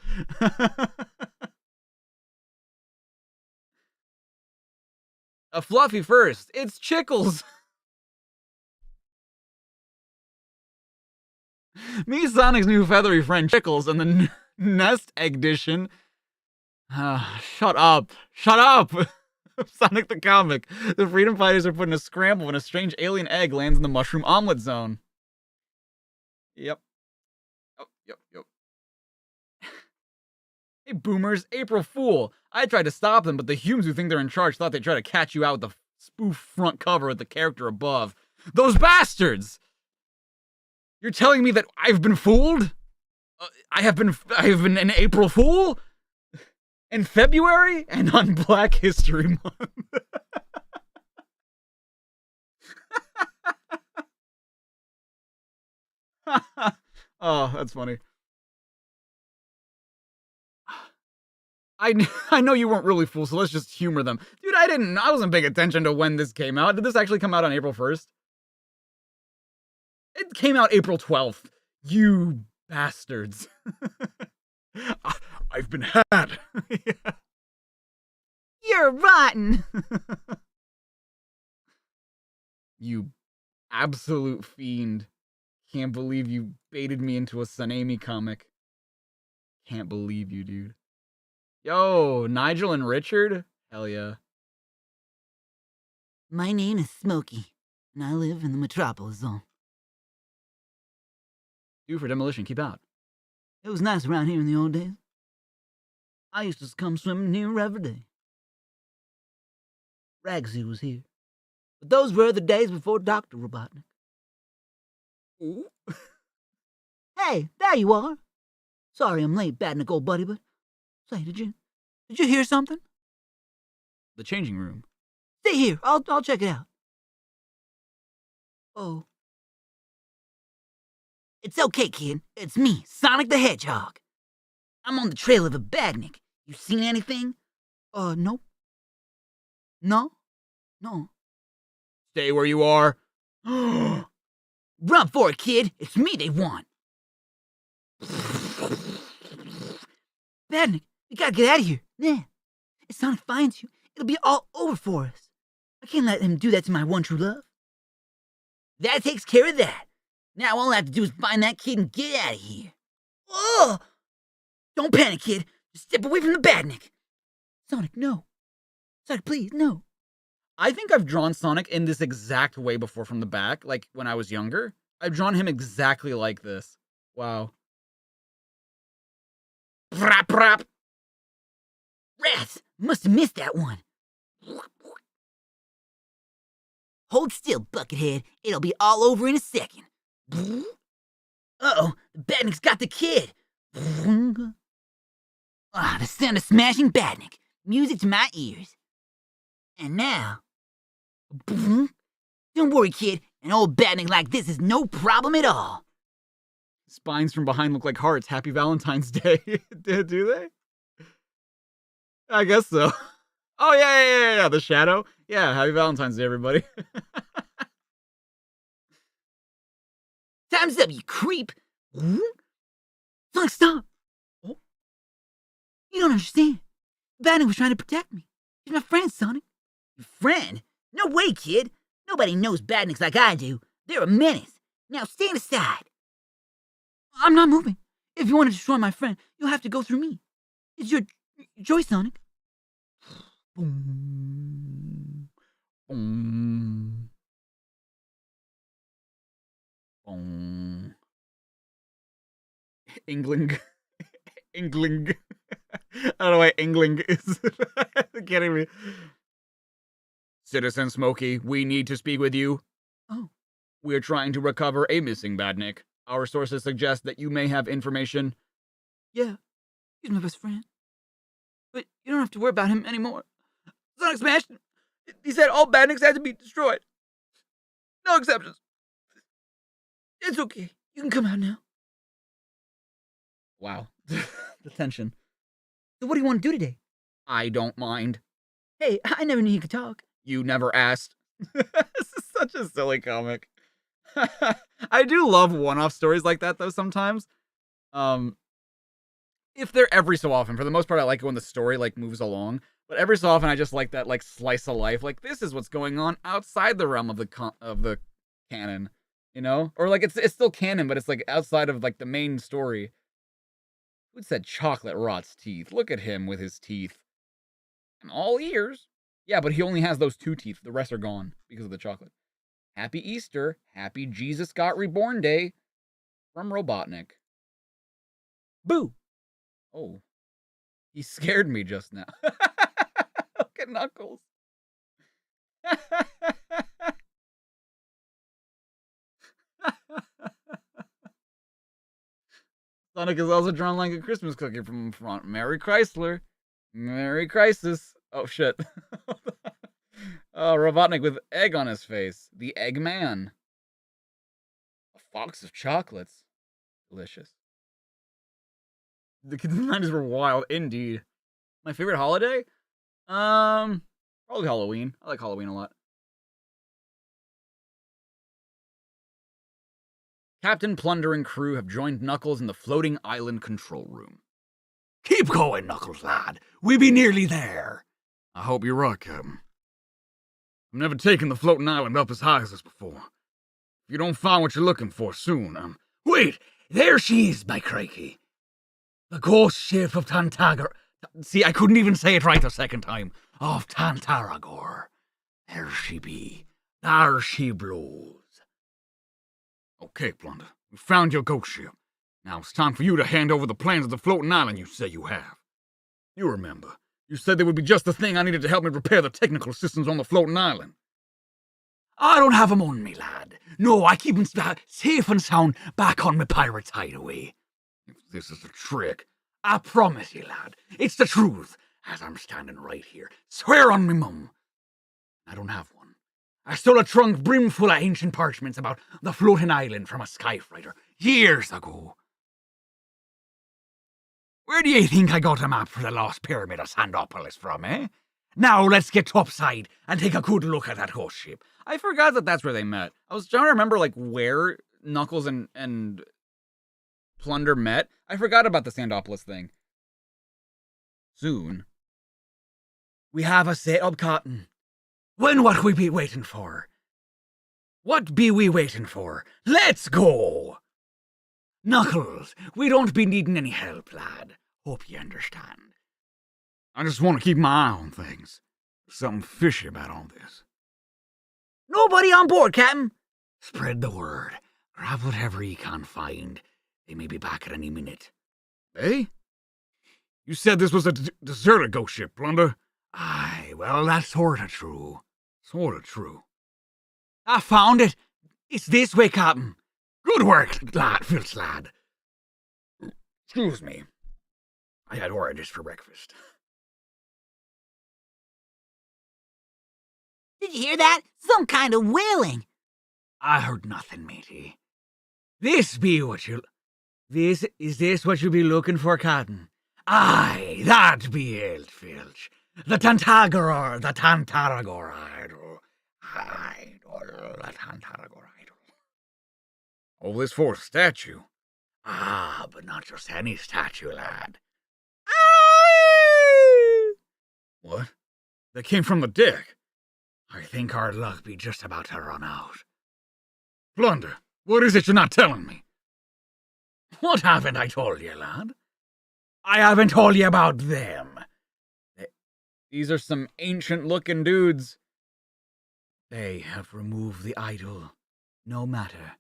A fluffy first, it's Chickles. Me, Sonic's new feathery friend Chickles, and the Nest Edition. Shut up. Sonic the Comic. The Freedom Fighters are put in a scramble when a strange alien egg lands in the Mushroom Omelet Zone. Yep. Yep. Hey, boomers, April Fool. I tried to stop them, but the humans who think they're in charge thought they'd try to catch you out with the spoof front cover with the character above. Those bastards! You're telling me that I've been fooled? I have been an April Fool? In February? And on Black History Month? Oh, that's funny. I know you weren't really fooled, so let's just humor them. Dude, I wasn't paying attention to when this came out. Did this actually come out on April 1st? It came out April 12th. You bastards. I've been had. Yeah. You're rotten. You absolute fiend. Can't believe you baited me into a Sanemi comic. Can't believe you, dude. Yo, Nigel and Richard? Hell yeah. My name is Smokey, and I live in the Metropolis zone. Due for demolition, keep out. It was nice around here in the old days. I used to come swimming here every day. Ragsy was here. But those were the days before Dr. Robotnik. Ooh. Hey, there you are. Sorry I'm late, Badnik, old buddy, but... Say, did you hear something? The changing room. Stay here, I'll check it out. Oh. It's okay, kid. It's me, Sonic the Hedgehog. I'm on the trail of a badnik. You seen anything? No. No? Stay where you are. Run for it, kid. It's me they want. Badnik, we gotta get out of here. Man, if Sonic finds you, it'll be all over for us. I can't let him do that to my one true love. That takes care of that. Now all I have to do is find that kid and get out of here. Oh! Don't panic, kid. Just step away from the badnik. Sonic, no. Sonic, please, no. I think I've drawn Sonic in this exact way before from the back, like when I was younger. I've drawn him exactly like this. Wow. Brap, brap. Rats, must have missed that one. Hold still, Buckethead. It'll be all over in a second. Uh-oh, the badnik's got the kid. Ah, the sound of smashing badnik. Music to my ears. And now... Don't worry, kid. An old badnik like this is no problem at all. Spines from behind look like hearts. Happy Valentine's Day. Do they? I guess so. Oh, yeah. The shadow. Yeah, happy Valentine's Day, everybody. Time's up, you creep. Sonic, stop. Oh. You don't understand. Badnik was trying to protect me. He's my friend, Sonic. Your friend? No way, kid. Nobody knows Badniks like I do. They're a menace. Now stand aside. I'm not moving. If you want to destroy my friend, you'll have to go through me. It's your choice, Sonic. Boom. Boom. Boom. Engling. Engling. I don't know why Engling is getting me. Citizen Smokey, we need to speak with you. Oh. We're trying to recover a missing Badnik. Our sources suggest that you may have information. Yeah, he's my best friend. But you don't have to worry about him anymore. Sonic smashed him. He said all Badniks had to be destroyed. No exceptions. It's okay. You can come out now. Wow. The tension. So what do you want to do today? I don't mind. Hey, I never knew you could talk. You never asked. This is such a silly comic. I do love one-off stories like that, though, sometimes. If they're every so often. For the most part, I like it when the story, like, moves along. But every so often, I just like that, like, slice of life. Like, this is what's going on outside the realm of the canon. You know? Or, like, it's still canon, but it's, like, outside of, like, the main story. Who said chocolate rots teeth? Look at him with his teeth. And all ears. Yeah, but he only has those 2 teeth. The rest are gone because of the chocolate. Happy Easter. Happy Jesus Got Reborn Day. From Robotnik. Boo! Oh. He scared me just now. Look at Knuckles. Sonic is also drawn like a Christmas cookie from front. Merry Chrysler. Merry Crisis. Oh, shit. Oh, Robotnik with egg on his face. The Eggman. A box of chocolates. Delicious. The 90s were wild, indeed. My favorite holiday? Probably Halloween. I like Halloween a lot. Captain Plunder and crew have joined Knuckles in the floating island control room. Keep going, Knuckles, lad. We be nearly there. I hope you're right, Captain. I've never taken the floating island up as high as this before. If you don't find what you're looking for soon, Wait, there she is, my crikey. The ghost ship of Tantagar. See, I couldn't even say it right the second time. Of Tantaragor. There she be. There she blows. Okay, Plunder, we found your ghost ship. Now it's time for you to hand over the plans of the floating island you say you have. You remember, you said they would be just the thing I needed to help me repair the technical systems on the floating island. I don't have 'em on me, lad. No, I keep 'em safe and sound back on my pirate's hideaway. If this is a trick, I promise you, lad, it's the truth, as I'm standing right here. Swear on me, mum. I don't have one. I stole a trunk brimful of ancient parchments about the floating island from a skyfighter years ago. Where do you think I got a map for the lost pyramid of Sandopolis from, eh? Now let's get topside and take a good look at that ghost ship. I forgot that that's where they met. I was trying to remember, like, where Knuckles and Plunder met. I forgot about the Sandopolis thing. Soon. We have a set-up, Captain. When what we be waiting for? What be we waiting for? Let's go! Knuckles, we don't be needing any help, lad. Hope you understand. I just want to keep my eye on things. There's something fishy about all this. Nobody on board, Captain. Spread the word. Grab whatever you can find. They may be back at any minute. Eh? You said this was a deserted ghost ship, Plunder. Aye, well, that's sorta true. Sorta true. I found it. It's this way, Captain. Good work, lad, Filch lad. Excuse me. I had oranges for breakfast. Did you hear that? Some kind of wailing. I heard nothing, matey. This be what you... Is this what you be looking for, Captain? Aye, that be it, Filch. The Tantaragor idol. Idol, the Tantaragor idol. All this for a statue. Ah, but not just any statue, lad. What? They came from the deck. I think our luck be just about to run out. Plunder, what is it you're not telling me? What haven't I told you, lad? I haven't told you about them. These are some ancient-looking dudes. They have removed the idol. No matter,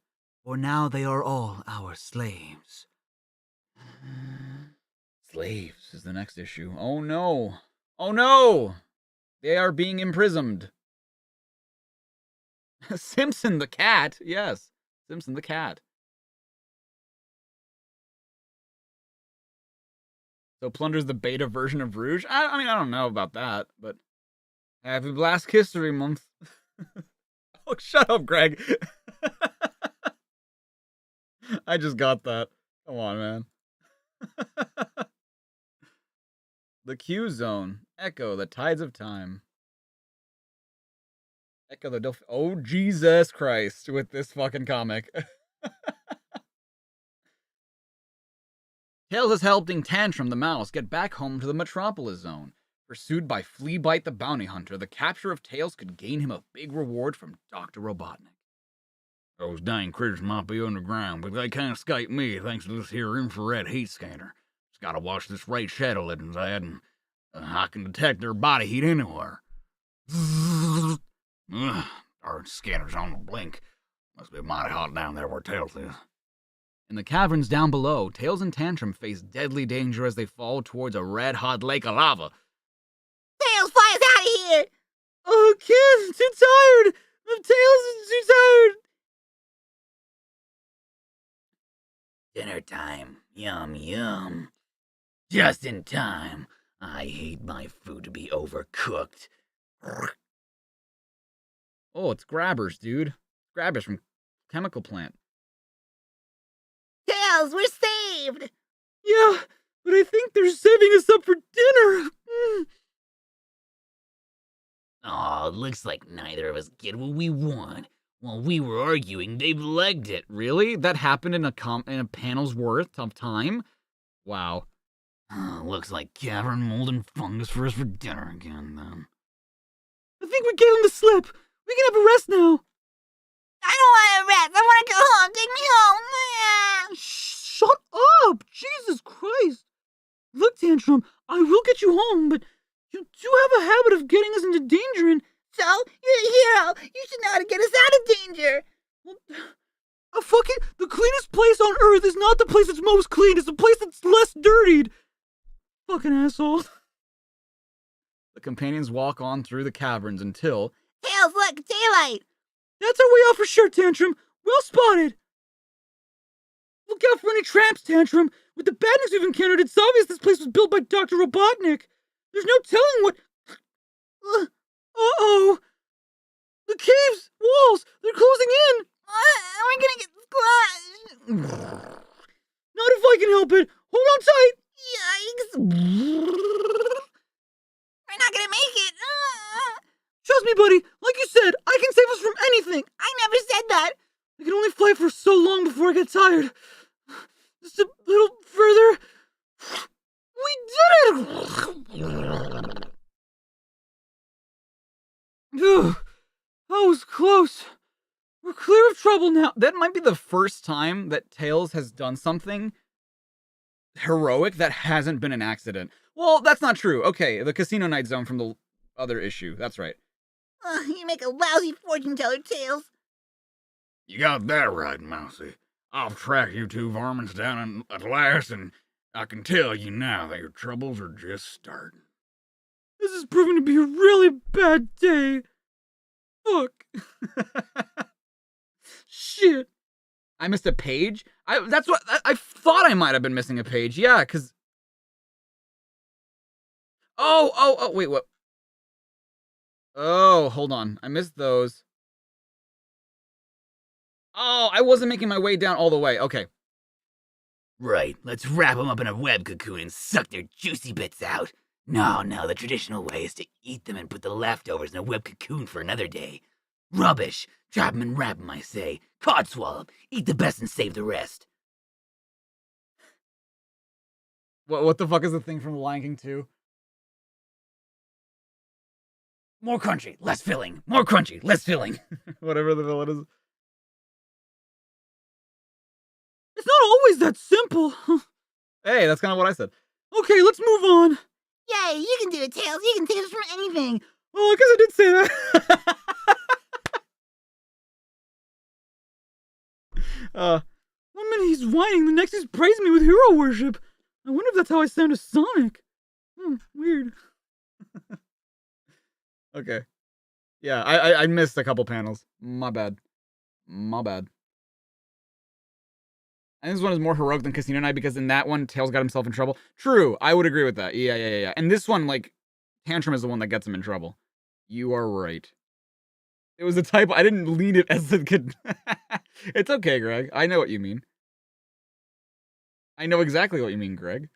for now they are all our slaves. Slaves is the next issue. Oh no. Oh no! They are being imprisoned. Simpson the cat. Yes. Simpson the cat. So Plunder's the beta version of Rouge? I mean, I don't know about that, but happy Blast History Month. Oh, shut up, Greg. I just got that. Come on, man. The Q Zone. Echo, the Tides of Time. Echo the Oh, Jesus Christ, with this fucking comic. Tails is helping Tantrum the mouse get back home to the Metropolis zone. Pursued by Fleabite the bounty hunter, the capture of Tails could gain him a big reward from Dr. Robotnik. Those dang critters might be underground, but they can't escape me thanks to this here infrared heat scanner. Just gotta watch this Raid Shadow Legends ad, and I can detect their body heat anywhere. Ugh, darn scanner's on the blink. Must be mighty hot down there where Tails is. In the caverns down below, Tails and Tantrum face deadly danger as they fall towards a red-hot lake of lava. Tails, fly us out of here! Oh, kids, I'm too tired! Tails is too tired! Dinner time. Yum, yum. Just in time. I hate my food to be overcooked. Oh, it's Grabbers, dude. Grabbers from Chemical Plant. Tails, we're saved! Yeah, but I think they're saving us up for dinner. Aw, looks like neither of us get what we want. While we were arguing, they've legged it. Really? That happened in a panel's worth of time? Wow. Looks like cavern mold and fungus for us for dinner again, then. I think we gave him the slip. We can have a rest now. I don't want to rest. I want to go home. Take me home. Shut up! Jesus Christ! Look, Tantrum, I will get you home, but you do have a habit of getting us into danger, and So, you're a hero. You should know how to get us out of danger. the cleanest place on Earth is not the place that's most clean. It's the place that's less dirtied. Fucking asshole. The companions walk on through the caverns until... Tails, look, daylight. That's our way out for sure, Tantrum. Well spotted. Look out for any traps, Tantrum. With the badness we've encountered, it's obvious this place was built by Dr. Robotnik. There's no telling what... Uh-oh. The cave's walls, they're closing in. We're gonna get squashed. Not if I can help it. Hold on tight. Yikes. We're not gonna make it. Trust me, buddy. Like you said, I can save us from anything. I never said that. I can only fly for so long before I get tired. Just a little further. We did it! Phew, that was close. We're clear of trouble now. That might be the first time that Tails has done something heroic that hasn't been an accident. Well, that's not true. Okay, the Casino Night Zone from the other issue. That's right. You make a lousy fortune teller, Tails. You got that right, Mousy. I'll track you two varmints down at last, and I can tell you now that your troubles are just starting. This is proving to be a really bad day. Fuck. Shit. I missed a page? That's what I thought I might have been missing a page. Yeah, because... Oh, wait, what? Oh, hold on. I missed those. Oh, I wasn't making my way down all the way. Okay. Right, let's wrap them up in a web cocoon and suck their juicy bits out. No, the traditional way is to eat them and put the leftovers in a web cocoon for another day. Rubbish. Trap 'em and wrap 'em, I say. Codswallop. Eat the best and save the rest. What the fuck is the thing from The Lion King 2? More crunchy, less filling. More crunchy, less filling. Whatever the villain is. It's not always that simple. Hey, that's kind of what I said. Okay, let's move on. Yay, you can do it, Tails. You can save us from anything. Oh, I guess I did say that. One minute he's whining, the next he's praising me with hero worship. I wonder if that's how I sound to Sonic. Weird. Okay. Yeah, I missed a couple panels. My bad. I think this one is more heroic than Casino Night because in that one, Tails got himself in trouble. True, I would agree with that. Yeah. And this one, like, Tantrum is the one that gets him in trouble. You are right. It was a typo. I didn't lead it as a good. It's okay, Greg. I know what you mean. I know exactly what you mean, Greg.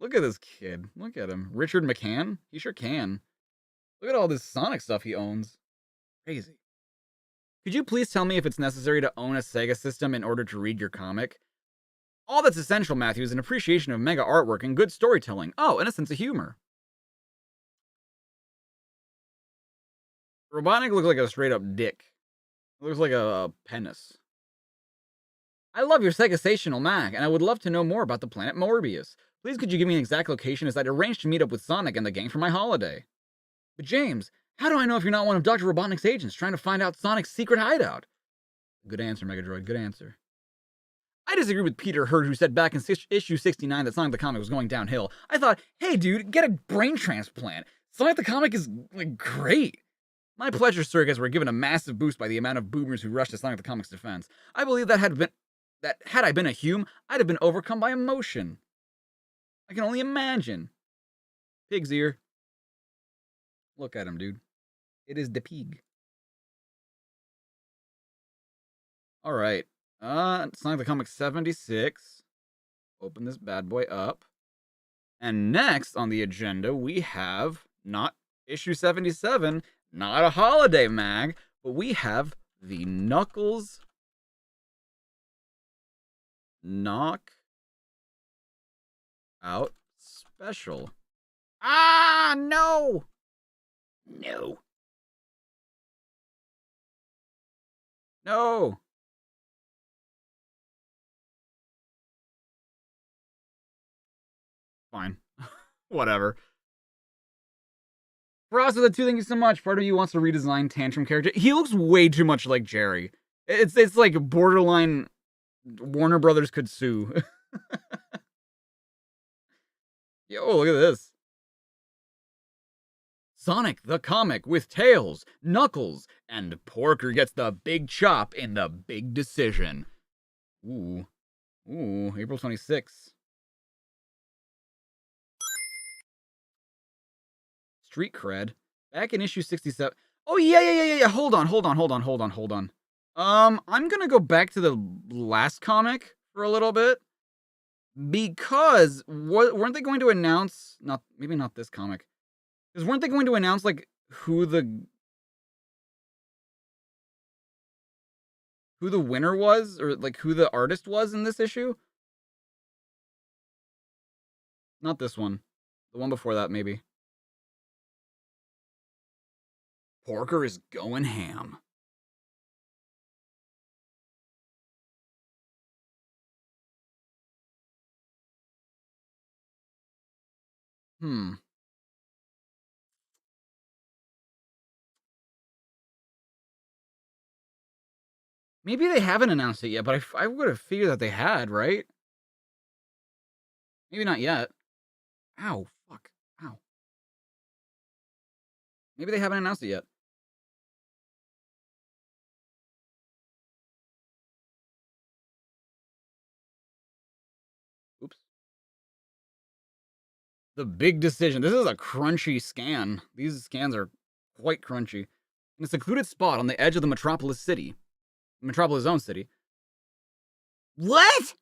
Look at this kid. Look at him. Richard McCann? He sure can. Look at all this Sonic stuff he owns. Crazy. Could you please tell me if it's necessary to own a Sega system in order to read your comic? All that's essential, Matthew, is an appreciation of mega artwork and good storytelling. Oh, and a sense of humor. Robotnik looks like a straight up dick. It looks like a penis. I love your Sega-sational Mac, and I would love to know more about the planet Morbius. Please could you give me an exact location as I'd arranged to meet up with Sonic and the gang for my holiday. But James, how do I know if you're not one of Dr. Robotnik's agents trying to find out Sonic's secret hideout? Good answer, Megadroid, good answer. I disagree with Peter Hurd, who said back in issue 69 that Sonic the Comic was going downhill. I thought, hey dude, get a brain transplant. Sonic the Comic is, like, great. My pleasure, sir, as we're given a massive boost by the amount of boomers who rushed to Sonic the Comic's defense. I believe that had I been a Hume, I'd have been overcome by emotion. I can only imagine. Pig's ear. Look at him, dude. It is the pig. Alright. Sonic the Comic 76. Open this bad boy up. And next on the agenda, we have not issue 77, not a holiday mag, but we have the Knuckles Knock Out Special. Ah, no! No. No. Fine. Whatever. Frost with the 2, thank you so much. Part of you wants to redesign Tantrum character. He looks way too much like Jerry. It's like borderline Warner Brothers could sue. Yo, look at this. Sonic the Comic with Tails, Knuckles, and Porker gets the big chop in the big decision. Ooh, April 26th. Street cred. Back in issue 67. Oh, yeah. Hold on. I'm gonna go back to the last comic for a little bit. Because, weren't they going to announce, maybe not this comic. Because weren't they going to announce, like, who the winner was? Or, like, who the artist was in this issue? Not this one. The one before that, maybe. Porker is going ham. Maybe they haven't announced it yet, but I would have figured that they had, right? Maybe not yet. Ow, fuck. Ow. Maybe they haven't announced it yet. Oops. The big decision. This is a crunchy scan. These scans are quite crunchy. In a secluded spot on the edge of the Metropolis city. Metropolis' own city. What?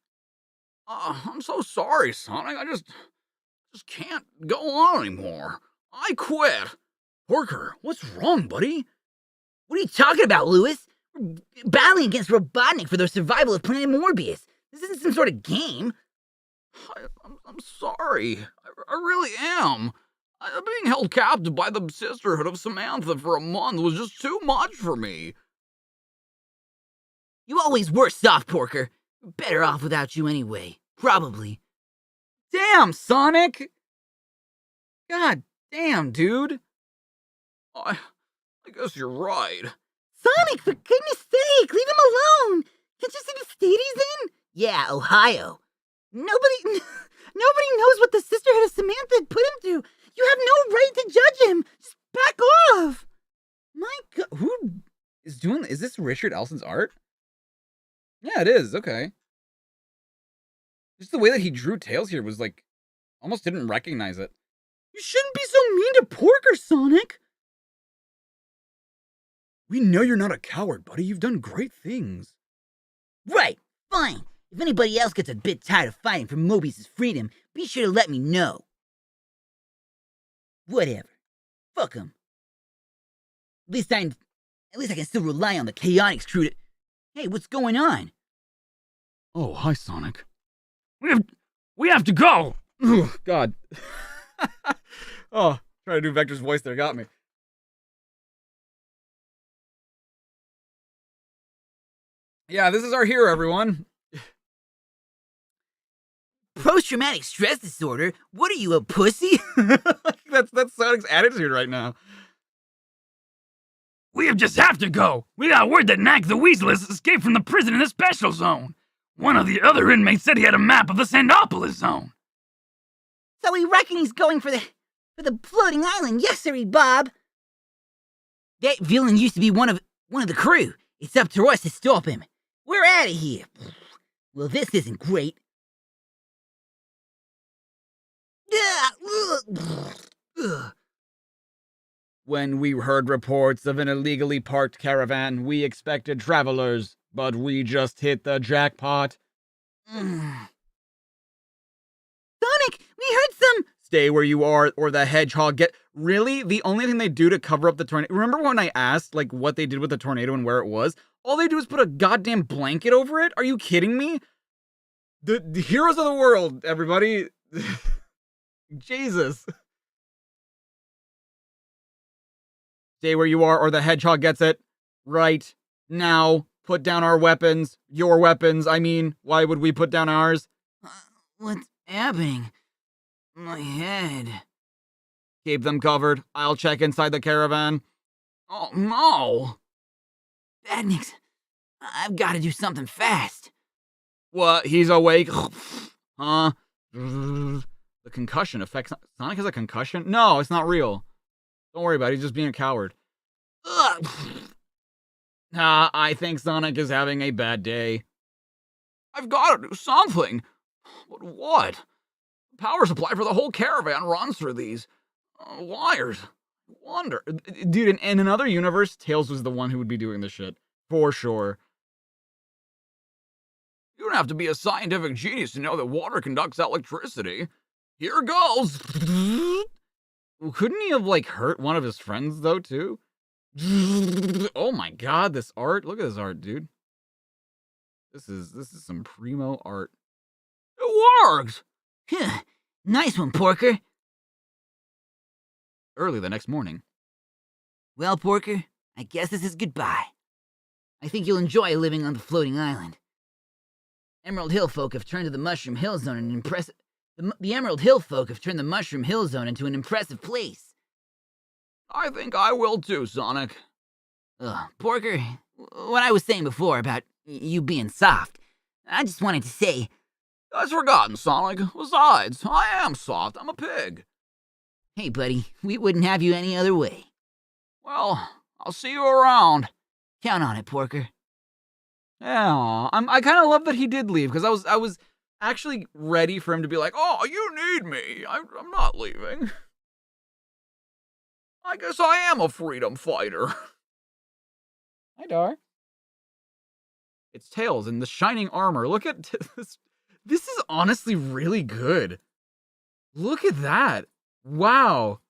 I'm so sorry, Sonic. I just can't go on anymore. I quit. Porker, what's wrong, buddy? What are you talking about, Lewis? We're battling against Robotnik for the survival of Planet Morbius. This isn't some sort of game. I'm sorry. I really am. Being held captive by the sisterhood of Samantha for a month was just too much for me. You always were soft, Porker. We're better off without you anyway. Probably. Damn, Sonic! God damn, dude. I guess you're right. Sonic, for goodness sake, leave him alone. Can't you see the state he's in? Yeah, Ohio. Nobody knows what the sisterhood of Samantha had put him through. You have no right to judge him. Just back off. My God, who is doing? Is this Richard Elson's art? Yeah, it is. Okay. Just the way that he drew Tails here was like, almost didn't recognize it. You shouldn't be so mean to Porker, Sonic. We know you're not a coward, buddy. You've done great things. Right, fine. If anybody else gets a bit tired of fighting for Mobius' freedom, be sure to let me know. Whatever. Fuck 'em. At least I can still rely on the Chaotix crew to... Hey, what's going on? Oh, hi, Sonic. We have to go. Ugh, God. Oh, trying to do Vector's voice there got me. Yeah, this is our hero, everyone. Post-traumatic stress disorder? What are you, a pussy? That's Sonic's attitude right now. We just have to go. We got word that Knack the Weasel has escaped from the prison in the special zone. One of the other inmates said he had a map of the Sandopolis zone. So we reckon he's going for the floating island, yes, sir, Bob. That villain used to be one of the crew. It's up to us to stop him. We're out of here. Well, this isn't great. When we heard reports of an illegally parked caravan, we expected travelers, but we just hit the jackpot. Sonic, we heard some... Stay where you are, or the hedgehog get... Really? The only thing they do to cover up the tornado... Remember when I asked, like, what they did with the tornado and where it was? All they do is put a goddamn blanket over it? Are you kidding me? The heroes of the world, everybody. Jesus. Stay where you are, or the hedgehog gets it. Right. Now. Put down our weapons. Your weapons, I mean. Why would we put down ours? What's happening? My head. Keep them covered. I'll check inside the caravan. Oh, no. Badniks, I've got to do something fast. What? He's awake? Huh? The concussion effect. Sonic has a concussion? No, it's not real. Don't worry about it. He's just being a coward. Ugh. I think Sonic is having a bad day. I've got to do something. But what? The power supply for the whole caravan runs through these wires. I wonder. Dude, in another universe, Tails was the one who would be doing this shit. For sure. You don't have to be a scientific genius to know that water conducts electricity. Here goes. Well, couldn't he have, like, hurt one of his friends, though, too? Oh my god, this art. Look at this art, dude. This is some primo art. It works. Nice one, Porker. Early the next morning. Well, Porker, I guess this is goodbye. I think you'll enjoy living on the floating island. Emerald Hill folk have turned the Mushroom Hill Zone into an impressive place. I think I will too, Sonic. Porker, what I was saying before about you being soft, I just wanted to say... I'd forgotten, Sonic. Besides, I am soft. I'm a pig. Hey, buddy, we wouldn't have you any other way. Well, I'll see you around. Count on it, Porker. Yeah, I kind of love that he did leave, because I was actually ready for him to be like, oh, you need me. I'm not leaving. I guess I am a freedom fighter. Hi, Dar. It's Tails in the shining armor. Look at this. This is honestly really good. Look at that. Wow.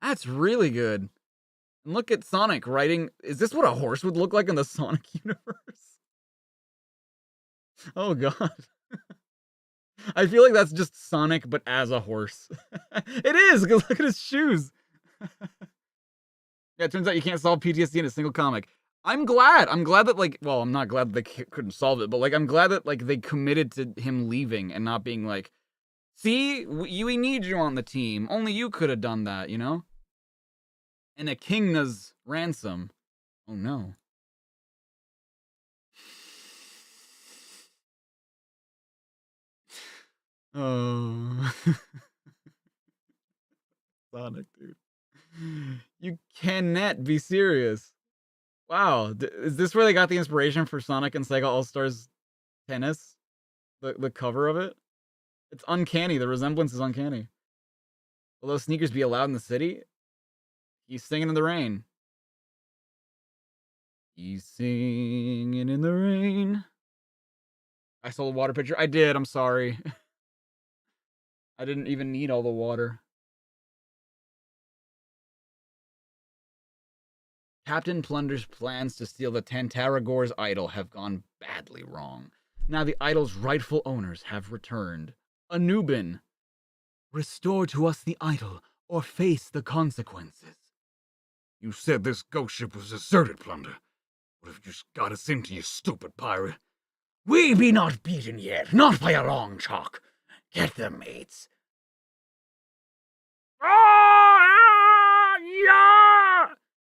That's really good. And look at Sonic riding. Is this what a horse would look like in the Sonic universe? Oh god. I feel like that's just Sonic, but as a horse. It is, because look at his shoes. Yeah, it turns out you can't solve PTSD in a single comic. I'm glad. I'm glad that, like, well, I'm not glad that they couldn't solve it, but, like, I'm glad that, like, they committed to him leaving and not being like, see, we need you on the team. Only you could have done that, you know? And a kingna's ransom. Oh, no. Oh. Sonic, dude. You cannot be serious. Wow, is this where they got the inspiration for Sonic and Sega All-Stars Tennis? The cover of it? It's uncanny. The resemblance is uncanny. Will those sneakers be allowed in the city? He's singing in the rain. He's singing in the rain. I stole a water pitcher. I did. I'm sorry. I didn't even need all the water. Captain Plunder's plans to steal the Tantaragor's idol have gone badly wrong. Now the idol's rightful owners have returned. Anubin. Restore to us the idol, or face the consequences. You said this ghost ship was deserted, Plunder. What have you just got us into, you stupid pirate? We be not beaten yet, not by a long chalk. Get them, mates.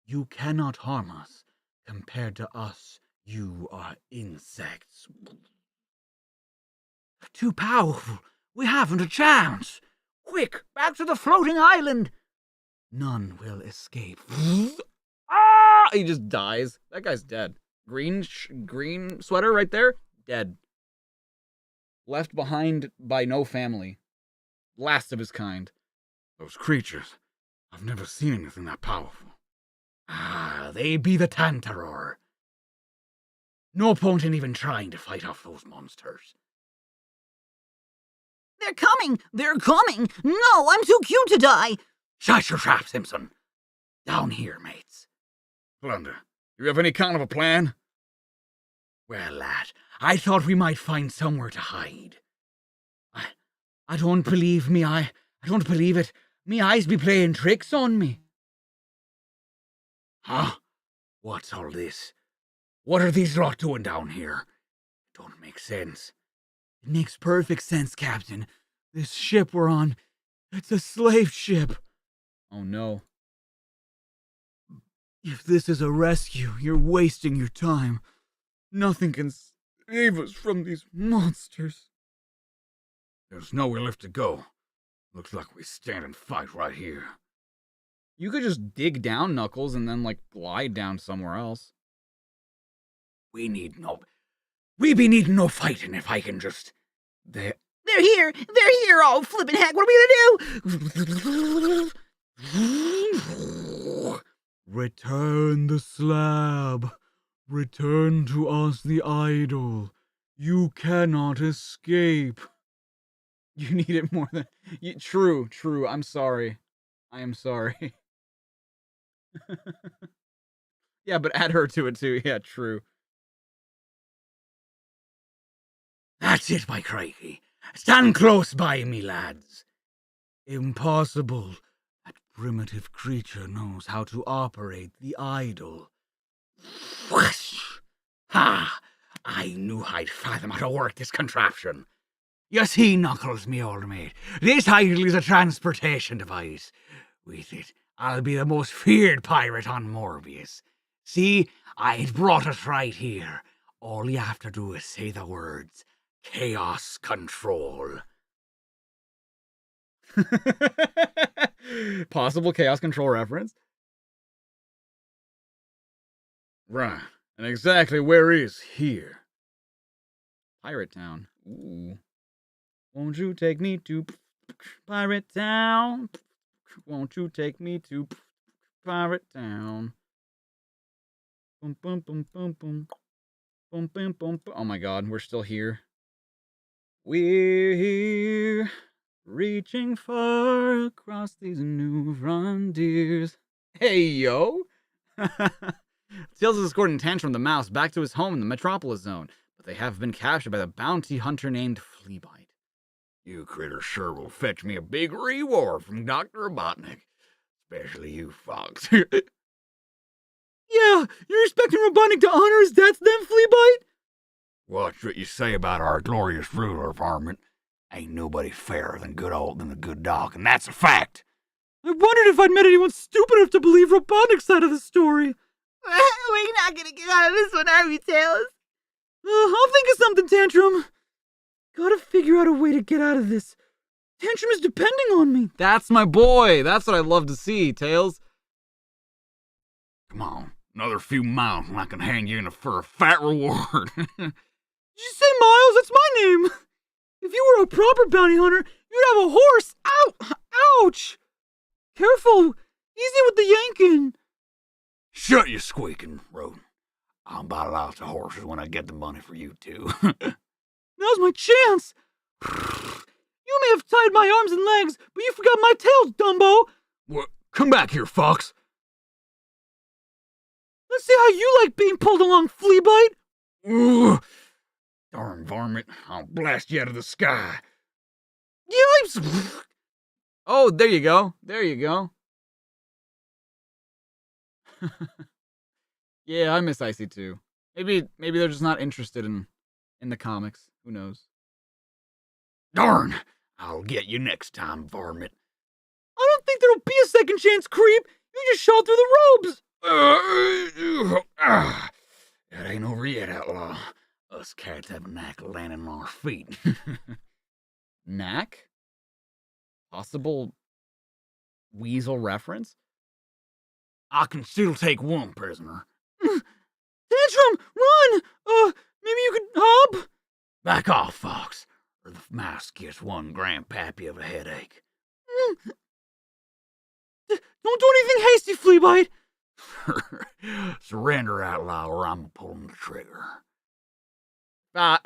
You cannot harm us. Compared to us, you are insects. Too powerful. We haven't a chance. Quick, back to the floating island. None will escape. Ah! He just dies. That guy's dead. Green sweater right there, dead. Left behind by no family. Last of his kind. Those creatures. I've never seen anything that powerful. They be the Tantaror. No point in even trying to fight off those monsters. They're coming! They're coming! No, I'm too cute to die! Shut your trap, Simpson. Down here, mates. Plunder, you have any kind of a plan? Well, lad, I thought we might find somewhere to hide. I don't believe me, I don't believe it. Me eyes be playing tricks on me. Huh? What's all this? What are these lot doing down here? It don't make sense. It makes perfect sense, Captain. This ship we're on, it's a slave ship. Oh no. If this is a rescue, you're wasting your time. Nothing can save us from these monsters. There's nowhere left to go. Looks like we stand and fight right here. You could just dig down, Knuckles, and then, like, glide down somewhere else. We be needing no fighting if I can just... They're here! They're here! Oh, flippin' heck, what are we gonna do? Return the slab. Return to us the idol. You cannot escape. You need it more than... True. I'm sorry. I am sorry. Yeah, but add her to it too. Yeah, true. That's it, my crikey. Stand close by me, lads. Impossible. That primitive creature knows how to operate the idol. Whoosh! Ha! I knew I'd fathom how to work this contraption. You see, Knuckles, me old mate, this idol is a transportation device. With it, I'll be the most feared pirate on Morbius. See, I've brought it right here. All you have to do is say the words, Chaos Control. Possible Chaos Control reference? Right. And exactly where is here? Pirate Town. Ooh. Won't you take me to Pirate Town? Won't you take me to Pirate Town? Boom, boom, boom, boom, boom. Boom, boom, boom, boom. Oh my god, we're still here. We're here. Reaching far across these new frontiers. Hey, yo! Tails is escorting Tantrum the mouse back to his home in the Metropolis zone, but they have been captured by the bounty hunter named Fleabite. You critters sure will fetch me a big reward from Dr. Robotnik. Especially you, Fox. Yeah, you're expecting Robotnik to honor his debts then, Fleabite? Watch what you say about our glorious ruler, varmint. Ain't nobody fairer than the good dog, and that's a fact. I wondered if I'd met anyone stupid enough to believe Robotnik's side of the story. We're not gonna get out of this one, are we, Tails? I'll think of something, Tantrum. Gotta figure out a way to get out of this. Tantrum is depending on me. That's my boy! That's what I love to see, Tails. Come on, another few miles and I can hand you in for a fat reward. Did you say Miles? That's my name. If you were a proper bounty hunter, you'd have a horse. Ow! Ouch! Careful! Easy with the yanking. Shut you squeaking, rodent. I'll buy lots of horses when I get the money for you two. Now's my chance. You may have tied my arms and legs, but you forgot my tail, Dumbo. What? Come back here, Fox. Let's see how you like being pulled along, Fleabite. Ooh, darn varmint, I'll blast you out of the sky. Yipes! Oh, there you go. There you go. Yeah, I miss Icy too. Maybe they're just not interested in the comics. Who knows? Darn, I'll get you next time, varmint. I don't think there'll be a second chance, creep. You just shot through the ropes. That ain't over yet, outlaw. Us cats have a knack of landing on our feet. Knack? Possible weasel reference? I can still take one prisoner. Tantrum, run! Maybe you could hop? Back off, Fox, or the mouse gets one grandpappy of a headache. Don't do anything hasty, Fleabite. Surrender, outlaw, or I'm pulling the trigger. If I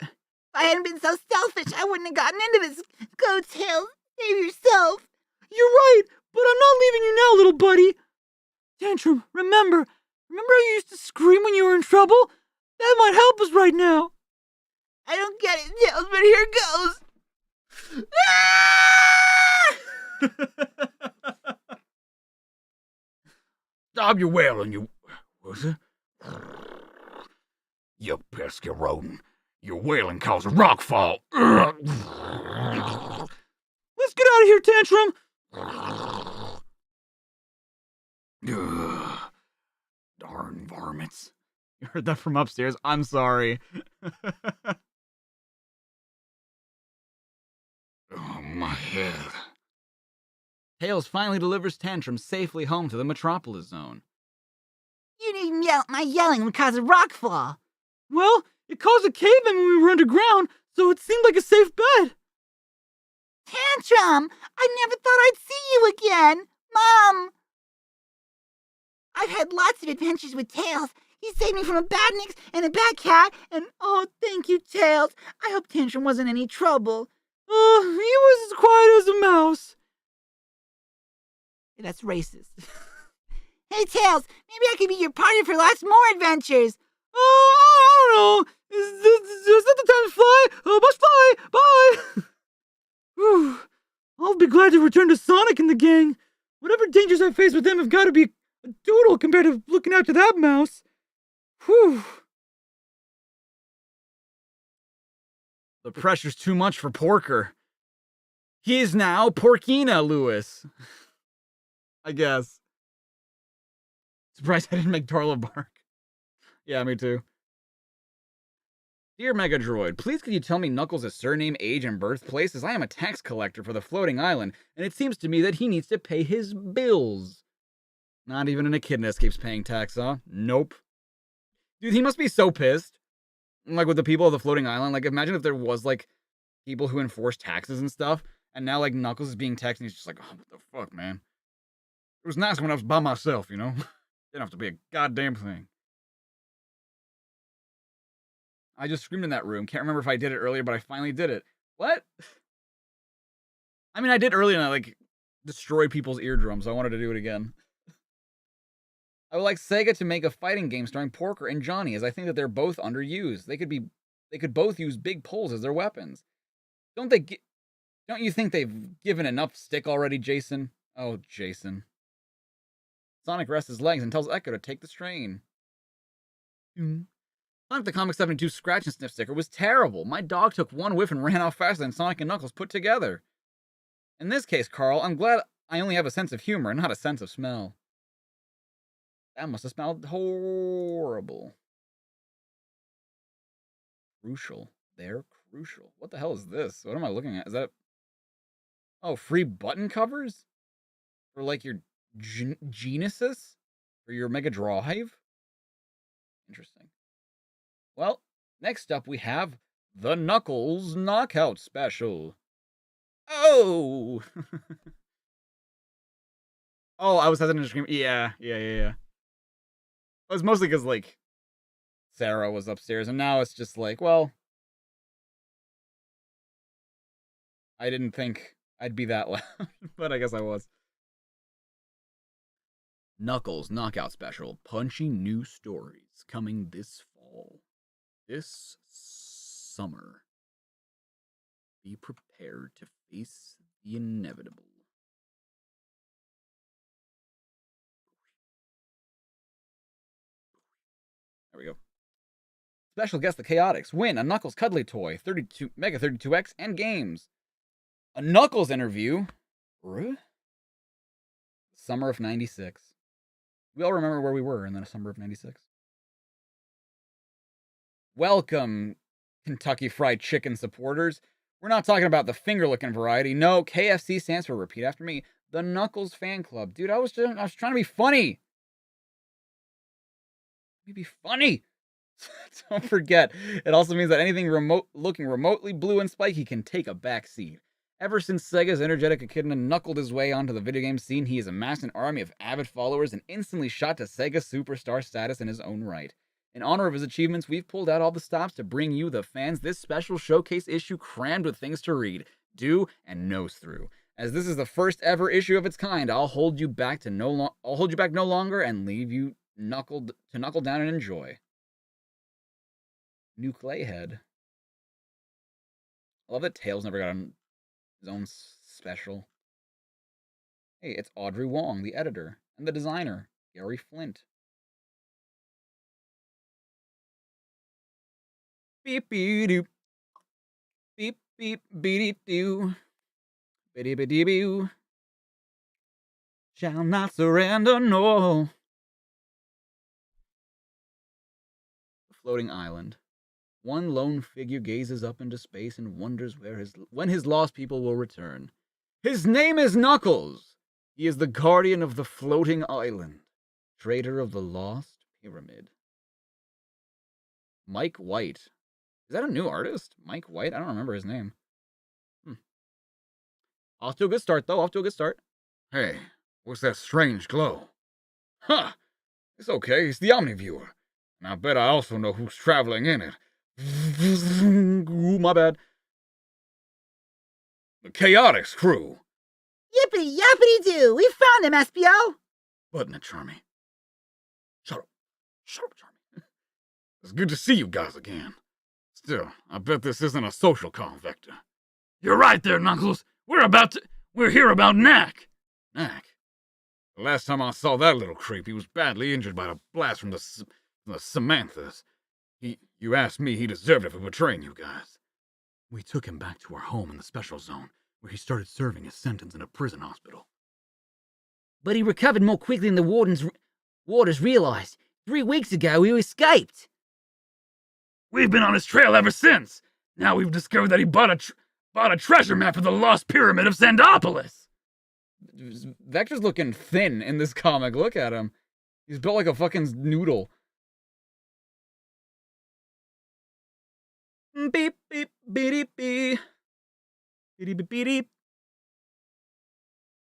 hadn't been so selfish, I wouldn't have gotten into this. Go, Tails. Save yourself. You're right, but I'm not leaving you now, little buddy. Tantrum, remember how you used to scream when you were in trouble? That might help us right now. I don't get it, Tails, but here goes. Stop your wailing, you... Was it? You pesky rodent. Your wailing caused a rock fall. Let's get out of here, Tantrum. Darn varmints. You heard that from upstairs. I'm sorry. Oh, my head. Tails finally delivers Tantrum safely home to the Metropolis zone. You didn't yell. My yelling would cause a rock fall. Well, it caused a cave-in when we were underground, so it seemed like a safe bet. Tantrum! I never thought I'd see you again. Mom! I've had lots of adventures with Tails. He saved me from a badniks and a bad cat, and oh, thank you, Tails. I hope Tantrum wasn't any trouble. Oh, he was as quiet as a mouse. That's racist. Hey, Tails, maybe I could be your partner for lots more adventures. Oh, I don't know. Is that the time to fly? Must fly. Bye. Whew. I'll be glad to return to Sonic and the gang. Whatever dangers I face with them have got to be a doodle compared to looking after that mouse. Whew. The pressure's too much for Porker. He is now Porkina Lewis. I guess. Surprised I didn't make Darla bark. Yeah, me too. Dear Mega Droid, please could you tell me Knuckles' surname, age, and birthplace, as I am a tax collector for the floating island, and it seems to me that he needs to pay his bills. Not even an echidna escapes paying tax, huh? Nope. Dude, he must be so pissed. Like, with the people of the floating island. Like, imagine if there was, like, people who enforce taxes and stuff, and now, like, Knuckles is being taxed, and he's just like, oh, what the fuck, man? It was nice when I was by myself, you know? Didn't have to be a goddamn thing. I just screamed in that room. Can't remember if I did it earlier, but I finally did it. What? I mean, I did earlier, and I, like, destroy people's eardrums, so I wanted to do it again. I would like Sega to make a fighting game starring Porker and Johnny, as I think that they're both underused. They could both use big poles as their weapons. Don't you think they've given enough stick already, Jason? Oh, Jason. Sonic rests his legs and tells Echo to take the strain. Sonic the Comic 72 scratch and sniff sticker was terrible. My dog took one whiff and ran off faster than Sonic and Knuckles put together. In this case, Carl, I'm glad I only have a sense of humor and not a sense of smell. That must have smelled horrible. Crucial. They're crucial. What the hell is this? What am I looking at? Is that... Oh, free button covers? For, like, your Genesis? For your Mega Drive? Interesting. Well, next up we have the Knuckles Knockout Special. Oh! Oh, I was hesitant to scream. Yeah. It was mostly because, like, Sarah was upstairs, and now it's just like, well, I didn't think I'd be that loud, but I guess I was. Knuckles Knockout Special, punchy new stories coming this fall. This summer. Be prepared to face the inevitable. There we go. Special guest, the Chaotix. Win a Knuckles Cuddly Toy, 32 Mega 32X, and games. A Knuckles interview. Summer of 96. We all remember where we were in the summer of 96. Welcome, Kentucky Fried Chicken supporters. We're not talking about the finger-licking variety. No, KFC stands for, repeat after me, the Knuckles Fan Club. Dude, I was trying to be funny. Let me be funny. Don't forget, it also means that anything looking remotely blue and spiky can take a back seat. Ever since Sega's energetic echidna knuckled his way onto the video game scene, he has amassed an army of avid followers and instantly shot to Sega superstar status in his own right. In honor of his achievements, we've pulled out all the stops to bring you, the fans, this special showcase issue crammed with things to read, do, and nose through. As this is the first ever issue of its kind, I'll hold you back no longer and leave you knuckle down and enjoy. New Clayhead. I love that Tails never got his own special. Hey, it's Audrey Wong, the editor, and the designer, Gary Flint. Beep beep doo. Beep beep beep doo. Biddy biddy boo. Shall not surrender, no. The floating island. One lone figure gazes up into space and wonders when his lost people will return. His name is Knuckles. He is the guardian of the floating island, traitor of the lost pyramid. Mike White. Is that a new artist? Mike White? I don't remember his name. Off to a good start, though. Hey, what's that strange glow? Huh! It's okay, it's the OmniViewer. And I bet I also know who's traveling in it. Ooh, my bad. The Chaotix crew. Yippity yappity doo! We found him, SPO! Button it, Charmy. Shut up, Charmy. It's good to see you guys again. Still, I bet this isn't a social call, Vector. You're right there, Knuckles. We're here about Knack. Knack? The last time I saw that little creep, he was badly injured by a blast from the Samanthas. You asked me, he deserved it for betraying you guys. We took him back to our home in the special zone, where he started serving his sentence in a prison hospital. But he recovered more quickly than the warders realized. 3 weeks ago, he escaped. We've been on his trail ever since. Now we've discovered that he bought a treasure map of the lost pyramid of Sandopolis. Vector's looking thin in this comic. Look at him. He's built like a fucking noodle. Beep, beep, beep, beep. Beep, beep, beep.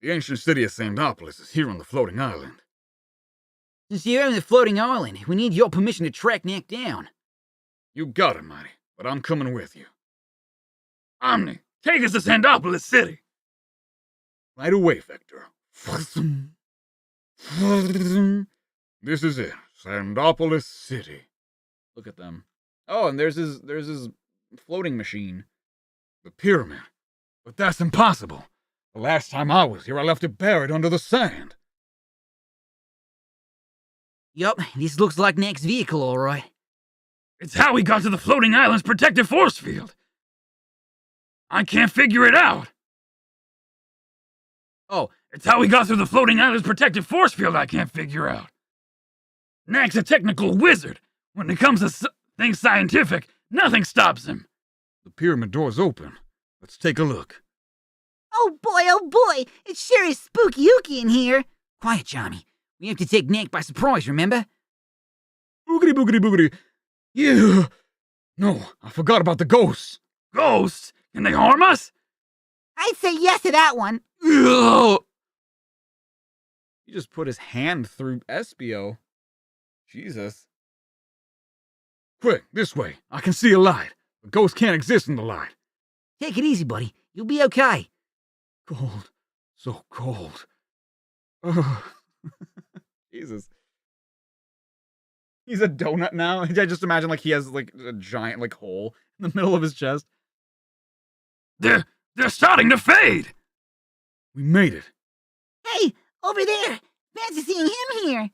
The ancient city of Sandopolis is here on the floating island. Since you're on the floating island, we need your permission to track Knack down. You got it, Mighty, but I'm coming with you. Omni, take us to Sandopolis City. Right away, Vector. This is it. Sandopolis City. Look at them. Oh, and there's his floating machine. The pyramid. But that's impossible. The last time I was here, I left it buried under the sand. Yup, this looks like Nick's vehicle, alright. It's how we got to the floating island's protective force field. I can't figure it out. Oh, It's how we got through the floating island's protective force field I can't figure out. Knack's a technical wizard. When it comes to things scientific, nothing stops him. The pyramid door's open. Let's take a look. Oh boy, it sure is spooky ooky in here. Quiet, Johnny. We have to take Nick by surprise, remember? Boogity boogity boogity. Yeah. No, I forgot about the ghosts. Ghosts? Can they harm us? I'd say yes to that one. Ugh. he just put his hand through SPO. Jesus. Quick, this way. I can see a light. The ghost can't exist in the light. Take it easy, buddy. You'll be okay. Cold. So cold. Ugh. Jesus. He's a donut now. I just imagine like he has like a giant like hole in the middle of his chest. They're starting to fade. We made it. Hey, over there. Fancy seeing him here.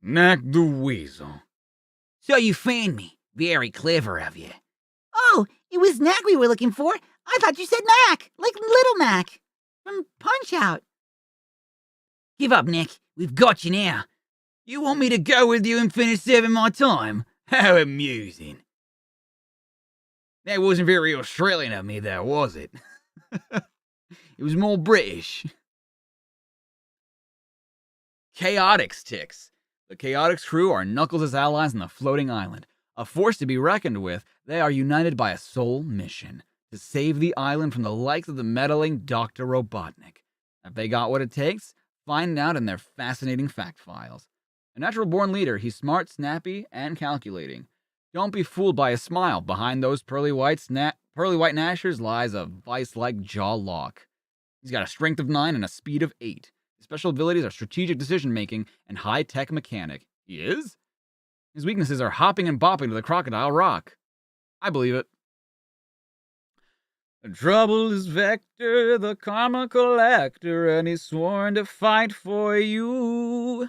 Knack the Weasel. So you found me. Very clever of you. Oh, it was Knack we were looking for. I thought you said Mac, like Little Mac from Punch-Out. Give up, Nick. We've got you now. You want me to go with you and finish serving my time? How amusing. That wasn't very Australian of me, though, was it? It was more British. Chaotix ticks. The Chaotix crew are Knuckles' allies on the floating island. A force to be reckoned with, they are united by a sole mission: to save the island from the likes of the meddling Dr. Robotnik. Have they got what it takes? Find out in their fascinating fact files. A natural-born leader, he's smart, snappy, and calculating. Don't be fooled by a smile. Behind those pearly white gnashers lies a vice-like jaw lock. He's got a strength of 9 and a speed of 8. His special abilities are strategic decision-making and high-tech mechanic. He is? His weaknesses are hopping and bopping to the crocodile rock. I believe it. The trouble is Vector, the karma collector, and he's sworn to fight for you.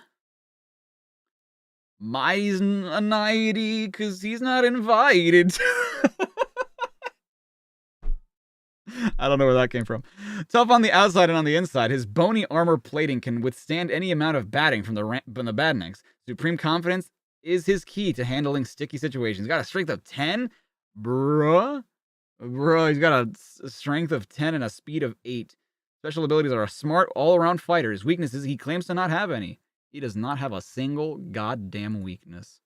Mighty's a nighty, 'cause he's not invited. I don't know where that came from. Tough on the outside and on the inside, his bony armor plating can withstand any amount of batting from the badniks. Supreme confidence is his key to handling sticky situations. He's got a strength of 10? Bruh, he's got a strength of 10 and a speed of 8. Special abilities are a smart, all-around fighter. His weaknesses, he claims to not have any. He does not have a single goddamn weakness.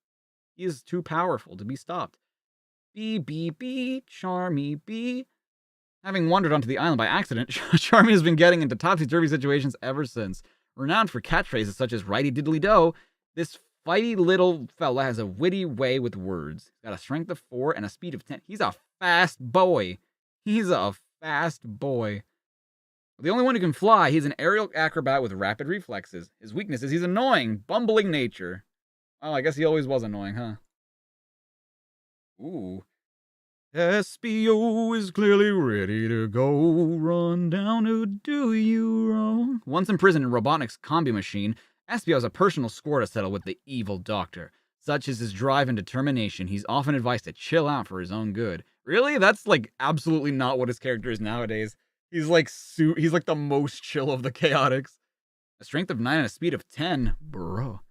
He is too powerful to be stopped. B, Charmy, B. Having wandered onto the island by accident, Charmy has been getting into topsy-turvy situations ever since. Renowned for catchphrases such as righty-diddly-do, this fighty little fella has a witty way with words. He's got a strength of 4 and a speed of 10. He's a fast boy. He's a fast boy. The only one who can fly, he's an aerial acrobat with rapid reflexes. His weakness is he's annoying, bumbling nature. Oh, I guess he always was annoying, huh? Ooh. SPO is clearly ready to go. Run down who do you wrong. Once imprisoned in Robotnik's combi machine, SPO has a personal score to settle with the evil doctor. Such is his drive and determination, he's often advised to chill out for his own good. Really? That's like absolutely not what his character is nowadays. He's like the most chill of the Chaotix. A strength of 9 and a speed of 10, bro.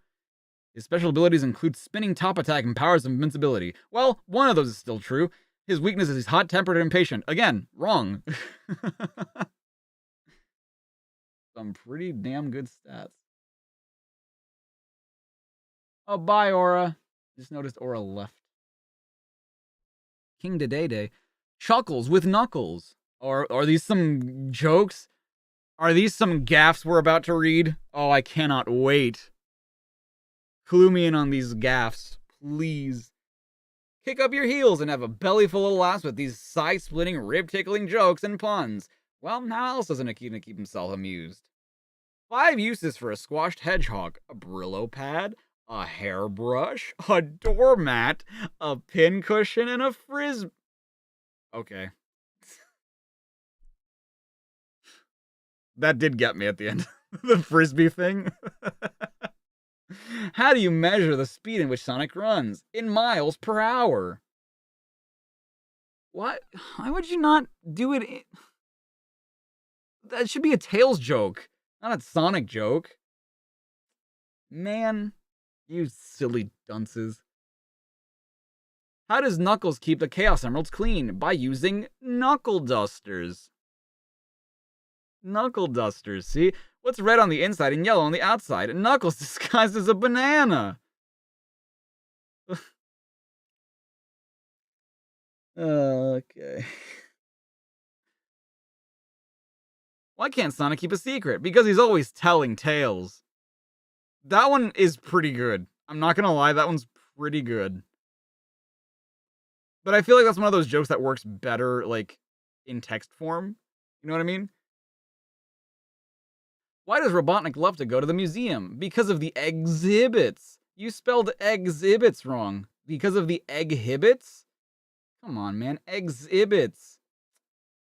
His special abilities include spinning top attack and powers of invincibility. Well, one of those is still true. His weakness is he's hot-tempered and impatient. Again, wrong. Some pretty damn good stats. Oh, bye, Aura. Just noticed Aura left. King Dedede chuckles with Knuckles. Are these some jokes? Are these some gaffes we're about to read? Oh, I cannot wait. Clue me in on these gaffes, please. Kick up your heels and have a belly full of laughs with these side-splitting, rib-tickling jokes and puns. Well, how else doesn't it keep himself amused? 5 uses for a squashed hedgehog: a Brillo pad, a hairbrush, a doormat, a pincushion, and a frisbee. Okay. That did get me at the end. The frisbee thing. How do you measure the speed in which Sonic runs? In miles per hour. What? Why would you not do it? That should be a Tails joke, not a Sonic joke. Man, you silly dunces. How does Knuckles keep the Chaos Emeralds clean? By using knuckle dusters. Knuckle dusters, see? What's red on the inside and yellow on the outside? Knuckles disguised as a banana. Okay. Why can't Sonic keep a secret? Because he's always telling tales. That one is pretty good. I'm not gonna lie, that one's pretty good. But I feel like that's one of those jokes that works better, like, in text form. You know what I mean? Why does Robotnik love to go to the museum? Because of the exhibits. You spelled exhibits wrong. Because of the exhibits? Come on, man. Exhibits.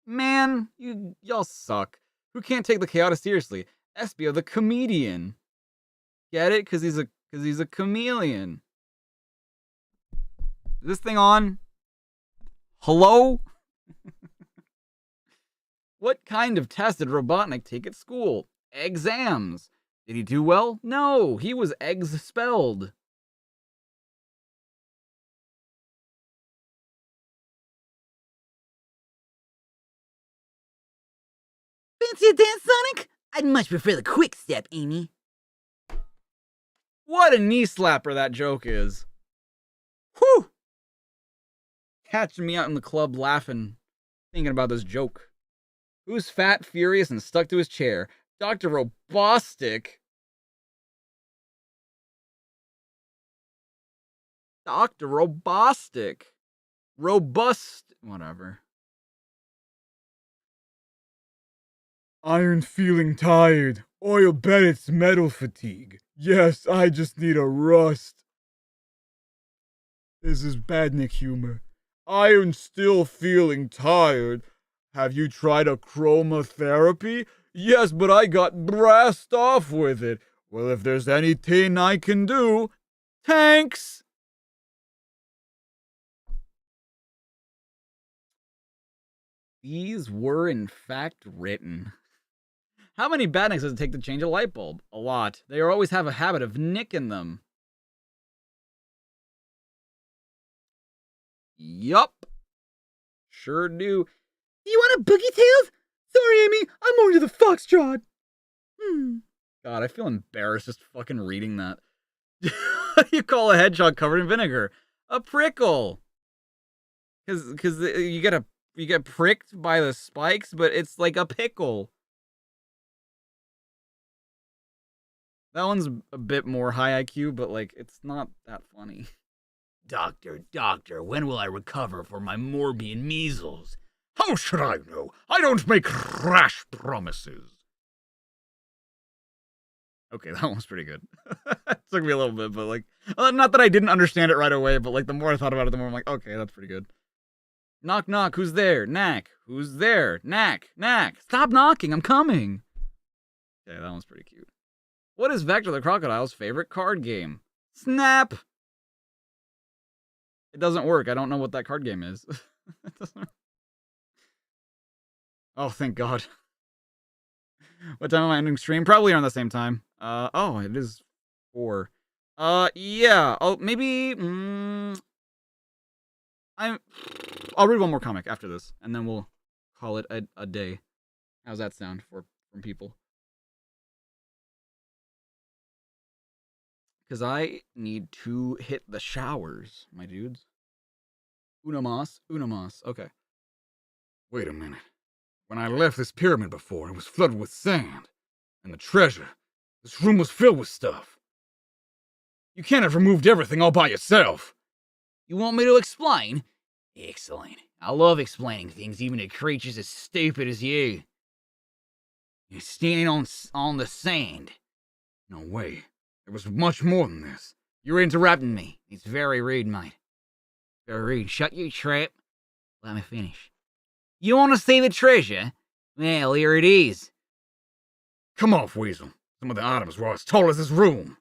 Man, y'all suck. Who can't take the chaos seriously? Espio the comedian. Get it? Because he's a chameleon. Is this thing on? Hello? What kind of test did Robotnik take at school? Exams. Did he do well? No, he was expelled. Fancy a dance, Sonic? I'd much prefer the quick step, Amy. What a knee slapper that joke is. Whew! Catching me out in the club laughing, thinking about this joke. Who's fat, furious, and stuck to his chair? Dr. Robostic. Dr. Robostic. Robust. Whatever. Iron feeling tired. Oil bet it's metal fatigue. Yes, I just need a rust. This is Badnik humor. Iron still feeling tired. Have you tried a chromotherapy? Yes, but I got brassed off with it. Well, if there's anything I can do, thanks! These were in fact written. How many badniks does it take to change a light bulb? A lot. They always have a habit of nicking them. Yup. Sure do. You want a boogie tails? Sorry, Amy, I'm more into the foxtrot. God, I feel embarrassed just fucking reading that. What do you call a hedgehog covered in vinegar? A prickle. Because you get pricked by the spikes, but it's like a pickle. That one's a bit more high IQ, but like it's not that funny. Doctor, when will I recover from my Morbian measles? How should I know? I don't make rash promises. Okay, that one's pretty good. It took me a little bit, but like, not that I didn't understand it right away, but like the more I thought about it, the more I'm like, okay, that's pretty good. Knock, knock, who's there? Knack, who's there? Knack, knack, stop knocking, I'm coming. Okay, that one's pretty cute. What is Vector the Crocodile's favorite card game? Snap! It doesn't work, I don't know what that card game is. It doesn't... Oh, thank God. What time am I ending stream? Probably around the same time. Oh, it is 4. Yeah. Oh, maybe. I'll read one more comic after this, and then we'll call it a day. How's that sound from people? Because I need to hit the showers, my dudes. Una mas. Okay. Wait a minute. When I left this pyramid before, it was flooded with sand. And the treasure. This room was filled with stuff. You can't have removed everything all by yourself. You want me to explain? Excellent. I love explaining things even to creatures as stupid as you. He's standing on the sand. No way. There was much more than this. You're interrupting me. It's very rude, mate. Very rude. Shut your trap. Let me finish. You want to see the treasure? Well, here it is. Come off, Weasel. Some of the items were as tall as this room.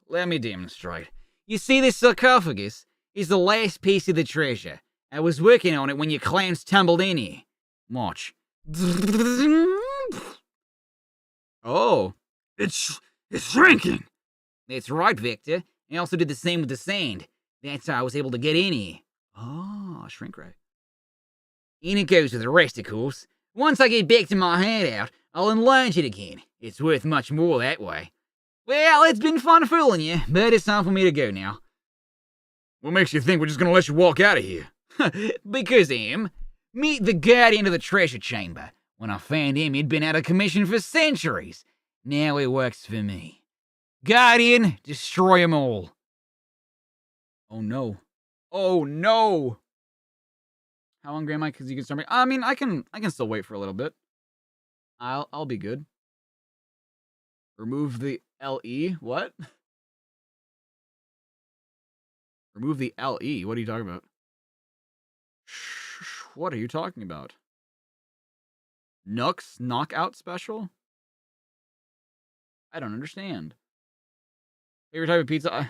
Let me demonstrate. You see this sarcophagus? It's the last piece of the treasure. I was working on it when your clowns tumbled in here. Watch. Oh. It's shrinking. That's right, Victor. I also did the same with the sand. That's how I was able to get in here. Oh, shrink ray. In it goes with the rest, of course. Once I get back to my hideout, I'll enlarge it again. It's worth much more that way. Well, it's been fun fooling you, but it's time for me to go now. What makes you think we're just gonna let you walk out of here? Because him. Meet the guardian of the treasure chamber. When I found him, he'd been out of commission for centuries. Now he works for me. Guardian, destroy 'em all. Oh no. Oh no! How hungry am I? Because you can start me. I mean, I can still wait for a little bit. I'll be good. Remove the LE. What? Remove the LE. What are you talking about? What are you talking about? Nux knockout special? I don't understand. Favorite type of pizza?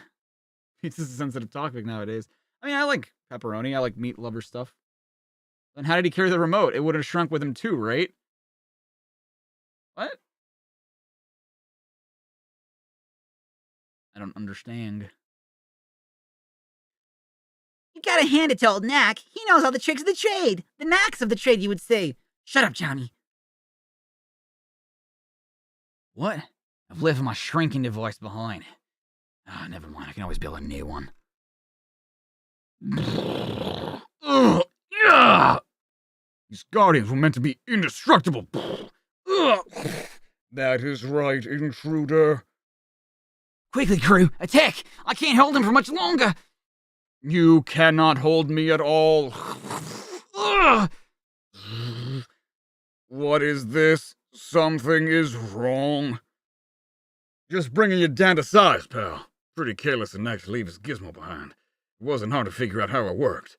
Pizza's a sensitive topic nowadays. I mean, I like pepperoni. I like meat lover stuff. Then how did he carry the remote? It would have shrunk with him too, right? What? I don't understand. You gotta hand it to old Knack. He knows all the tricks of the trade. The knacks of the trade, you would say. Shut up, Johnny. What? I've left my shrinking device behind. Ah, never mind. I can always build a new one. Ugh, yeah! These guardians were meant to be indestructible. Ugh. That is right, intruder. Quickly, crew! Attack! I can't hold him for much longer! You cannot hold me at all. Ugh. What is this? Something is wrong. Just bringing you down to size, pal. Pretty careless and nice to leave his gizmo behind. It wasn't hard to figure out how it worked.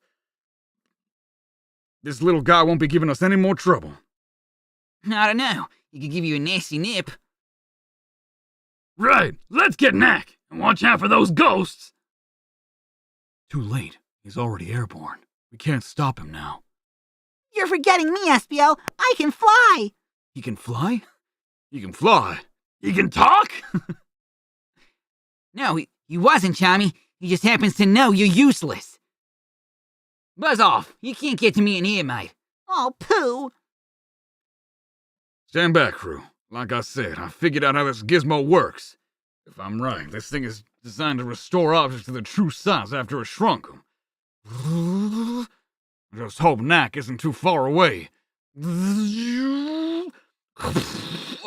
This little guy won't be giving us any more trouble. I don't know. He could give you a nasty nip. Right, let's get Knack and watch out for those ghosts. Too late. He's already airborne. We can't stop him now. You're forgetting me, Espio. I can fly. He can fly? He can fly. He can talk? No, he wasn't, Chommy. He just happens to know you're useless. Buzz off. You can't get to me in here, mate. Oh, pooh. Stand back, crew. Like I said, I figured out how this gizmo works. If I'm right, this thing is designed to restore objects to their true size after it shrunk them. I just hope Knack isn't too far away.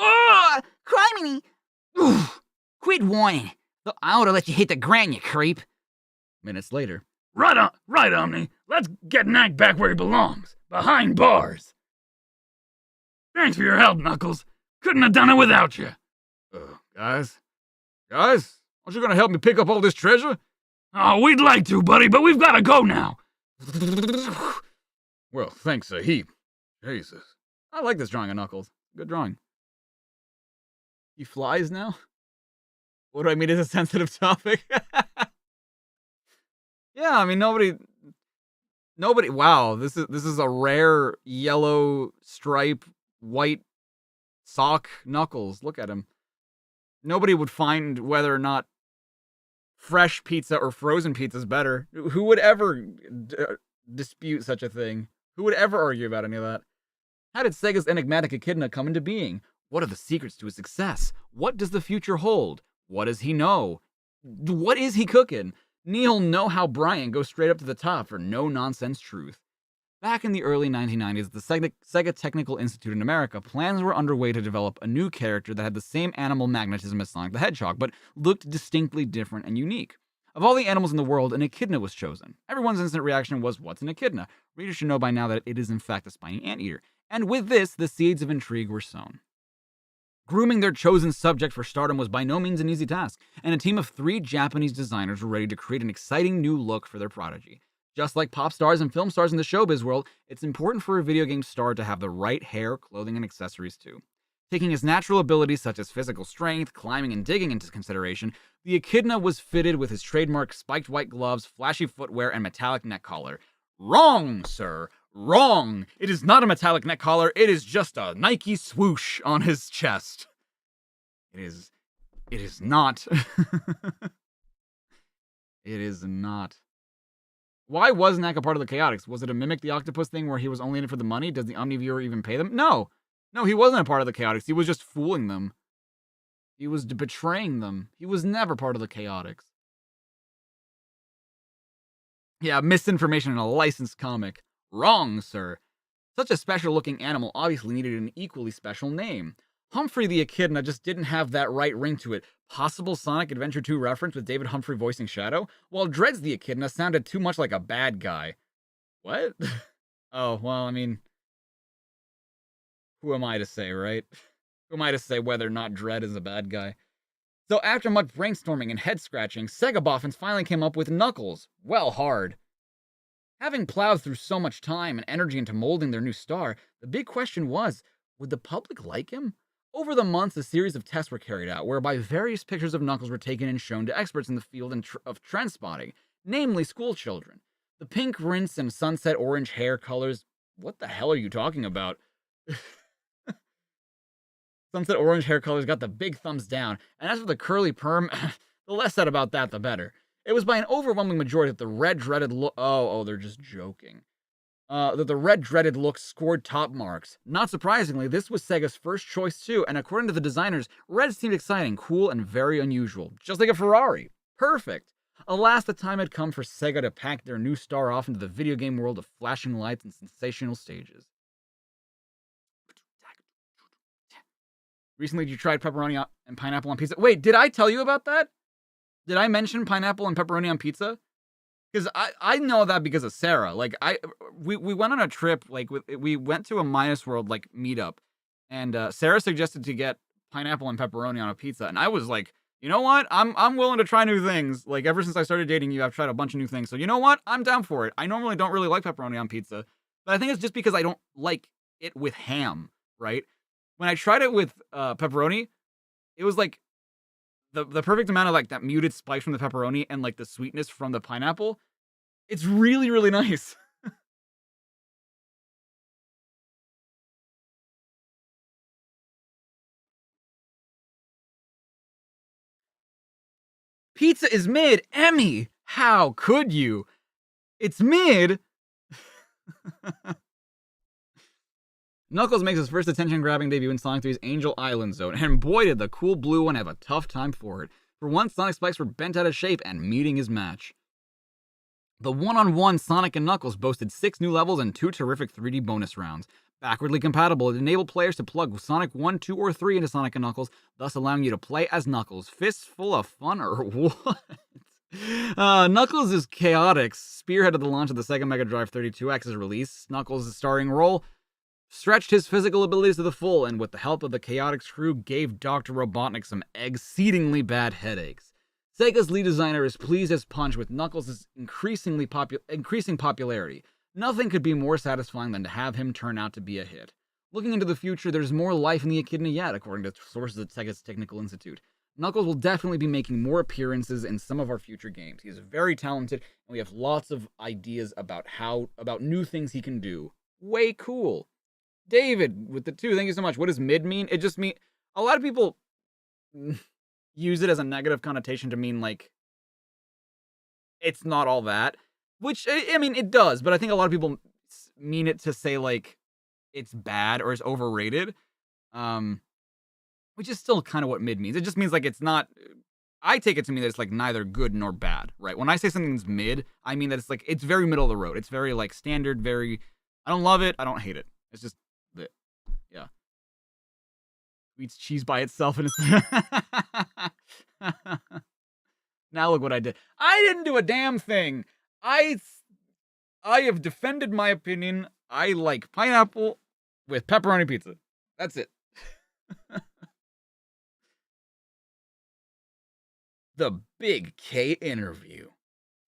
Ah, criminy. Quit whining. I ought to let you hit the ground, you creep. Minutes later. Right, Omni. Let's get Knack back where he belongs. Behind bars. Thanks for your help, Knuckles. Couldn't have done it without you. Guys? Aren't you gonna help me pick up all this treasure? Oh, we'd like to, buddy, but we've gotta go now. Well, thanks a heap. Jesus. I like this drawing of Knuckles. Good drawing. He flies now? What do I mean is a sensitive topic? Yeah, I mean nobody wow, this is a rare yellow stripe white sock Knuckles. Look at him. Nobody would find whether or not fresh pizza or frozen pizza is better. Who would ever dispute such a thing? Who would ever argue about any of that? How did Sega's enigmatic echidna come into being? What are the secrets to his success? What does the future hold? What does he know? What is he cooking? Neil know how Brian goes straight up to the top for no-nonsense truth. Back in the early 1990s at the Sega Technical Institute in America, plans were underway to develop a new character that had the same animal magnetism as Sonic the Hedgehog, but looked distinctly different and unique. Of all the animals in the world, an echidna was chosen. Everyone's instant reaction was, what's an echidna? Readers should know by now that it is in fact a spiny anteater. And with this, the seeds of intrigue were sown. Grooming their chosen subject for stardom was by no means an easy task, and a team of 3 Japanese designers were ready to create an exciting new look for their prodigy. Just like pop stars and film stars in the showbiz world, it's important for a video game star to have the right hair, clothing, and accessories too. Taking his natural abilities such as physical strength, climbing, and digging into consideration, the echidna was fitted with his trademark spiked white gloves, flashy footwear, and metallic neck collar. Wrong, sir. Wrong. It is not a metallic neck collar. It is just a Nike swoosh on his chest. It is not. It is not. Why was Naka part of the Chaotix? Was it a Mimic the Octopus thing where he was only in it for the money? Does the Omniviewer even pay them? No. No, he wasn't a part of the Chaotix. He was just fooling them. He was betraying them. He was never part of the Chaotix. Yeah, misinformation in a licensed comic. Wrong, sir. Such a special-looking animal obviously needed an equally special name. Humphrey the Echidna just didn't have that right ring to it. Possible Sonic Adventure 2 reference with David Humphrey voicing Shadow, while Dreads the Echidna sounded too much like a bad guy. What? Oh, well, I mean, who am I to say, right? Who am I to say whether or not Dread is a bad guy? So after much brainstorming and head-scratching, Sega Boffins finally came up with Knuckles. Well, hard. Having plowed through so much time and energy into molding their new star, the big question was, would the public like him? Over the months, a series of tests were carried out, whereby various pictures of Knuckles were taken and shown to experts in the field of trend spotting, namely school children. The pink rinse and sunset orange hair colors... What the hell are you talking about? Sunset orange hair colors got the big thumbs down, and as for the curly perm, the less said about that, the better. It was by an overwhelming majority that the red dreaded look... Oh, they're just joking. That the red dreaded look scored top marks. Not surprisingly, this was Sega's first choice too, and according to the designers, red seemed exciting, cool, and very unusual. Just like a Ferrari. Perfect. Alas, the time had come for Sega to pack their new star off into the video game world of flashing lights and sensational stages. Recently, you tried pepperoni and pineapple on pizza. Wait, did I tell you about that? Did I mention pineapple and pepperoni on pizza? Because I know that because of Sarah. Like, we went on a trip, like, we went to a Minus World, like, meetup. And Sarah suggested to get pineapple and pepperoni on a pizza. And I was like, you know what? I'm willing to try new things. Like, ever since I started dating you, I've tried a bunch of new things. So, you know what? I'm down for it. I normally don't really like pepperoni on pizza. But I think it's just because I don't like it with ham, right? When I tried it with pepperoni, it was like the perfect amount of like that muted spice from the pepperoni and like the sweetness from the pineapple. It's really, really nice. Pizza is mid, Emmy. How could you? It's mid. Knuckles makes his first attention-grabbing debut in Sonic 3's Angel Island Zone, and boy did the cool blue one have a tough time for it. For once, Sonic spikes were bent out of shape and meeting his match. The one-on-one Sonic and Knuckles boasted 6 new levels and 2 terrific 3D bonus rounds. Backwardly compatible, it enabled players to plug Sonic 1, 2, or 3 into Sonic and Knuckles, thus allowing you to play as Knuckles. Fists full of fun or what? Knuckles is chaotic. Spearheaded the launch of the Sega Mega Drive 32X's release. Knuckles' starring role stretched his physical abilities to the full, and with the help of the Chaotix crew, gave Dr. Robotnik some exceedingly bad headaches. Sega's lead designer is pleased as punch with Knuckles' increasing popularity. Nothing could be more satisfying than to have him turn out to be a hit. Looking into the future, there's more life in the Echidna yet, according to sources at Sega's Technical Institute. Knuckles will definitely be making more appearances in some of our future games. He is very talented, and we have lots of ideas about new things he can do. Way cool. David, with the 2, thank you so much. What does mid mean? It just mean, a lot of people use it as a negative connotation to mean, like, it's not all that. Which, I mean, it does, but I think a lot of people mean it to say, like, it's bad or it's overrated. Which is still kind of what mid means. It just means, like, it's not... I take it to mean that it's, like, neither good nor bad, right? When I say something's mid, I mean that it's, like, it's very middle of the road. It's very, like, standard, very... I don't love it, I don't hate it. It's just... Yeah. Eats cheese by itself and it's... Now look what I did. I didn't do a damn thing. I have defended my opinion. I like pineapple. with pepperoni pizza. That's it. The Big K interview.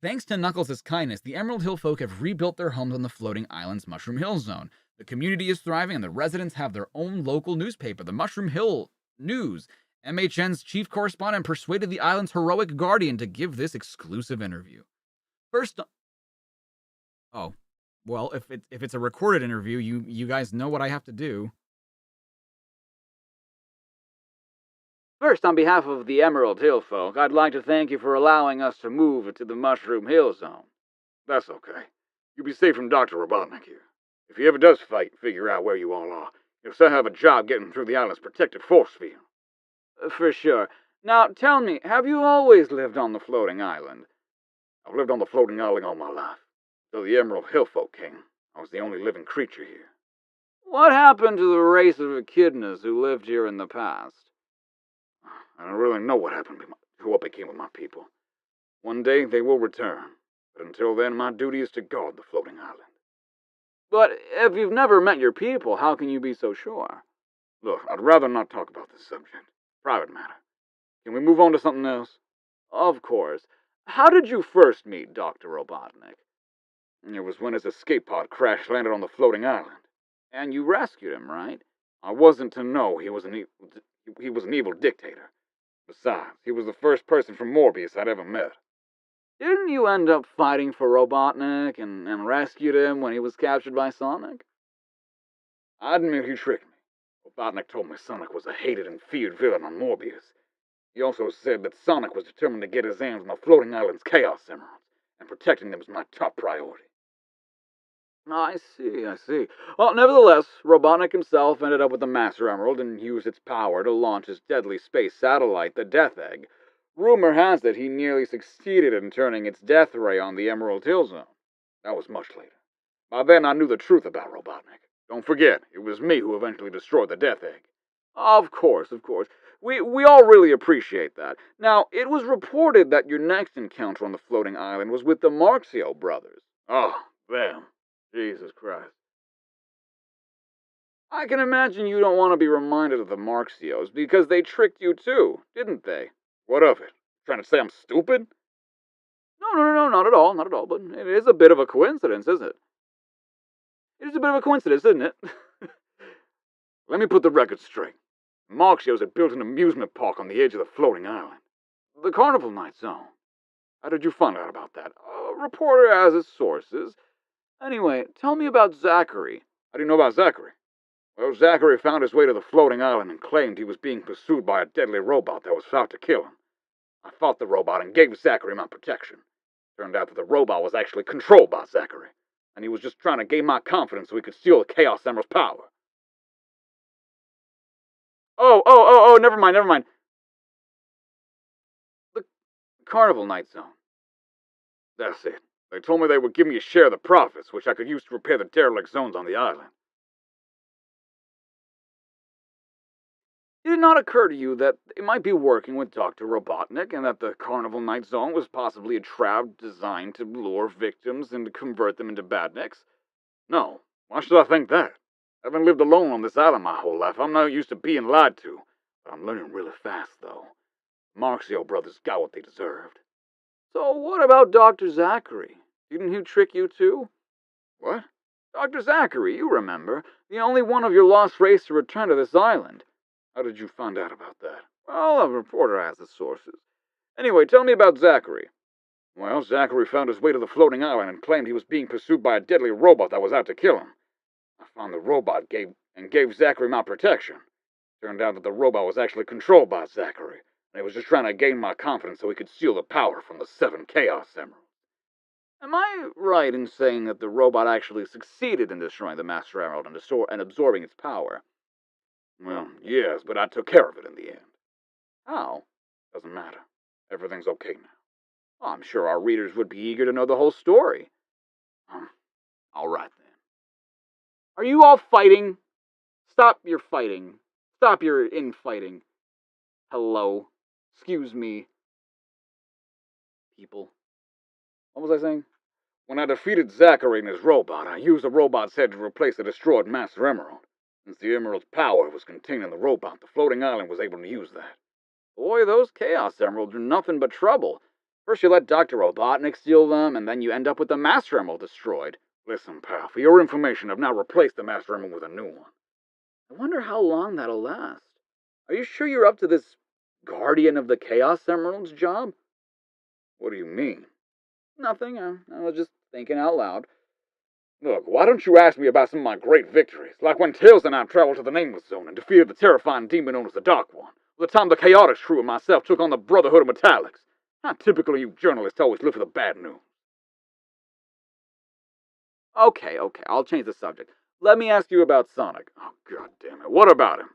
Thanks to Knuckles' kindness, the Emerald Hill folk have rebuilt their homes on the floating island's Mushroom Hill zone. The community is thriving and the residents have their own local newspaper, the Mushroom Hill News. MHN's chief correspondent persuaded the island's heroic guardian to give this exclusive interview. First, oh, well, if it's a recorded interview, you guys know what I have to do. First, on behalf of the Emerald Hill folk, I'd like to thank you for allowing us to move to the Mushroom Hill zone. That's okay. You'll be safe from Dr. Robotnik here. If he ever does figure out where you all are, you'll still have a job getting through the island's protected force field. For sure. Now, tell me, have you always lived on the floating island? I've lived on the floating island all my life. Till the Emerald Hill folk came, I was the only living creature here. What happened to the race of echidnas who lived here in the past? I don't really know what happened to what became of my people. One day they will return, but until then my duty is to guard the floating island. But if you've never met your people, how can you be so sure? Look, I'd rather not talk about this subject. Private matter. Can we move on to something else? Of course. How did you first meet Dr. Robotnik? It was when his escape pod crash-landed on the floating island. And you rescued him, right? I wasn't to know he was an evil dictator. Besides, he was the first person from Morbius I'd ever met. Didn't you end up fighting for Robotnik and rescued him when he was captured by Sonic? I admit he tricked me. Robotnik told me Sonic was a hated and feared villain on Morbius. He also said that Sonic was determined to get his hands on the floating island's Chaos Emeralds, and protecting them was my top priority. I see. Well, nevertheless, Robotnik himself ended up with the Master Emerald and used its power to launch his deadly space satellite, the Death Egg. Rumor has it he nearly succeeded in turning its death ray on the Emerald Hill Zone. That was much later. By then I knew the truth about Robotnik. Don't forget, it was me who eventually destroyed the Death Egg. Of course. We all really appreciate that. Now, it was reported that your next encounter on the floating island was with the Marxio brothers. Oh, them. Jesus Christ. I can imagine you don't want to be reminded of the Marxios, because they tricked you too, didn't they? What of it? Trying to say I'm stupid? No, not at all, but it is a bit of a coincidence, isn't it? It is a bit of a coincidence, isn't it? Let me put the record straight. Marxios had built an amusement park on the edge of the floating island. The Carnival Night Zone. How did you find out about that? A reporter has his sources. Anyway, tell me about Zachary. How do you know about Zachary? Well, Zachary found his way to the floating island and claimed he was being pursued by a deadly robot that was out to kill him. I fought the robot and gave Zachary my protection. Turned out that the robot was actually controlled by Zachary, and he was just trying to gain my confidence so he could steal the Chaos Emerald's power. Oh, never mind. The Carnival Night Zone. That's it. They told me they would give me a share of the profits, which I could use to repair the derelict zones on the island. Did it not occur to you that they might be working with Dr. Robotnik and that the Carnival Night Zone was possibly a trap designed to lure victims and to convert them into badniks? No. Why should I think that? I haven't lived alone on this island my whole life. I'm not used to being lied to. But I'm learning really fast, though. Marxio brothers got what they deserved. So what about Dr. Zachary? Didn't he trick you too? What? Dr. Zachary, you remember. The only one of your lost race to return to this island. How did you find out about that? Well, a reporter has his sources. Anyway, tell me about Zachary. Well, Zachary found his way to the floating island and claimed he was being pursued by a deadly robot that was out to kill him. I found the robot and gave Zachary my protection. Turned out that the robot was actually controlled by Zachary, and he was just trying to gain my confidence so he could steal the power from the 7 Chaos Emeralds. Am I right in saying that the robot actually succeeded in destroying the Master Emerald and absorbing its power? Well, yes, but I took care of it in the end. How? Doesn't matter. Everything's okay now. Well, I'm sure our readers would be eager to know the whole story. All right, then. Are you all fighting? Stop your fighting. Stop your infighting. Hello. Excuse me. People. What was I saying? When I defeated Zachary and his robot, I used the robot's head to replace the destroyed Master Emerald. Since the Emerald's power was contained in the robot, the floating island was able to use that. Boy, those Chaos Emeralds are nothing but trouble. First you let Dr. Robotnik steal them, and then you end up with the Master Emerald destroyed. Listen, pal, for your information, I've now replaced the Master Emerald with a new one. I wonder how long that'll last. Are you sure you're up to this Guardian of the Chaos Emeralds job? What do you mean? Nothing, I was just thinking out loud. Look, why don't you ask me about some of my great victories, like when Tails and I traveled to the Nameless Zone and defeated the terrifying demon known as the Dark One, or the time the Chaotix crew and myself took on the Brotherhood of Metallics. How typical you journalists always live for the bad news. Okay, I'll change the subject. Let me ask you about Sonic. Oh, god damn it, what about him?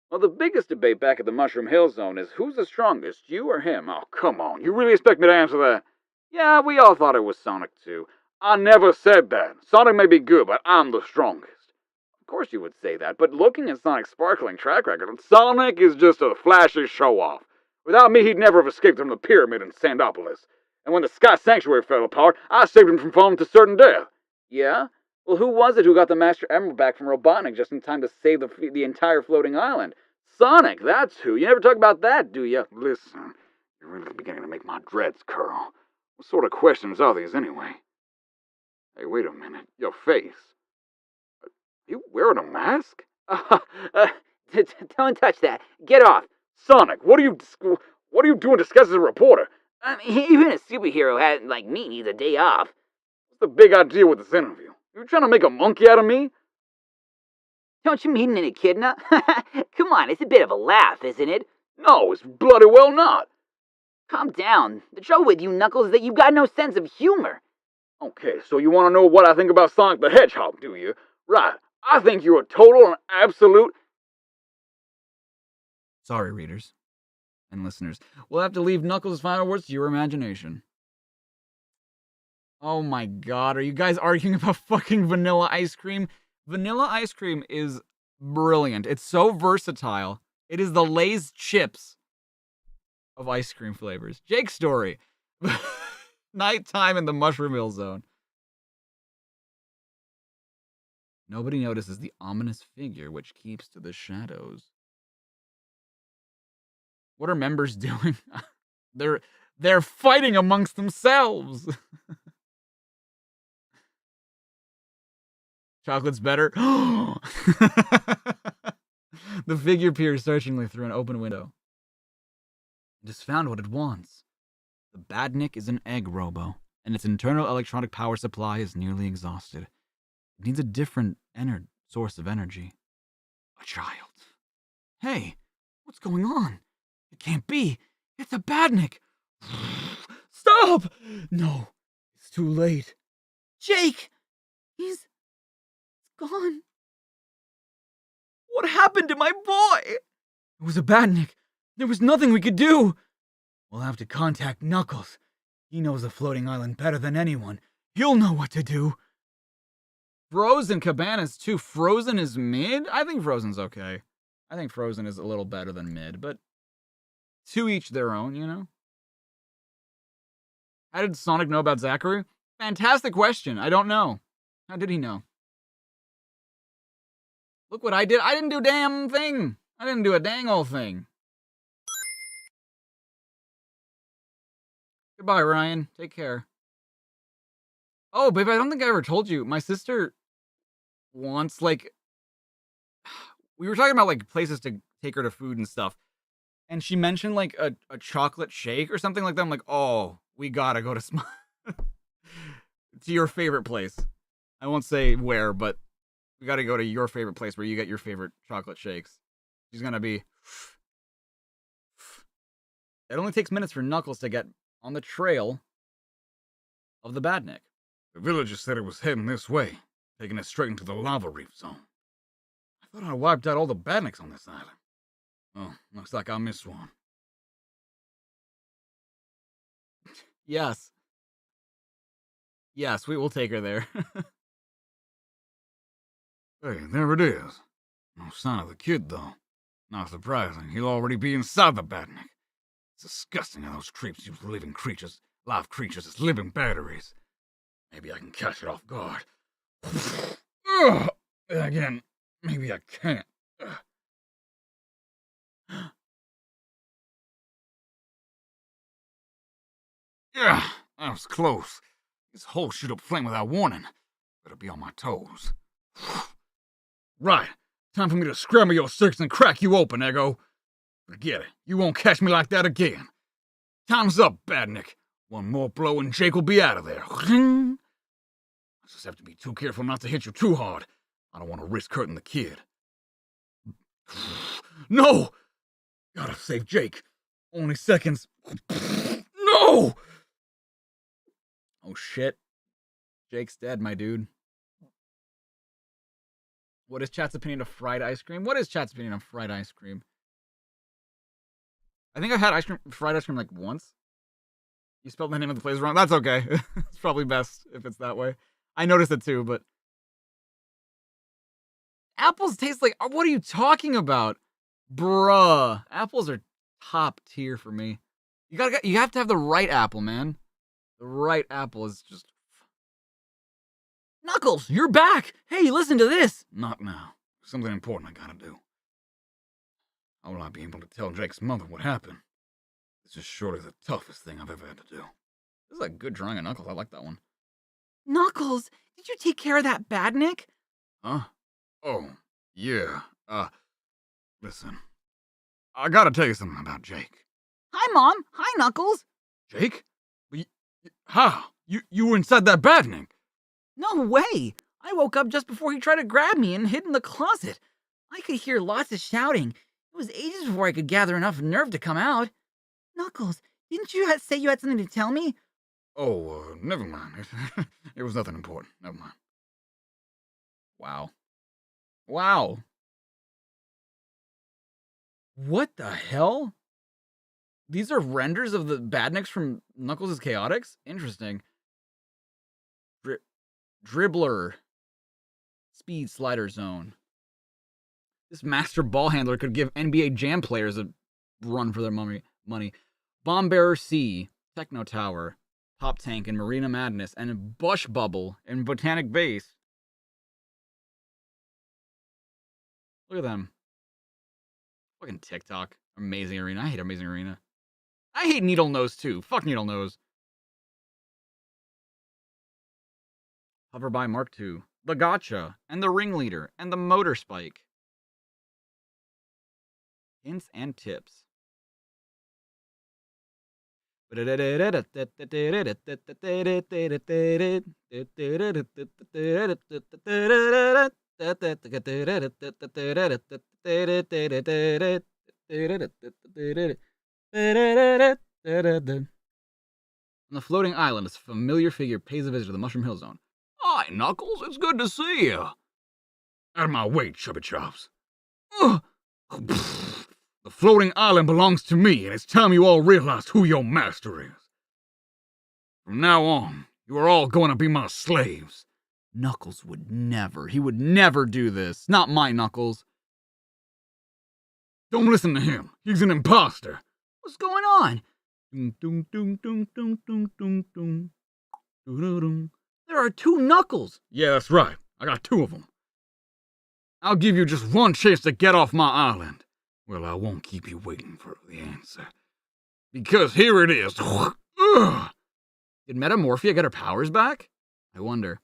Well, the biggest debate back at the Mushroom Hill Zone is who's the strongest, you or him? Oh, come on, you really expect me to answer that? Yeah, we all thought it was Sonic too. I never said that. Sonic may be good, but I'm the strongest. Of course you would say that, but looking at Sonic's sparkling track record, Sonic is just a flashy show-off. Without me, he'd never have escaped from the pyramid in Sandopolis. And when the Sky Sanctuary fell apart, I saved him from falling to certain death. Yeah? Well, who was it who got the Master Emerald back from Robotnik just in time to save the entire floating island? Sonic, that's who. You never talk about that, do you? Listen, you're really beginning to make my dreads curl. What sort of questions are these, anyway? Hey, wait a minute. Your face. Are you wearing a mask? Don't touch that. Get off. Sonic, what are you doing disguised as a reporter? Even a superhero like me needs a day off. What's the big idea with this interview? You trying to make a monkey out of me? Don't you mean an echidna? Come on, it's a bit of a laugh, isn't it? No, it's bloody well not. Calm down. The trouble with you, Knuckles, is that you've got no sense of humor. Okay, so you want to know what I think about Sonic the Hedgehog, do you? Right, I think you're a total and absolute... Sorry, readers and listeners. We'll have to leave Knuckles' final words to your imagination. Oh my god, are you guys arguing about fucking vanilla ice cream? Vanilla ice cream is brilliant. It's so versatile. It is the Lay's chips of ice cream flavors. Jake's story. Nighttime in the Mushroom Hill Zone. Nobody notices the ominous figure which keeps to the shadows. What are members doing? They're fighting amongst themselves. Chocolate's better. The figure peers searchingly through an open window. It has found what it wants. The Badnik is an egg robo, and its internal electronic power supply is nearly exhausted. It needs a different source of energy. A child. Hey, what's going on? It can't be. It's a Badnik. Stop! No, it's too late. Jake! He's gone. What happened to my boy? It was a Badnik. There was nothing we could do. We'll have to contact Knuckles. He knows the floating island better than anyone. He'll know what to do. Frozen Cabana's too. Frozen is mid? I think Frozen's okay. I think Frozen is a little better than mid, but to each their own, you know? How did Sonic know about Zachary? Fantastic question. I don't know. How did he know? Look what I did. I didn't do a damn thing. I didn't do a dang old thing. Goodbye, Ryan. Take care. Oh, babe, I don't think I ever told you. My sister wants, like... We were talking about, like, places to take her to food and stuff. And she mentioned, like, a chocolate shake or something like that. I'm like, oh, we gotta go to to your favorite place. I won't say where, but we gotta go to your favorite place where you get your favorite chocolate shakes. She's gonna be... It only takes minutes for Knuckles to get on the trail of the Badnik. The villagers said it was heading this way, taking us straight into the lava reef zone. I thought I wiped out all the Badniks on this island. Oh, looks like I missed one. Yes. Yes, we will take her there. Hey, there it is. No sign of the kid, though. Not surprising, he'll already be inside the Badnik. It's disgusting how those creeps use live creatures as living batteries. Maybe I can catch it off guard. Ugh. And again, Maybe I can't. Yeah, that was close. This hole shoot up flame without warning. Better be on my toes. Right, time for me to scramble your circuits and crack you open, Ego. Forget it, you won't catch me like that again. Time's up, Badnik. One more blow and Jake will be out of there. I just have to be too careful not to hit you too hard. I don't want to risk hurting the kid. No! Gotta save Jake. Only seconds. No! Oh shit. Jake's dead, my dude. What is chat's opinion of fried ice cream? What is chat's opinion of fried ice cream? I think I've had fried ice cream like once. You spelled the name of the place wrong. That's okay. It's probably best if it's that way. I noticed it too, but apples taste like, what are you talking about? Bruh. Apples are top tier for me. You have to have the right apple, man. The right apple is just... Knuckles, you're back! Hey, listen to this! Not now. Something important I gotta do. How will I be able to tell Jake's mother what happened? This is surely the toughest thing I've ever had to do. This is a good drawing of Knuckles. I like that one. Knuckles, did you take care of that badnik? Huh? Oh, yeah. Listen. I gotta tell you something about Jake. Hi, Mom. Hi, Knuckles. Jake? How? You were inside that badnik? No way! I woke up just before he tried to grab me and hid in the closet. I could hear lots of shouting. It was ages before I could gather enough nerve to come out. Knuckles, didn't you say you had something to tell me? Oh, never mind. It was nothing important. Never mind. Wow. Wow. What the hell? These are renders of the badniks from Knuckles' Chaotix? Interesting. Dribbler. Speed slider zone. This master ball handler could give NBA Jam players a run for their money. Bomb Bearer C, Techno Tower, Pop Tank in Marina Madness, and Bush Bubble in Botanic Base. Look at them. Fucking TikTok. Amazing Arena. I hate Amazing Arena. I hate Needle Nose too. Fuck Needle Nose. Hover by Mark II. The Gotcha. And the Ringleader. And the Motor Spike. Hints and tips. On the floating island, a familiar figure pays a visit to the Mushroom Hill Zone. Hi, Knuckles. It's good to see you. Out of my way, Chubby Chops. The floating island belongs to me, and it's time you all realized who your master is. From now on, you are all going to be my slaves. Knuckles would never. He would never do this. Not my Knuckles. Don't listen to him. He's an imposter. What's going on? There are two Knuckles. Yeah, that's right. I got two of them. I'll give you just one chance to get off my island. Well, I won't keep you waiting for the answer. Because here it is. Did Metamorphia get her powers back? I wonder.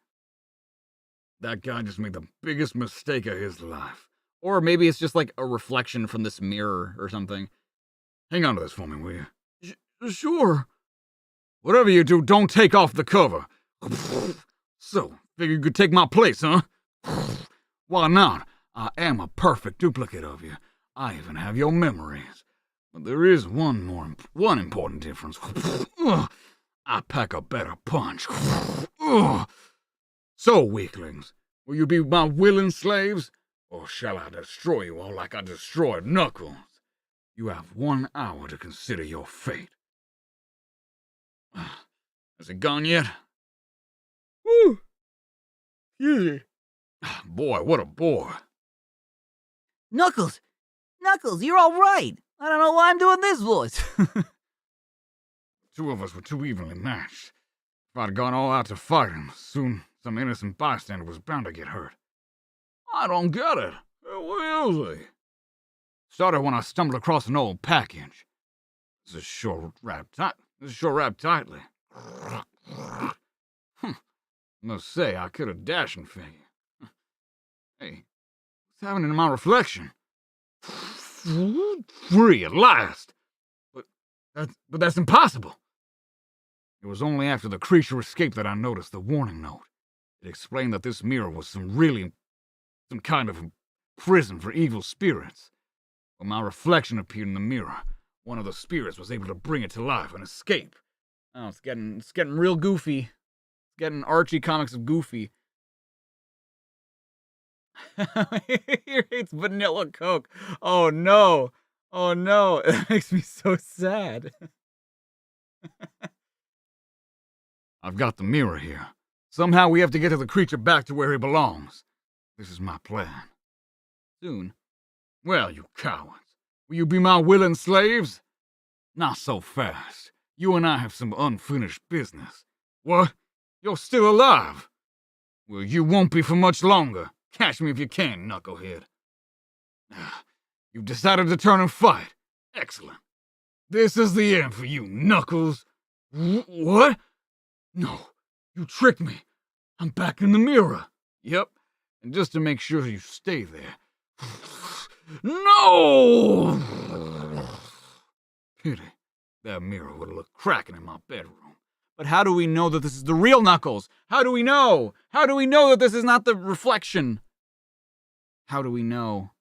That guy just made the biggest mistake of his life. Or maybe it's just like a reflection from this mirror or something. Hang on to this for me, will you? Sure. Whatever you do, don't take off the cover. So, figure you could take my place, huh? Why not? I am a perfect duplicate of you. I even have your memories. But there is one important difference. I pack a better punch. So, weaklings, will you be my willing slaves? Or shall I destroy you all like I destroyed Knuckles? You have 1 hour to consider your fate. Has it gone yet? Woo! Yeah. Boy, what a bore. Knuckles, you're all right. I don't know why I'm doing this voice. Two of us were too evenly matched. If I'd gone all out to fight him, soon some innocent bystander was bound to get hurt. I don't get it. Where is he? Started when I stumbled across an old package. This is sure wrapped tightly. Must say, I could have dashing figure. Hey, what's happening to my reflection? Free at last. But that's impossible. It was only after the creature escaped that I noticed the warning note. It explained that this mirror was some kind of prison for evil spirits. When my reflection appeared in the mirror, one of the spirits was able to bring it to life and escape. Oh, it's getting real goofy. It's getting Archie comics of goofy. He hates vanilla Coke. Oh no. Oh no. It makes me so sad. I've got the mirror here. Somehow we have to get the creature back to where he belongs. This is my plan. Soon. Well, you cowards. Will you be my willing slaves? Not so fast. You and I have some unfinished business. What? You're still alive? Well, you won't be for much longer. Catch me if you can, knucklehead. You've decided to turn and fight. Excellent. This is the end for you, Knuckles. What? No, you tricked me. I'm back in the mirror. Yep, and just to make sure you stay there. No! Pity. That mirror would have looked cracking in my bedroom. But how do we know that this is the real Knuckles? How do we know? How do we know that this is not the reflection? How do we know?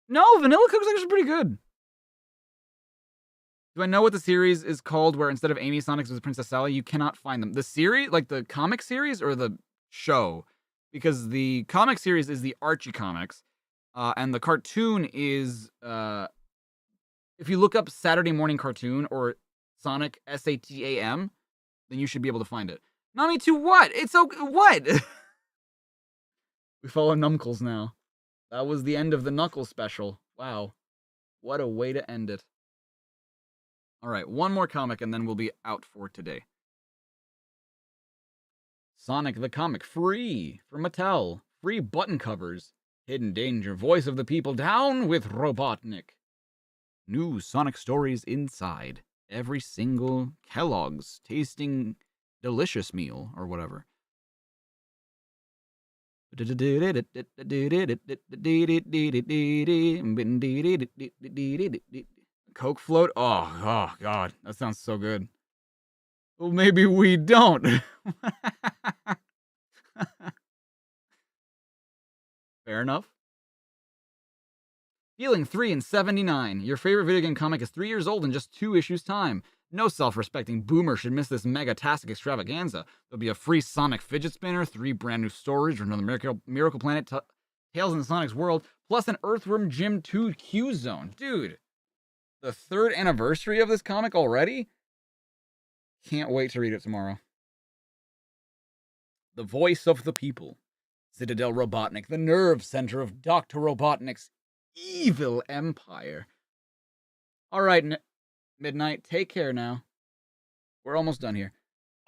No, Vanilla Coke's actually pretty good. Do I know what the series is called where instead of Amy Sonic was Princess Sally, you cannot find them? The series, like the comic series or the show? Because the comic series is the Archie comics, and the cartoon is, if you look up Saturday Morning Cartoon or Sonic SATAM, then you should be able to find it. Nami to what? It's okay, what? We follow Numkles now. That was the end of the Knuckles special. Wow. What a way to end it. Alright, one more comic and then we'll be out for today. Sonic the Comic, free from Mattel. Free button covers. Hidden Danger, Voice of the People, down with Robotnik. New Sonic stories inside. Every single Kellogg's tasting delicious meal or whatever. Coke float? Oh, God. That sounds so good. Well, maybe we don't. Fair enough. Feeling 3 and 79. Your favorite video game comic is 3 years old in just 2 issues' time. No self-respecting boomer should miss this mega-tastic extravaganza. There'll be a free Sonic fidget spinner, 3 brand new stories, another Miracle Planet, Tales in Sonic's World, plus an Earthworm Jim 2 Q Zone. Dude, the 3rd anniversary of this comic already? Can't wait to read it tomorrow. The Voice of the People. Citadel Robotnik, the nerve center of Dr. Robotnik's evil empire. Alright, Midnight, take care now. We're almost done here.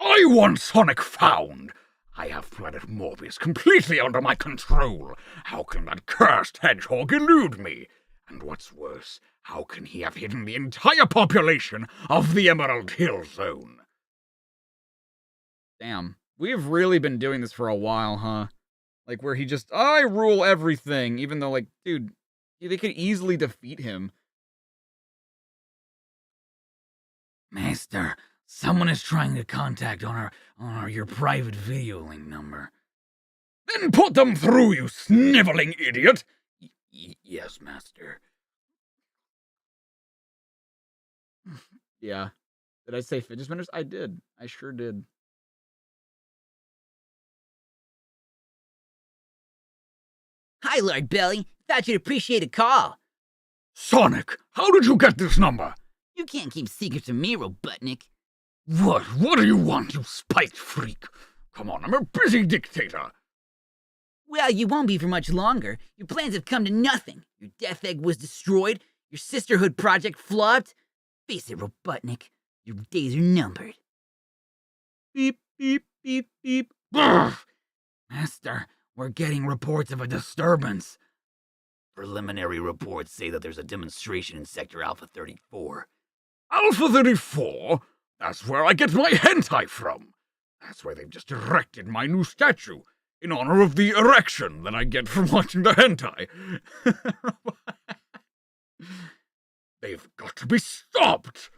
I want Sonic found! I have Planet Morbius completely under my control. How can that cursed hedgehog elude me? And what's worse, how can he have hidden the entire population of the Emerald Hill Zone? Damn, we've really been doing this for a while, huh? Like, where he just, I rule everything, even though, like, dude, they could easily defeat him. Master, someone is trying to contact on your private video link number. Then put them through, you sniveling idiot! Yes, Master. Yeah. Did I say fidget spinners? I did. I sure did. Hi, Lord Belly. Thought you'd appreciate a call. Sonic, how did you get this number? You can't keep secrets from me, Robotnik. What do you want, you spiked freak? Come on, I'm a busy dictator. Well, you won't be for much longer. Your plans have come to nothing. Your Death Egg was destroyed. Your Sisterhood project flopped. Face it, Robotnik. Your days are numbered. Beep, beep, beep, beep. Brr, Master, we're getting reports of a disturbance. Preliminary reports say that there's a demonstration in Sector Alpha 34. Alpha 34? That's where I get my hentai from. That's where they've just erected my new statue, in honor of the erection that I get from watching the hentai. They've got to be stopped!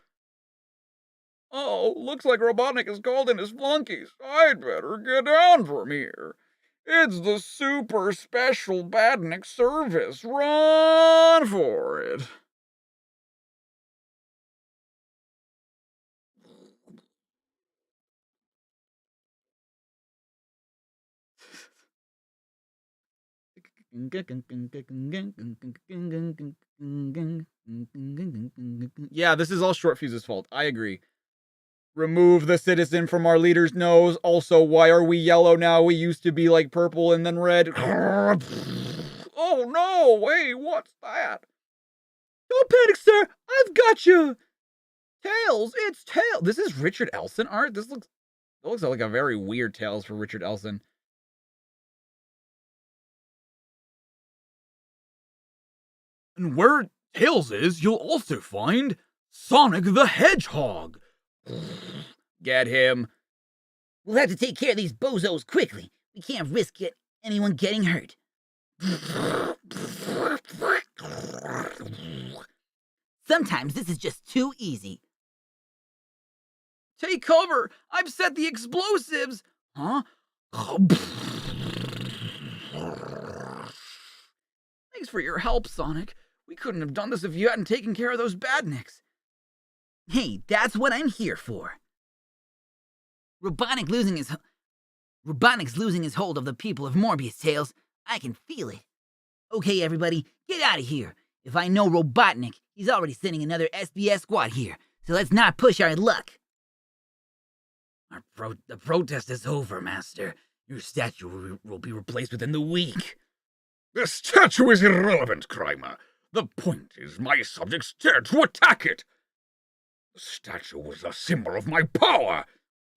Oh, looks like Robotnik has called in his flunkies. I'd better get down from here. It's the super special Badnik service. Run for it. Yeah, this is all Short Fuse's fault. I agree. Remove the citizen from our leader's nose. Also, why are we yellow now? We used to be like purple and then red. Oh no, wait, what's that? Don't panic, sir. I've got you. Tails, it's Tails. This is Richard Elson art. This looks like a very weird Tails for Richard Elson. And where Tails is, you'll also find Sonic the Hedgehog. Get him. We'll have to take care of these bozos quickly. We can't risk anyone getting hurt. Sometimes this is just too easy. Take cover. I've set the explosives. Huh? Thanks for your help, Sonic. We couldn't have done this if you hadn't taken care of those badniks. Hey, that's what I'm here for. Robotnik's losing his hold of the people of Morbius, Tails. I can feel it. Okay, everybody, get out of here. If I know Robotnik, he's already sending another SBS squad here, so let's not push our luck. The protest is over, Master. Your statue will be replaced within the week. The statue is irrelevant, Grimer. The point is my subjects dared to attack it. The statue was a symbol of my power.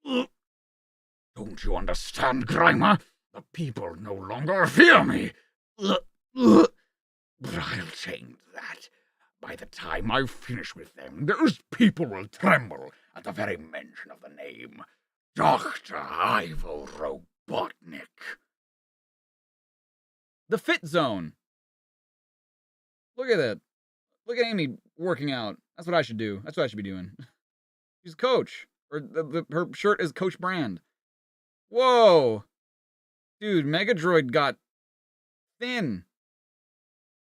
Don't you understand, Grimer? The people no longer fear me. But I'll change that. By the time I finish with them, those people will tremble at the very mention of the name Dr. Ivo Robotnik. The Fit Zone. Look at that. Look at Amy working out. That's what I should do. That's what I should be doing. She's a coach. Or her shirt is Coach Brand. Whoa. Dude, Megadroid got thin.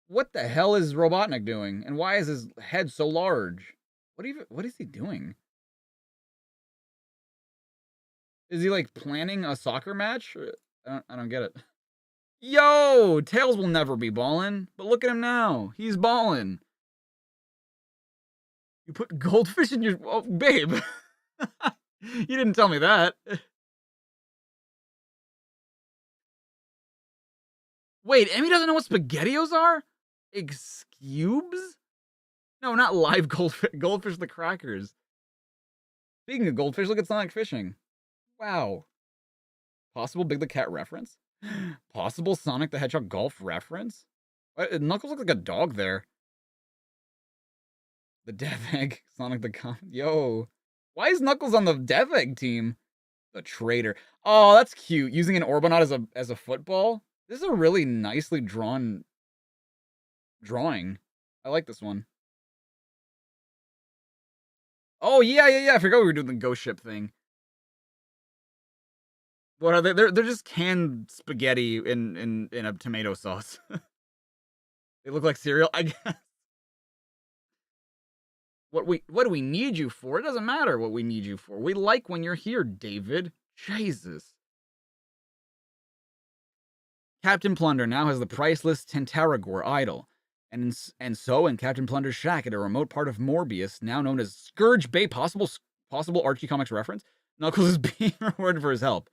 What the hell is Robotnik doing? And why is his head so large? What is he doing? Is he like planning a soccer match? I don't get it. Yo, Tails will never be ballin', but look at him now. He's ballin'. You put goldfish in your... Oh, babe. You didn't tell me that. Wait, Emmy doesn't know what SpaghettiOs are? Excubes? No, not live goldfish. Goldfish the crackers. Speaking of goldfish, look at Sonic Fishing. Wow. Possible Big the Cat reference? Possible Sonic the Hedgehog golf reference? What? Knuckles looks like a dog there. The Death Egg. Sonic the Yo. Why is Knuckles on the Death Egg team? The traitor. Oh, that's cute. Using an Orbanaut as a football. This is a really nicely drawn drawing. I like this one. Oh, yeah. I forgot we were doing the ghost ship thing. What are they? They're just canned spaghetti in a tomato sauce. They look like cereal, I guess. What do we need you for? It doesn't matter what we need you for. We like when you're here, David. Jesus. Captain Plunder now has the priceless Tentaragor idol. And so in Captain Plunder's shack at a remote part of Morbius, now known as Scourge Bay, possible Archie Comics reference, Knuckles is being rewarded for his help.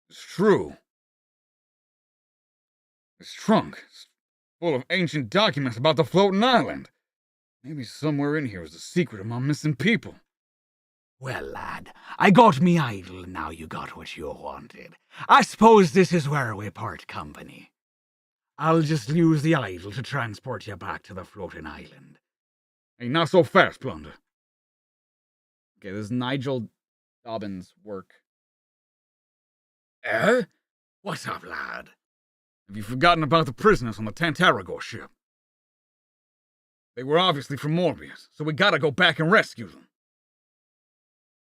It's true. This trunk is full of ancient documents about the floating island. Maybe somewhere in here is a secret of my missing people. Well, lad, I got me idol, and now you got what you wanted. I suppose this is where we part company. I'll just use the idol to transport you back to the floating island. Hey, not so fast, Plunder. Okay, this is Nigel Dobbins' work. What's up, lad? Have you forgotten about the prisoners on the Tantaragor ship? They were obviously from Morbius, so we gotta go back and rescue them.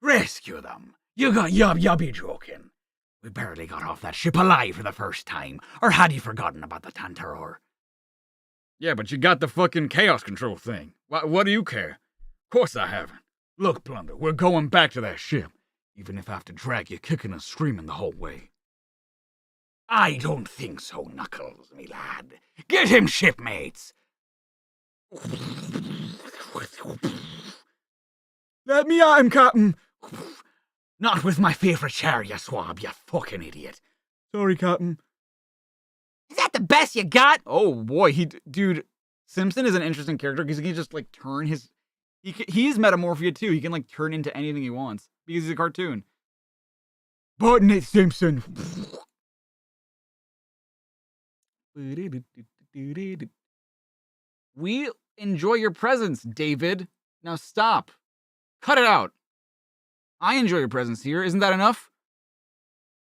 Rescue them? You be joking. We barely got off that ship alive for the first time. Or had you forgotten about the Tantaror? Yeah, but you got the fucking chaos control thing. What do you care? Of course I haven't. Look, Plunder, we're going back to that ship, even if I have to drag you kicking and screaming the whole way. I don't think so, Knuckles, me lad. Get him, shipmates! Let me at him, Captain. Not with my favorite chair, you swab, you fucking idiot. Sorry, Captain. Is that the best you got? Oh boy, dude, Simpson is an interesting character because he can just like turn his. He's Metamorphia too. He can like turn into anything he wants because he's a cartoon. Button it, Simpson. We enjoy your presence, David. Now stop. Cut it out. I enjoy your presence here. Isn't that enough?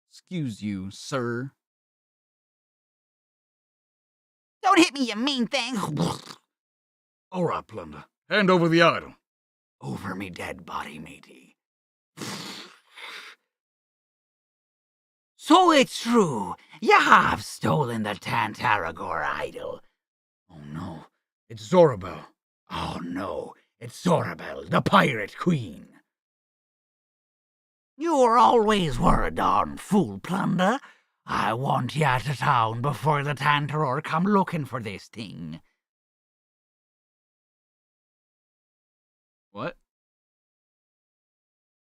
Excuse you, sir. Don't hit me, you mean thing. All right, Plunder. Hand over the idol. Over me dead body, matey. So it's true. You have stolen the Tantaragor idol. Oh no, it's Zorabel. Oh no, it's Zorabel, the pirate queen. You always were a darn fool, Plunder. I want you out of town before the Tantaror come looking for this thing. What?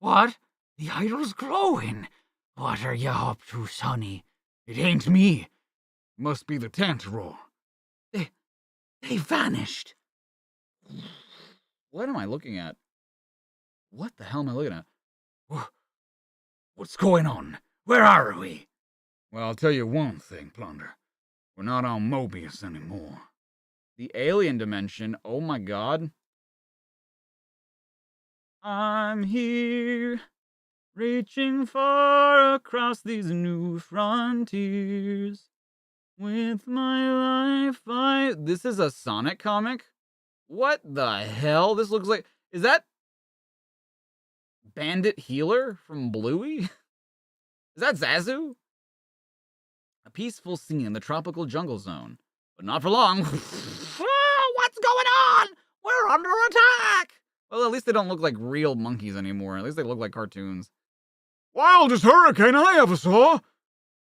What? The idol's glowing. What are you up to, sonny? It ain't me. Must be the Tantaror. They vanished. What am I looking at? What the hell am I looking at? What's going on? Where are we? Well, I'll tell you one thing, Plunder. We're not on Mobius anymore. The alien dimension. Oh my god. I'm here, reaching far across these new frontiers. With my life, This is a Sonic comic? What the hell? This looks like... Is that... Bandit Healer from Bluey? Is that Zazu? A peaceful scene in the tropical jungle zone. But not for long. What's going on? We're under attack. Well, at least they don't look like real monkeys anymore. At least they look like cartoons. Wildest hurricane I ever saw!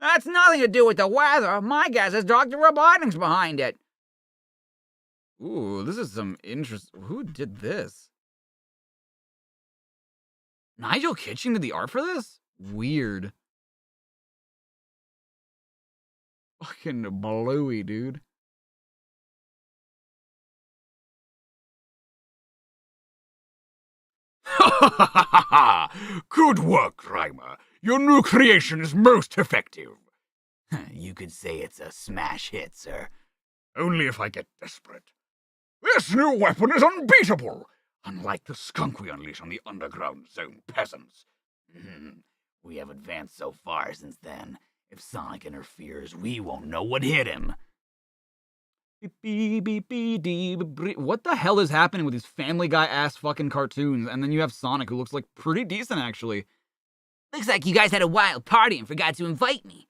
That's nothing to do with the weather. My guess is Dr. Robotnik's behind it. Ooh, this is some interest. Who did this? Nigel Kitching did the art for this? Weird. Fucking Bluey, dude. Good work, Reimer. Your new creation is most effective. You could say it's a smash hit, sir. Only if I get desperate. This new weapon is unbeatable, unlike the skunk we unleash on the underground zone peasants. We have advanced so far since then. If Sonic interferes, we won't know what hit him. What the hell is happening with these Family Guy ass fucking cartoons? And then you have Sonic, who looks like pretty decent, actually. Looks like you guys had a wild party and forgot to invite me.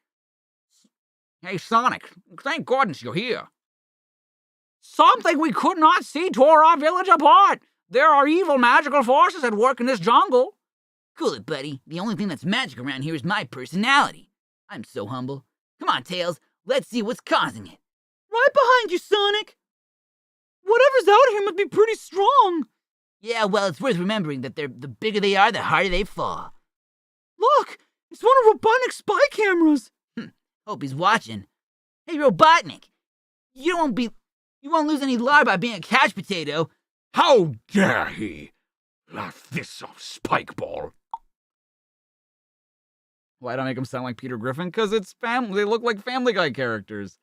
Hey, Sonic, thank goodness you're here. Something we could not see tore our village apart. There are evil magical forces at work in this jungle. Cool it, buddy. The only thing that's magic around here is my personality. I'm so humble. Come on, Tails. Let's see what's causing it. Right behind you, Sonic. Whatever's out here must be pretty strong. Yeah, well, it's worth remembering that the bigger they are, the harder they fall. Look, it's one of Robotnik's spy cameras. Hope he's watching. Hey, Robotnik, you won't lose any lard by being a couch potato. How dare he? Laugh this off, Spikeball. Why'd I make them sound like Peter Griffin? Because it's family. They look like Family Guy characters.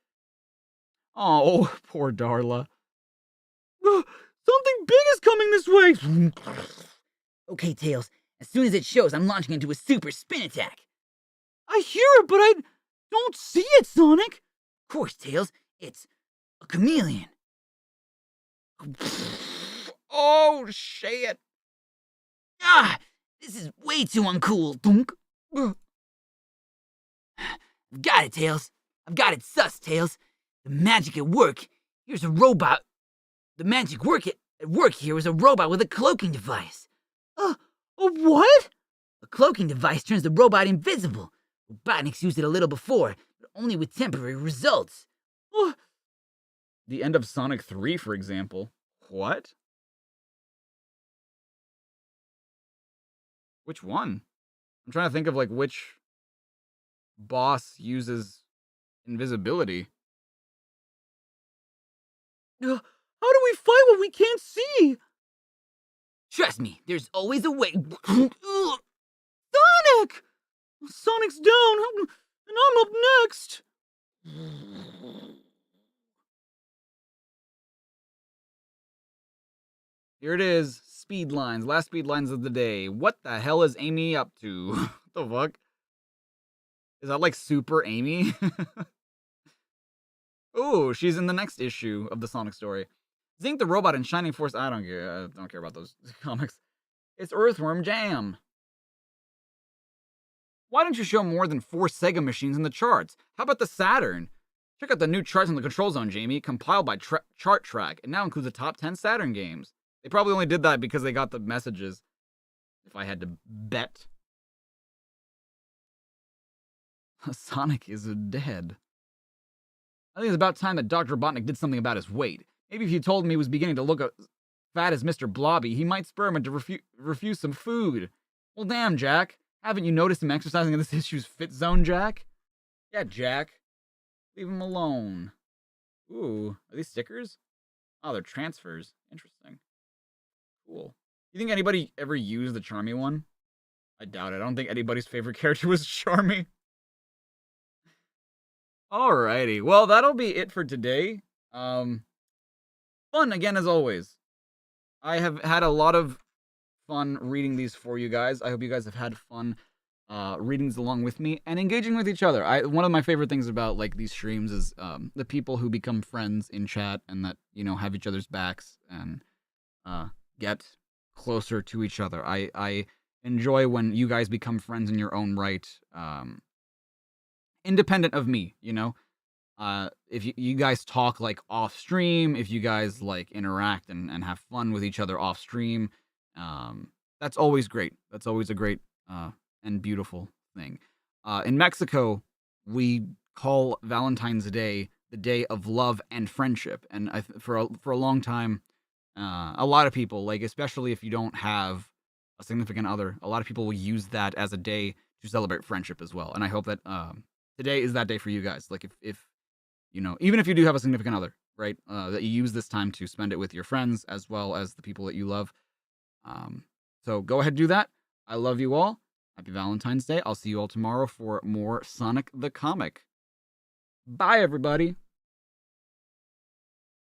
Oh, poor Darla. Something big is coming this way! Okay, Tails. As soon as it shows, I'm launching into a super spin attack. I hear it, but I don't see it, Sonic! Of course, Tails. It's a chameleon. Oh, shit. Ah! This is way too uncool. Dunk. I've got it, Tails. I've got it sus, Tails. The magic at work. Here's a robot. The magic at work here is a robot with a cloaking device. A what? A cloaking device turns the robot invisible. Robotnik's used it a little before, but only with temporary results. The end of Sonic 3, for example. What? Which one? I'm trying to think of, like, which boss uses invisibility. How do we fight what we can't see? Trust me, there's always a way. Sonic! Sonic's down, and I'm up next. Here it is. Speed lines. Last speed lines of the day. What the hell is Amy up to? What the fuck? Is that like Super Amy? Ooh, she's in the next issue of the Sonic story. Zink the Robot and Shining Force. I don't care about those comics. It's Earthworm Jam. Why don't you show more than 4 Sega machines in the charts? How about the Saturn? Check out the new charts in the Control Zone, Jamie, compiled by Chart Track. It now includes the top 10 Saturn games. They probably only did that because they got the messages, if I had to bet. Sonic is dead. I think it's about time that Dr. Robotnik did something about his weight. Maybe if he told me he was beginning to look as fat as Mr. Blobby, he might spur him to refuse some food. Well, damn, Jack. Haven't you noticed him exercising in this issue's fit zone, Jack? Yeah, Jack. Leave him alone. Ooh, are these stickers? Oh, they're transfers. Interesting. Cool. You think anybody ever used the Charmy one? I doubt it. I don't think anybody's favorite character was Charmy. Alrighty. Well, that'll be it for today. Fun again as always. I have had a lot of fun reading these for you guys. I hope you guys have had fun reading these along with me and engaging with each other. One of my favorite things about like these streams is the people who become friends in chat and that, you know, have each other's backs and get closer to each other. I enjoy when you guys become friends in your own right, independent of me, you know. If you guys talk like off stream, if you guys like interact and have fun with each other off stream, that's always great. That's always a great and beautiful thing. In Mexico, we call Valentine's Day the day of love and friendship, and for a long time, a lot of people, like especially if you don't have a significant other, a lot of people will use that as a day to celebrate friendship as well. And I hope that today is that day for you guys. Like if you know, even if you do have a significant other, right, that you use this time to spend it with your friends as well as the people that you love. So go ahead and do that. I love you all. Happy Valentine's Day. I'll see you all tomorrow for more Sonic the Comic. Bye, everybody.